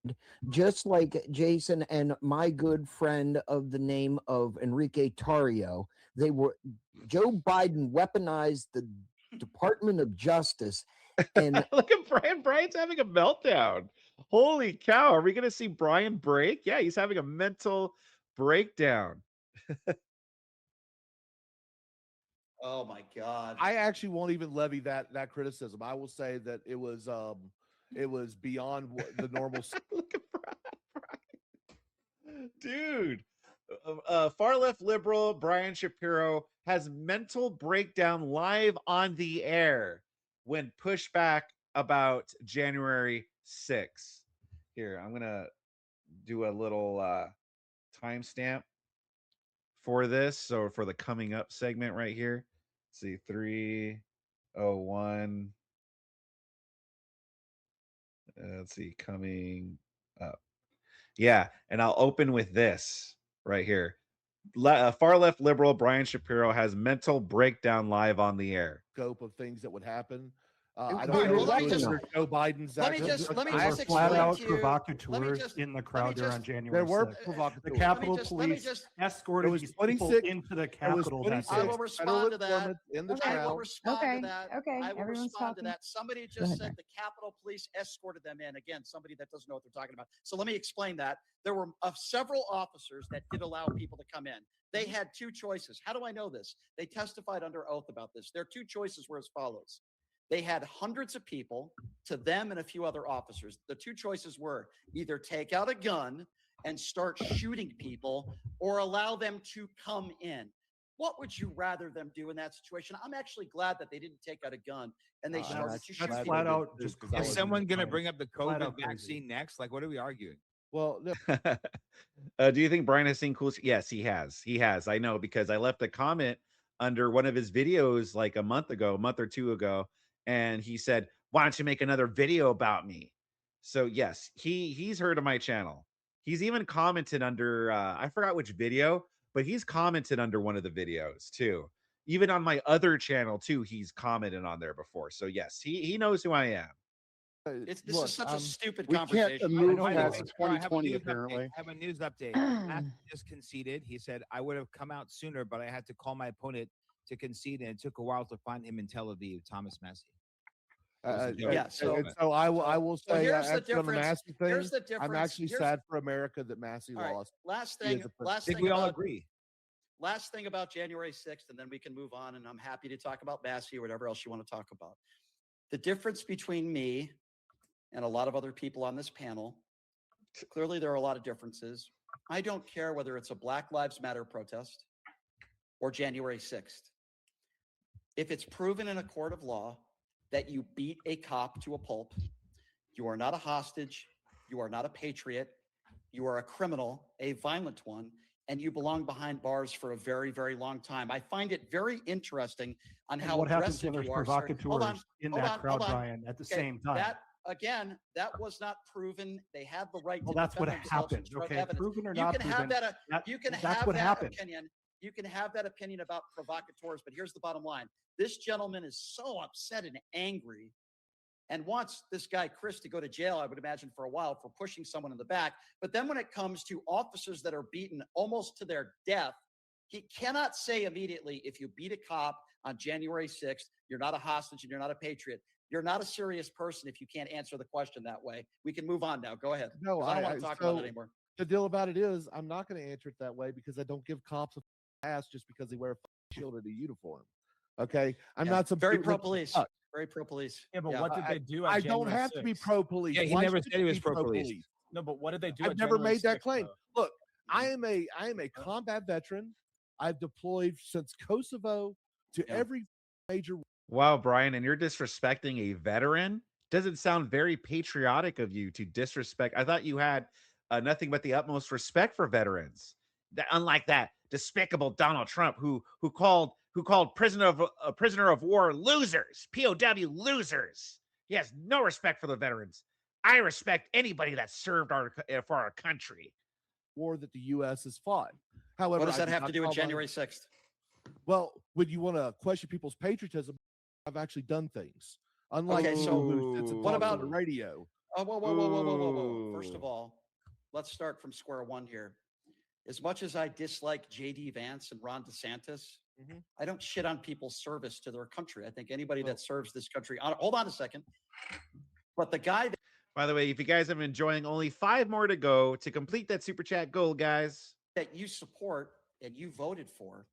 Just like Jason and my good friend of the name of Enrique Tarrio, Joe Biden weaponized the Department of Justice. And look at Brian. Brian's having a meltdown. Holy cow. Are we gonna see Brian break? Yeah, he's having a mental breakdown. Oh my God. I actually won't even levy that criticism. I will say that it was beyond the normal. Look at Brian. Dude, far left liberal Brian Shapiro has mental breakdown live on the air when pushed back about January 6th. Here, I'm gonna do a little timestamp for this. So for the coming up segment right here, let's see, 3:01. Let's see, coming up. Yeah, and I'll open with this right here. Far left liberal Brian Shapiro has mental breakdown live on the air. Scope of things that would happen. All I right, don't well, know Joe Biden's. let me just flat explain out to you. provocateurs in the crowd there on January. There were 6th. provocateurs. The Capitol Police escorted these people into the Capitol. I will respond to that. In the I will respond to that. Okay, I will everyone's respond to talking. that. Somebody just said the Capitol Police escorted them in. Again, somebody that doesn't know what they're talking about. So let me explain that. There were several officers that did allow people to come in. They had two choices. How do I know this? They testified under oath about this. Their two choices were as follows. They had hundreds of people, to them and a few other officers. The two choices were either take out a gun and start shooting people or allow them to come in. What would you rather them do in that situation? I'm actually glad that they didn't take out a gun and they started to shoot people. Flat out. Just is someone going to bring up the COVID vaccine next? Like, what are we arguing? Well, no. Do you think Brian has seen cool? Yes, he has. He has. I know because I left a comment under one of his videos like a month or two ago. And he said, why don't you make another video about me? So yes, he's heard of my channel. He's even commented under, I forgot which video, but he's commented under one of the videos too. Even on my other channel too, he's commented on there before. So yes, he knows who I am. This is such a stupid we conversation. can't move past 2020 apparently. I have a news update. Matt just conceded. He said, I would have come out sooner, but I had to call my opponent to concede, and it took a while to find him in Tel Aviv, Thomas Massey. So I will say here's the on the Massey thing, Here's the difference. I'm actually sad for America that Massey lost. Last thing we all agree. Last thing about January 6th, and then we can move on, and I'm happy to talk about Massey or whatever else you want to talk about. The difference between me and a lot of other people on this panel, clearly there are a lot of differences. I don't care whether it's a Black Lives Matter protest or January 6th. If it's proven in a court of law that you beat a cop to a pulp, you are not a hostage, you are not a patriot, you are a criminal, a violent one, and you belong behind bars for a very, very long time. I find it very interesting on how what happens aggressive when there's you are. provocateurs in that crowd, Brian, at the same time? That again, that was not proven. They had the right Well, to that's what defend themselves happened. with Okay, evidence. proven or You not can proven, have that. You can that's have what that happened. opinion. You can have that opinion about provocateurs, but here's the bottom line: this gentleman is so upset and angry, and wants this guy Chris to go to jail. I would imagine for a while for pushing someone in the back. But then when it comes to officers that are beaten almost to their death, he cannot say immediately, if you beat a cop on January 6th, you're not a hostage and you're not a patriot. You're not a serious person if you can't answer the question that way. We can move on now. Go ahead. No, I don't want to talk about it anymore. The deal about it is, I'm not going to answer it that way because I don't give cops a ass just because they wear a shield and a uniform. Okay, I'm not some very pro police. Very pro police. Yeah, but what did they do? I don't have to be pro police. Yeah, he never said he was pro police. No, but what did they do? I've never made that claim. Look, I am a combat veteran. I've deployed since Kosovo to every major. Wow, Brian, and you're disrespecting a veteran? Doesn't sound very patriotic of you to disrespect. I thought you had nothing but the utmost respect for veterans. Unlike that despicable Donald Trump, who called prisoner of war losers, POW losers. He has no respect for the veterans. I respect anybody that served for our country. War that the U.S. has fought. However, what does that have to do with January 6th? Well, when you want to question people's patriotism, I've actually done things. Unlike okay, so what about the radio? Oh, whoa. First of all, let's start from square one here. As much as I dislike J.D. Vance and Ron DeSantis, I don't shit on people's service to their country. I think anybody that serves this country. Hold on a second. But the guy that. By the way, if you guys have been enjoying, only 5 more to go to complete that super chat goal, guys. That you support and you voted for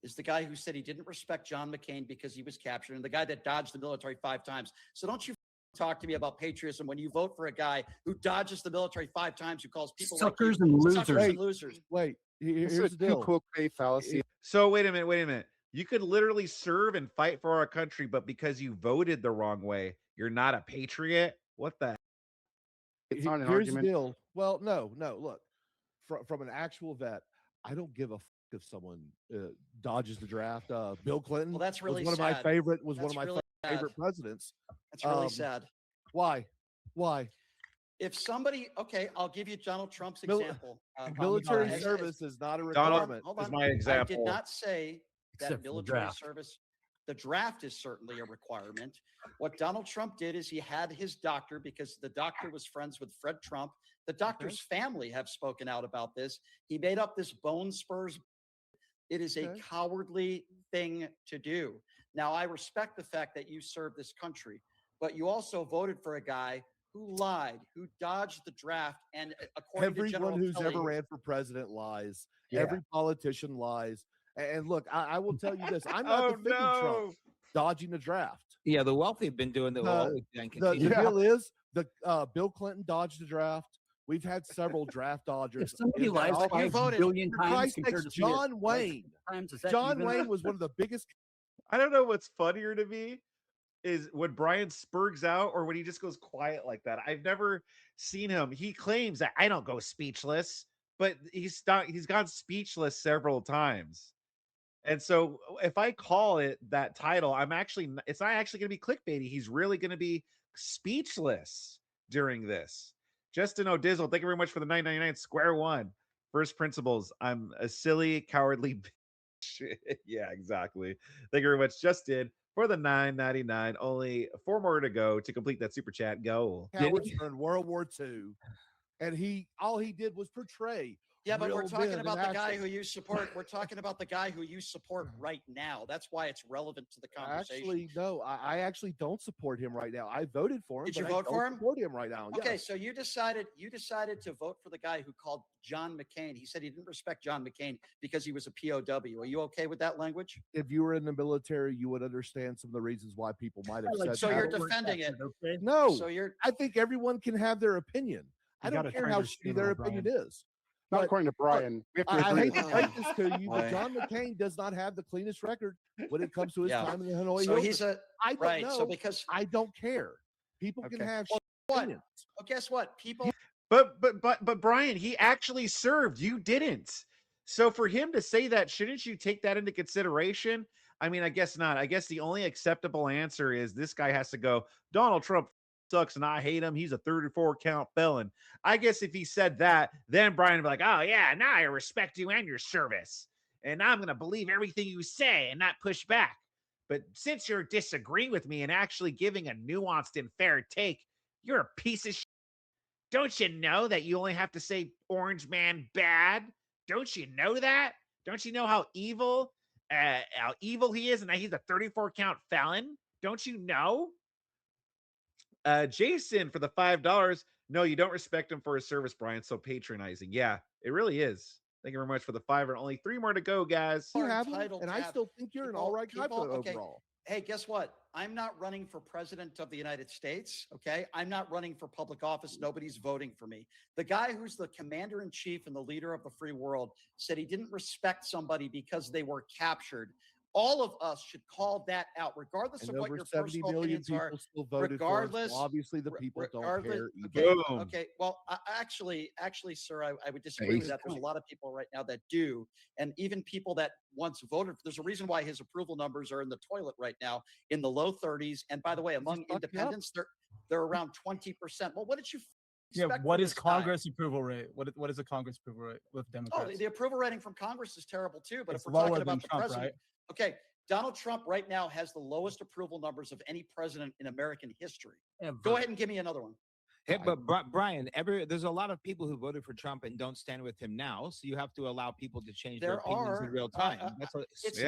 is the guy who said he didn't respect John McCain because he was captured, and the guy that dodged the military 5 times. So don't you talk to me about patriotism when you vote for a guy who dodges the military 5 times, who calls people suckers like you, and losers. Suckers and losers. Wait, here's the deal. Fallacy. So wait a minute. You could literally serve and fight for our country, but because you voted the wrong way, you're not a patriot? What the? It's not an Here's argument. the deal. Well, no. Look, from an actual vet, I don't give a if someone dodges the draft. Bill Clinton. Well, that's really was one sad. of my favorite. Was That's one of my really favorite presidents. That's really sad. Why? If somebody, okay, I'll give you Donald Trump's example. Military service is not a requirement. Hold on. Is my example. I did not say that Except for the military draft. service. The draft is certainly a requirement. What Donald Trump did is he had his doctor, because the doctor was friends with Fred Trump. The doctor's family have spoken out about this. He made up this bone spurs. It is a cowardly thing to do. Now, I respect the fact that you serve this country, but you also voted for a guy who lied, who dodged the draft, and according to General Everyone who's Kelly, ever ran for president lies. Yeah. Every politician lies. And look, I will tell you this: I'm not defending Trump dodging the draft. Yeah, the wealthy have been doing the The deal is the Bill Clinton dodged the draft. We've had several draft dodgers. If somebody lies 5 billion times compared to John Wayne. John Wayne was one of the biggest. I don't know what's funnier to me is when Brian spurgs out or when he just goes quiet like that. I've never seen him. He claims that I don't go speechless, but he's gone speechless several times. And so if I call it that title, it's not actually going to be clickbaity. He's really going to be speechless during this. Justin O'Dizzle, thank you very much for the $9.99 square one. First principles. I'm a silly, cowardly bitch. Yeah, exactly. Thank you very much, Justin, for the $9.99. Only 4 more to go to complete that super chat goal. Cowards during World War II, and all he did was portray. Yeah, but we're real talking men about in the guy action. who you support. We're talking about the guy who you support right now. That's why it's relevant to the conversation. Actually, no, I actually don't support him right now. I voted for him. Did you but vote I for don't him? Support him right now. Okay, yes. so you decided to vote for the guy who called John McCain. He said he didn't respect John McCain because he was a POW. Are you okay with that language? If you were in the military, you would understand some of the reasons why people might have said. So that. you're defending it. Okay. No. So you're. I think everyone can have their opinion. I don't care how shitty their opinion is. Not according to Brian. We have to I agree hate with to that. break this to you, but John McCain does not have the cleanest record when it comes to his Yeah. time in the Hanoi So Hilton. he's a I don't right. know. So because I don't care. People can have what? opinions. Well, guess what? People. But Brian, he actually served. You didn't. So for him to say that, shouldn't you take that into consideration? I mean, I guess not. I guess the only acceptable answer is this guy has to go, Donald Trump sucks and I hate him. He's a 34 count felon. I guess if he said that, then Brian would be like, oh yeah, now I respect you and your service. And I'm going to believe everything you say and not push back. But since you're disagreeing with me and actually giving a nuanced and fair take, you're a piece of shit. Don't you know that you only have to say Orange Man bad? Don't you know that? Don't you know how evil he is and that he's a 34 count felon? Don't you know? Jason for the $5. No, you don't respect him for his service, Brian. So patronizing. Yeah, it really is. Thank you very much for the $5. Only 3 more to go, guys. You have him, and I still think you're an all right guy for overall. Hey, guess what? I'm not running for president of the United States. Okay. I'm not running for public office. Nobody's voting for me. The guy who's the commander in chief and the leader of the free world said he didn't respect somebody because they were captured. All of us should call that out, regardless of what your personal opinions are. Still voted regardless, for him, so obviously the people don't care okay, either. okay. Well, actually, sir, I would disagree with that. There's a lot of people right now that do, and even people that once voted. There's a reason why his approval numbers are in the toilet right now, in the low 30s. And by the way, among independents, they're around 20%. Well, what did you? What is Congress approval rate? What is the Congress approval rate with Democrats? Oh, the approval rating from Congress is terrible too. But It's if we're talking lower about than the Trump, president, right? okay, Donald Trump right now has the lowest approval numbers of any president in American history. Go ahead and give me another one. Hey, but Brian, there's a lot of people who voted for Trump and don't stand with him now. So you have to allow people to change their opinions in real time. It's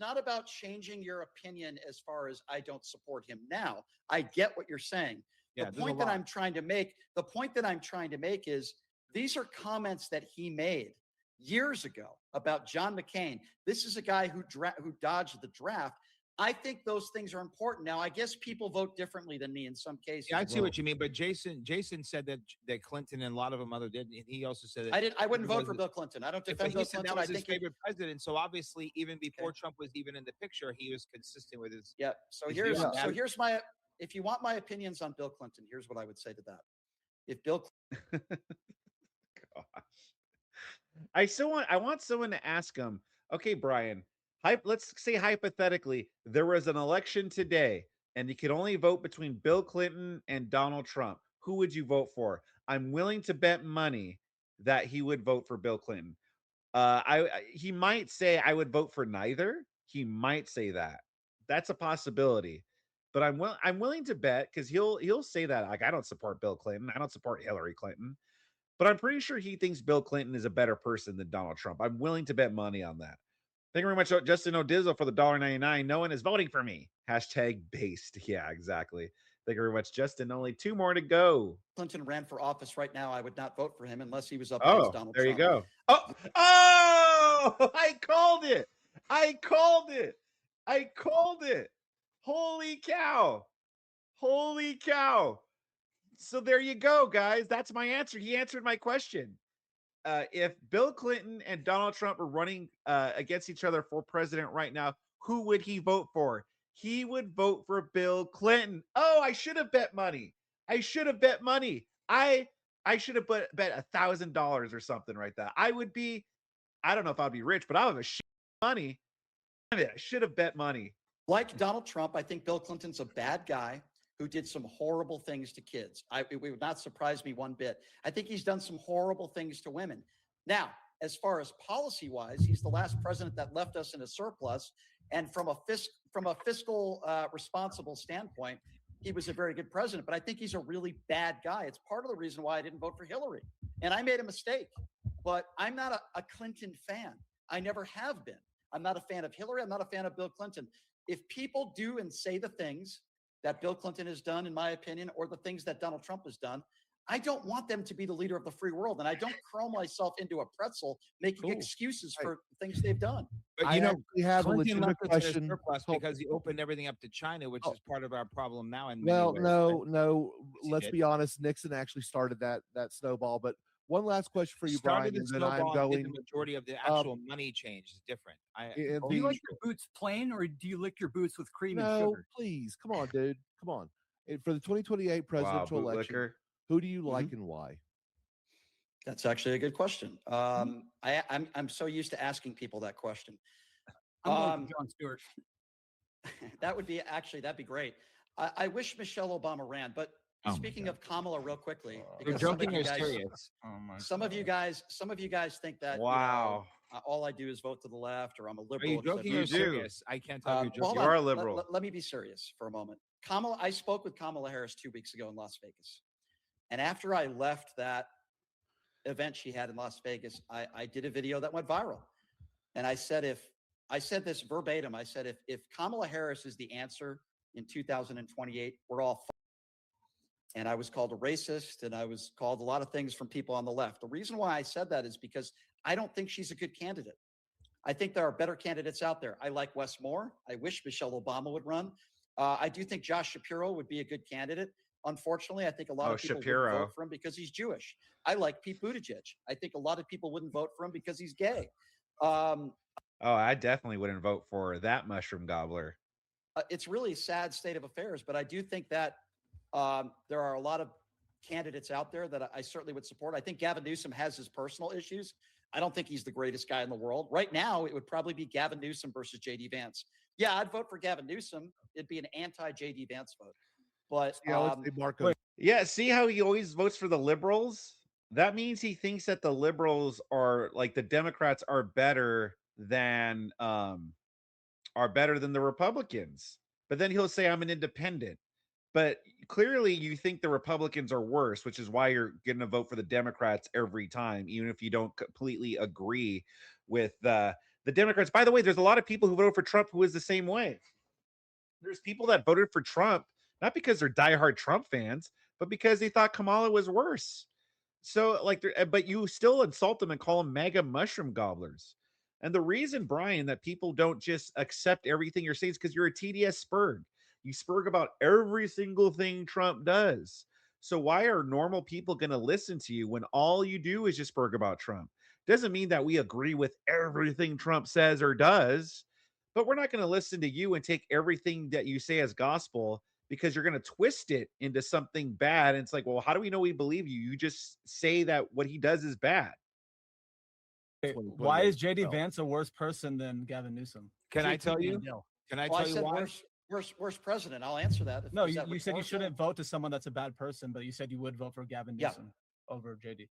not about changing your opinion as far as I don't support him now. I get what you're saying. Yeah, the point that I'm trying to make is these are comments that he made years ago about John McCain. This is a guy who dodged the draft. I think those things are important. Now, I guess people vote differently than me in some cases. Yeah, I see what you mean. But Jason said that Clinton and a lot of them other did, and he also said that I wouldn't vote for Bill Clinton. I don't defend Bill Clinton. That was his favorite president. So obviously, even before Trump was even in the picture, he was consistent with his. Yeah. So here's my. If you want my opinions on Bill Clinton, here's what I would say to that. If Bill. Gosh. I want someone to ask him. Okay, Brian. Let's say hypothetically there was an election today and you could only vote between Bill Clinton and Donald Trump. Who would you vote for? I'm willing to bet money that he would vote for Bill Clinton. He might say I would vote for neither. He might say that. That's a possibility. But I'm willing to bet because he'll say that like I don't support Bill Clinton. I don't support Hillary Clinton. But I'm pretty sure he thinks Bill Clinton is a better person than Donald Trump. I'm willing to bet money on that. Thank you very much, Justin O'Dizzle, for the $1.99. No one is voting for me. #based. Yeah, exactly. Thank you very much, Justin. Only 2 more to go. Clinton ran for office right now. I would not vote for him unless he was up against Donald Trump. There you go. Oh, I called it. Holy cow. So there you go, guys. That's my answer. He answered my question. If Bill Clinton and Donald Trump are running against each other for president right now, who would he vote for? He would vote for Bill Clinton. Oh, I should have bet money. I should have bet $1,000 or something right there. I don't know if I'd be rich, but I would have shit money. I should have bet money. Like Donald Trump, I think Bill Clinton's a bad guy who did some horrible things to kids. It would not surprise me one bit. I think he's done some horrible things to women. Now, as far as policy-wise, he's the last president that left us in a surplus. And from a fiscal responsible standpoint, he was a very good president. But I think he's a really bad guy. It's part of the reason why I didn't vote for Hillary. And I made a mistake. But I'm not a Clinton fan. I never have been. I'm not a fan of Hillary. I'm not a fan of Bill Clinton. If people do and say the things that Bill Clinton has done, in my opinion, or the things that Donald Trump has done, I don't want them to be the leader of the free world. And I don't curl myself into a pretzel making excuses for things they've done. But we have a Clinton legitimate left us in a question surplus because he opened everything up to China, which is part of our problem now. Well, no. Let's be honest. Nixon actually started that snowball. But one last question for you, Brian, and then I'm going. The majority of the actual money change is different. Do you like your boots plain, or do you lick your boots with cream and sugar? Please, come on, dude, come on. For the 2028 presidential election, who do you like and why? That's actually a good question. I'm so used to asking people that question. I'm going to Jon Stewart. That'd be great. I wish Michelle Obama ran, but speaking of Kamala, real quickly, you're joking or serious? Some of you guys think that all I do is vote to the left, or I'm a liberal. Are you joking or serious? I can't tell you. You are a liberal. Let me be serious for a moment. I spoke with Kamala Harris 2 weeks ago in Las Vegas, and after I left that event she had in Las Vegas, I did a video that went viral, and I said this verbatim. I said if Kamala Harris is the answer in 2028, we're all. And I was called a racist, and I was called a lot of things from people on the left. The reason why I said that is because I don't think she's a good candidate. I think there are better candidates out there. I like Wes Moore. I wish Michelle Obama would run. I do think Josh Shapiro would be a good candidate. Unfortunately, I think a lot of people wouldn't vote for him because he's Jewish. I like Pete Buttigieg. I think a lot of people wouldn't vote for him because he's gay. I definitely wouldn't vote for that mushroom gobbler. It's really a sad state of affairs, but I do think that there are a lot of candidates out there that I certainly would support. I think Gavin Newsom has his personal issues. I don't think he's the greatest guy in the world. Right now, it would probably be Gavin Newsom versus J.D. Vance. Yeah, I'd vote for Gavin Newsom. It'd be an anti-J.D. Vance vote. But see how he always votes for the liberals? That means he thinks that the liberals are like the Democrats are better than the Republicans. But then he'll say, I'm an independent. But clearly you think the Republicans are worse, which is why you're going to vote for the Democrats every time, even if you don't completely agree with the Democrats. By the way, there's a lot of people who voted for Trump who is the same way. There's people that voted for Trump, not because they're diehard Trump fans, but because they thought Kamala was worse. So but you still insult them and call them MAGA mushroom gobblers. And the reason, Brian, that people don't just accept everything you're saying is because you're a TDS spurg. You spurg about every single thing Trump does. So why are normal people going to listen to you when all you do is just spurg about Trump? Doesn't mean that we agree with everything Trump says or does, but we're not going to listen to you and take everything that you say as gospel because you're going to twist it into something bad. And it's like, well, how do we know we believe you? You just say that what he does is bad. Why is J.D. Vance a worse person than Gavin Newsom? Can I tell you? Can I tell you why? Worst president. I'll answer that. No, you said you shouldn't vote to someone that's a bad person, but you said you would vote for Gavin Newsom over JD.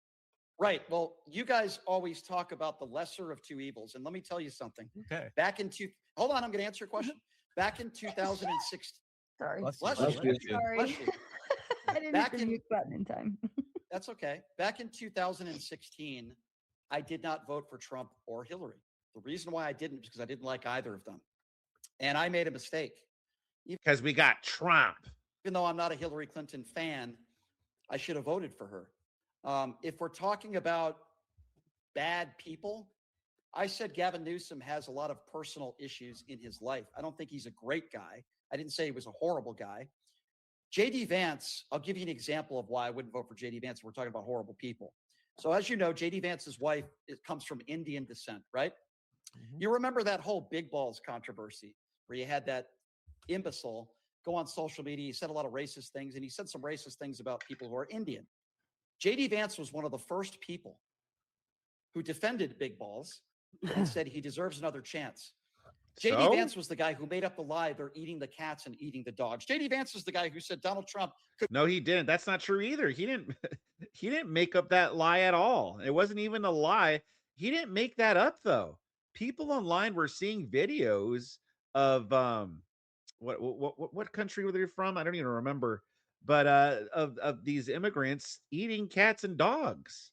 Right. Well, you guys always talk about the lesser of two evils, and let me tell you something. Okay. Hold on, I'm going to answer your question. Back in 2016. Sorry. Bless you. Sorry. I didn't hit the mute button in time. That's okay. Back in 2016, I did not vote for Trump or Hillary. The reason why I didn't is because I didn't like either of them, and I made a mistake. Because we got Trump. Even though I'm not a Hillary Clinton fan, I should have voted for her. If we're talking about bad people, I said Gavin Newsom has a lot of personal issues in his life. I don't think he's a great guy. I didn't say he was a horrible guy. J.D. Vance, I'll give you an example of why I wouldn't vote for J.D. Vance if we're talking about horrible people. So as you know, J.D. Vance's wife comes from Indian descent, right? Mm-hmm. You remember that whole big balls controversy where you had that imbecile go on social media. He said a lot of racist things, and he said some racist things about people who are Indian. J.D. Vance was one of the first people who defended big balls and said he deserves another chance. J.D. Vance was the guy who made up the lie they're eating the cats and eating the dogs. J.D. Vance is the guy who said Donald Trump could. No, he didn't. That's not true either. He didn't make up that lie at all. It wasn't even a lie. He didn't make that up, though. People online were seeing videos of what country were they from? I don't even remember. But of these immigrants eating cats and dogs.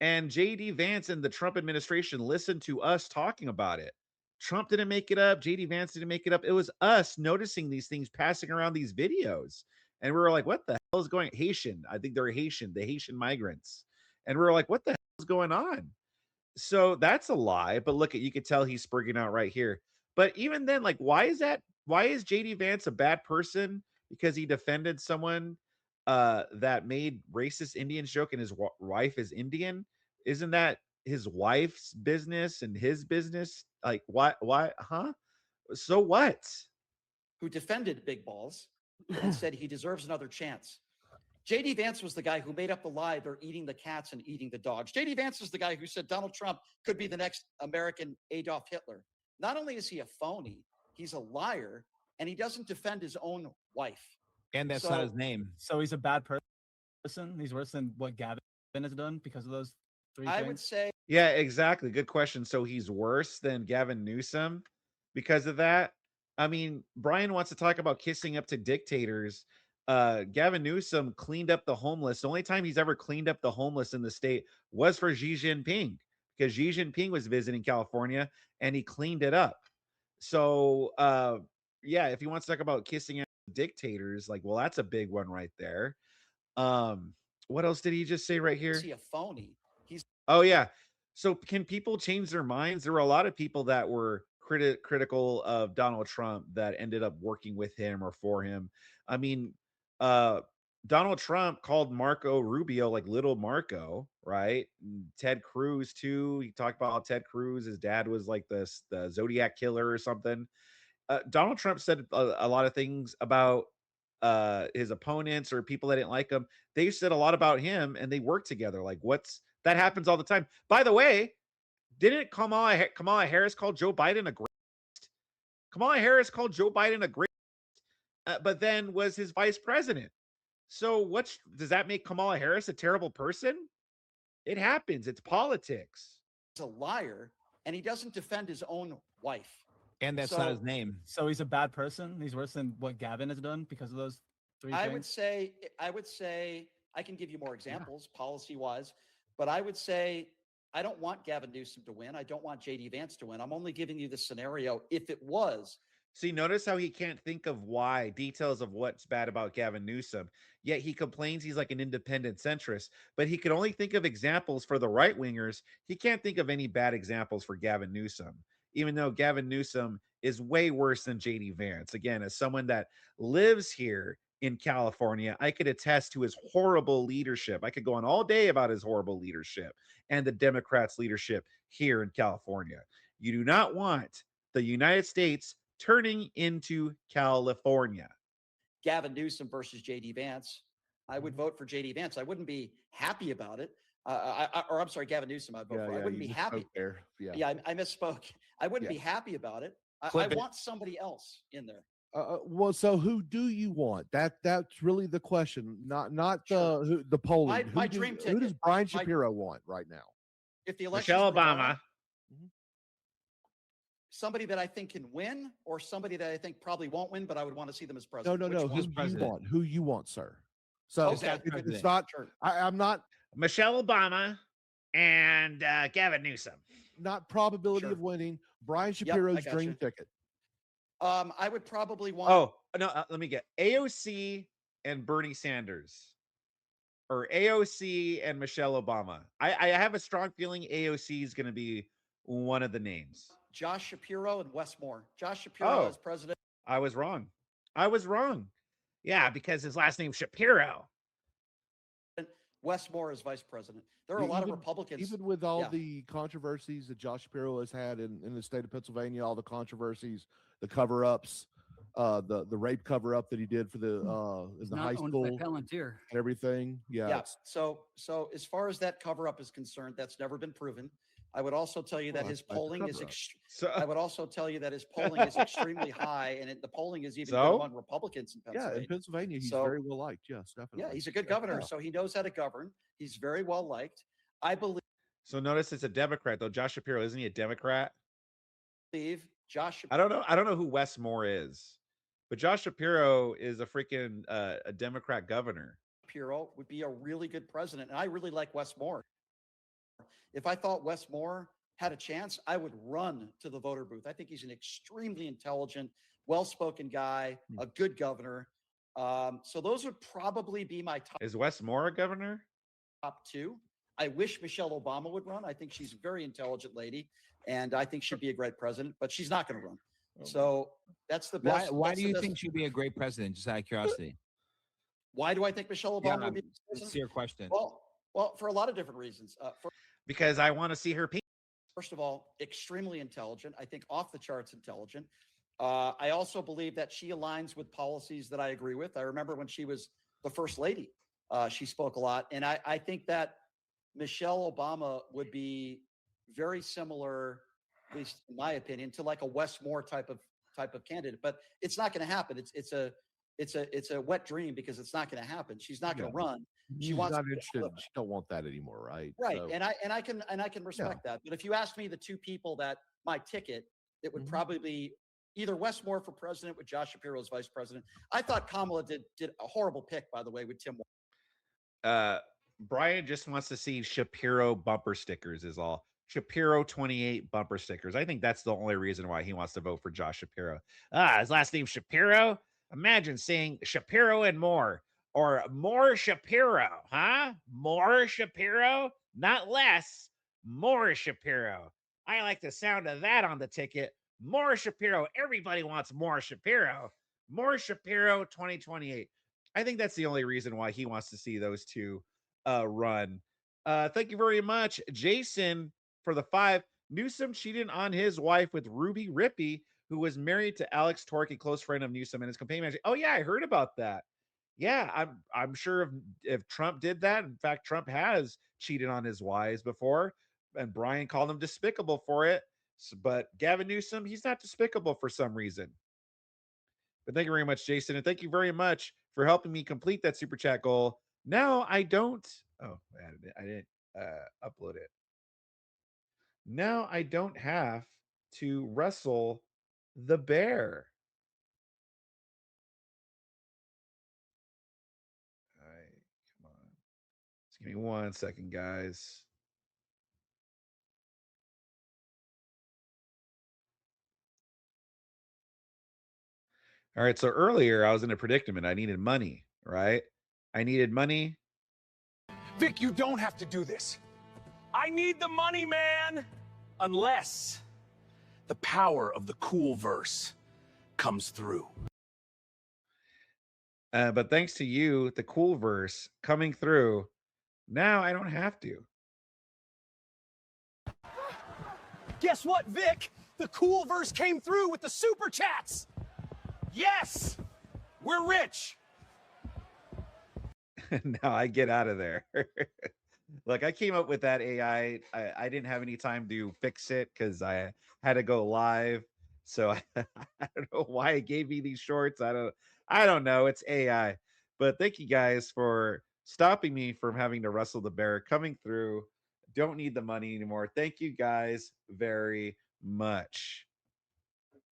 And J.D. Vance and the Trump administration listened to us talking about it. Trump didn't make it up. J.D. Vance didn't make it up. It was us noticing these things passing around these videos. And we were like, what the hell is going on? Haitian. I think they're Haitian, the Haitian migrants. And we were like, what the hell is going on? So that's a lie. But look, you could tell he's spurging out right here. But even then, like, why is J.D. Vance a bad person? Because he defended someone that made racist Indians joke and his wife is Indian? Isn't that his wife's business and his business? Like, why, huh? So what? Who defended Big Balls and said he deserves another chance. J.D. Vance was the guy who made up the lie they're eating the cats and eating the dogs. J.D. Vance is the guy who said Donald Trump could be the next American Adolf Hitler. Not only is he a phony, he's a liar, and he doesn't defend his own wife. And that's not his name. So he's a bad person. He's worse than what Gavin has done because of those three things. I would say. Yeah, exactly. Good question. So he's worse than Gavin Newsom because of that? I mean, Brian wants to talk about kissing up to dictators. Gavin Newsom cleaned up the homeless. The only time he's ever cleaned up the homeless in the state was for Xi Jinping, because Xi Jinping was visiting California and he cleaned it up. So, yeah, if he wants to talk about kissing up dictators, like, well, that's a big one right there. What else did he just say right here? Is he a phony? Oh, yeah. So can people change their minds? There were a lot of people that were critical of Donald Trump that ended up working with him or for him. I mean, Donald Trump called Marco Rubio like little Marco, right? And Ted Cruz too. He talked about how Ted Cruz, his dad was like the Zodiac killer or something. Donald Trump said a lot of things about his opponents or people that didn't like him. They said a lot about him and they worked together. Like, that happens all the time. By the way, didn't Kamala Harris call Joe Biden a great? Kamala Harris called Joe Biden a great, but then was his vice president. So does that make Kamala Harris a terrible person? It happens. It's politics. He's a liar, and he doesn't defend his own wife. And that's not his name. So he's a bad person. He's worse than what Gavin has done because of those three things. I would say I can give you more examples policy-wise, but I would say I don't want Gavin Newsom to win. I don't want J.D. Vance to win. I'm only giving you the scenario if it was. See, notice how he can't think of details of what's bad about Gavin Newsom, yet he complains he's like an independent centrist, but he could only think of examples for the right-wingers. He can't think of any bad examples for Gavin Newsom, even though Gavin Newsom is way worse than J.D. Vance. Again, as someone that lives here in California, I could attest to his horrible leadership. I could go on all day about his horrible leadership and the Democrats' leadership here in California. You do not want the United States turning into California. Gavin Newsom versus J.D. Vance. I would vote for J.D. Vance. I wouldn't be happy about it. I'm sorry, Gavin Newsom. I'd vote for. I wouldn't be happy. Yeah, I misspoke. I wouldn't be happy about it. I want somebody else in there. Well, so who do you want? That's really the question. Not the polling. My dream ticket. Who does Brian Shapiro want right now? If the election, Michelle Obama. Somebody that I think can win, or somebody that I think probably won't win, but I would want to see them as president. No. Who you want, sir? So it's not. Sure. I'm not. Michelle Obama and Gavin Newsom. Not probability of winning. Brian Shapiro's dream ticket. I would probably want. Oh no, let me get AOC and Bernie Sanders, or AOC and Michelle Obama. I have a strong feeling AOC is going to be one of the names. Josh Shapiro and Wes Moore. Josh Shapiro as president. I was wrong. Yeah, because his last name's Shapiro. Wes Moore is vice president. There are a lot of Republicans. Even with all the controversies that Josh Shapiro has had in the state of Pennsylvania, all the controversies, the cover-ups, the rape cover-up that he did for the in the high school and everything. Yeah. So as far as that cover-up is concerned, that's never been proven. I would also tell you that his polling is. I would also tell you that his polling is extremely high, and the polling is even good among Republicans in Pennsylvania. Yeah, in Pennsylvania, he's very well liked. Yes, definitely. Yeah, he's a good governor, so he knows how to govern. He's very well liked. I believe. So notice it's a Democrat though. Josh Shapiro, isn't he a Democrat? Josh. I don't know who Wes Moore is, but Josh Shapiro is a freaking a Democrat governor. Shapiro would be a really good president, and I really like Wes Moore. If I thought Wes Moore had a chance, I would run to the voter booth. I think he's an extremely intelligent, well-spoken guy, a good governor. So those would probably be my top. Is Wes Moore a governor? Top two. I wish Michelle Obama would run. I think she's a very intelligent lady, and I think she'd be a great president, but she's not going to run. So that's the best. Why do you think she'd be a great president? Just out of curiosity. Why do I think Michelle Obama would be It's your question. Well, for a lot of different reasons. Because I want to see her. First of all, extremely intelligent. I think off the charts intelligent. I also believe that she aligns with policies that I agree with. I remember when she was the first lady, she spoke a lot. And I think that Michelle Obama would be very similar, at least in my opinion, to like a Wes Moore type of candidate. But it's not going to happen. It's a wet dream because it's not going to happen. She's not going to run. She wants not interested. She don't want that anymore, right? Right. So, And I can respect that. But if you ask me the two people that my ticket, it would probably be either Wes Moore for president with Josh Shapiro as vice president. I thought Kamala did a horrible pick, by the way, with Tim. Brian just wants to see Shapiro bumper stickers is all. Shapiro 28 bumper stickers. I think that's the only reason why he wants to vote for Josh Shapiro. His last name Shapiro. Imagine saying Shapiro and more, or more Shapiro, huh? More Shapiro, not less. More Shapiro. I like the sound of that on the ticket. More Shapiro. Everybody wants more Shapiro. More Shapiro 2028. I think that's the only reason why he wants to see those two run. Thank you very much, Jason, for the 5. Newsom cheated on his wife with Ruby Rippey, who was married to Alex Tork, a close friend of Newsom and his campaign manager. Oh yeah, I heard about that. Yeah, I'm sure if Trump did that, in fact, Trump has cheated on his wives before, and Brian called him despicable for it. But Gavin Newsom, he's not despicable for some reason. But thank you very much, Jason, and thank you very much for helping me complete that super chat goal. Now I don't. Oh, I didn't upload it. Now I don't have to wrestle the bear. All right, come on. Just give me 1 second, guys. All right, so earlier I was in a predicament. I needed money, right? I needed money. Vic, you don't have to do this. I need the money, man. Unless the power of the cool verse comes through. But thanks to you, the cool verse coming through, now I don't have to. Guess what, Vic? The cool verse came through with the super chats. Yes, we're rich. Now I get out of there. Look, I came up with that AI. I didn't have any time to fix it because I had to go live. So I don't know why it gave me these shorts. I don't know. It's AI. But thank you guys for stopping me from having to wrestle the bear coming through. Don't need the money anymore. Thank you guys very much.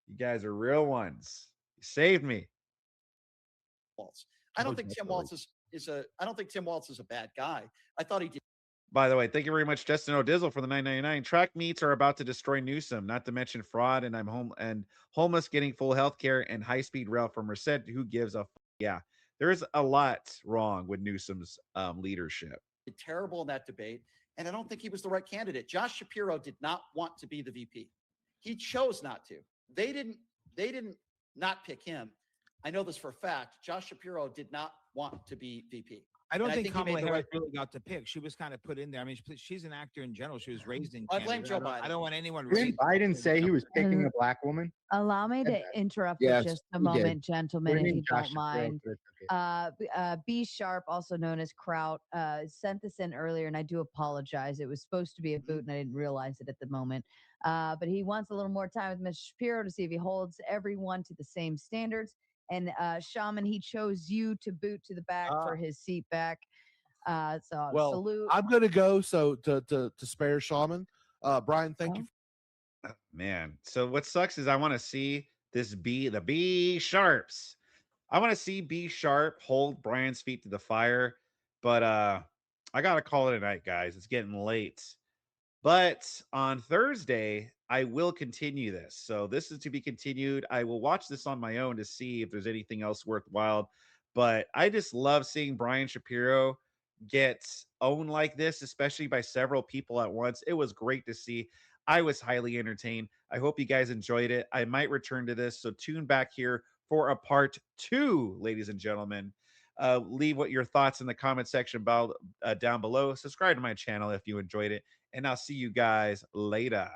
You guys are real ones. You saved me. I don't think Tim Walz is a bad guy. I thought he did. By the way, thank you very much, Justin O'Dizzle, for the $9.99. Track meets are about to destroy Newsom, not to mention fraud, and homeless getting full health care and high-speed rail from Merced. Who gives a yeah? There's a lot wrong with Newsom's leadership. Terrible in that debate, and I don't think he was the right candidate. Josh Shapiro did not want to be the VP. He chose not to. They didn't not pick him. I know this for a fact. Josh Shapiro did not want to be VP. I don't think Kamala Harris really got to pick. She was kind of put in there. I mean, she's an actor in general. She was raised in Canada. I blame Joe Biden. I don't want anyone. Didn't Biden say he was picking a black woman? Allow me to interrupt Yes, for just a he moment, did. gentlemen, if Blaming you don't Josh Shapiro, mind. but it's B Sharp, also known as Kraut, sent this in earlier, and I do apologize. It was supposed to be a boot, and I didn't realize it at the moment. But he wants a little more time with Mr. Shapiro to see if he holds everyone to the same standards. And Shaman, he chose you to boot to the back for his seat back. So well, salute. I'm gonna go. So to spare Shaman, Brian, thank you. Man, so what sucks is I want to see the B Sharps. I want to see B Sharp hold Brian's feet to the fire, but I gotta call it a night, guys. It's getting late. But on Thursday, I will continue this. So this is to be continued. I will watch this on my own to see if there's anything else worthwhile. But I just love seeing Brian Shapiro get owned like this, especially by several people at once. It was great to see. I was highly entertained. I hope you guys enjoyed it. I might return to this, so tune back here for a part 2, ladies and gentlemen. Leave what your thoughts in the comment section down below. Subscribe to my channel if you enjoyed it, and I'll see you guys later.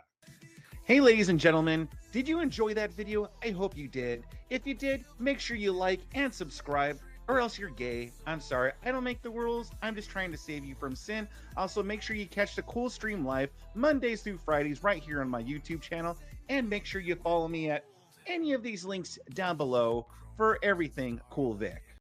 Hey, ladies and gentlemen, did you enjoy that video? I hope you did. If you did, make sure you like and subscribe, or else you're gay. I'm sorry, I don't make the rules. I'm just trying to save you from sin. Also, make sure you catch the Cool Stream live Mondays through Fridays right here on my YouTube channel, and make sure you follow me at any of these links down below for everything Cool Vic.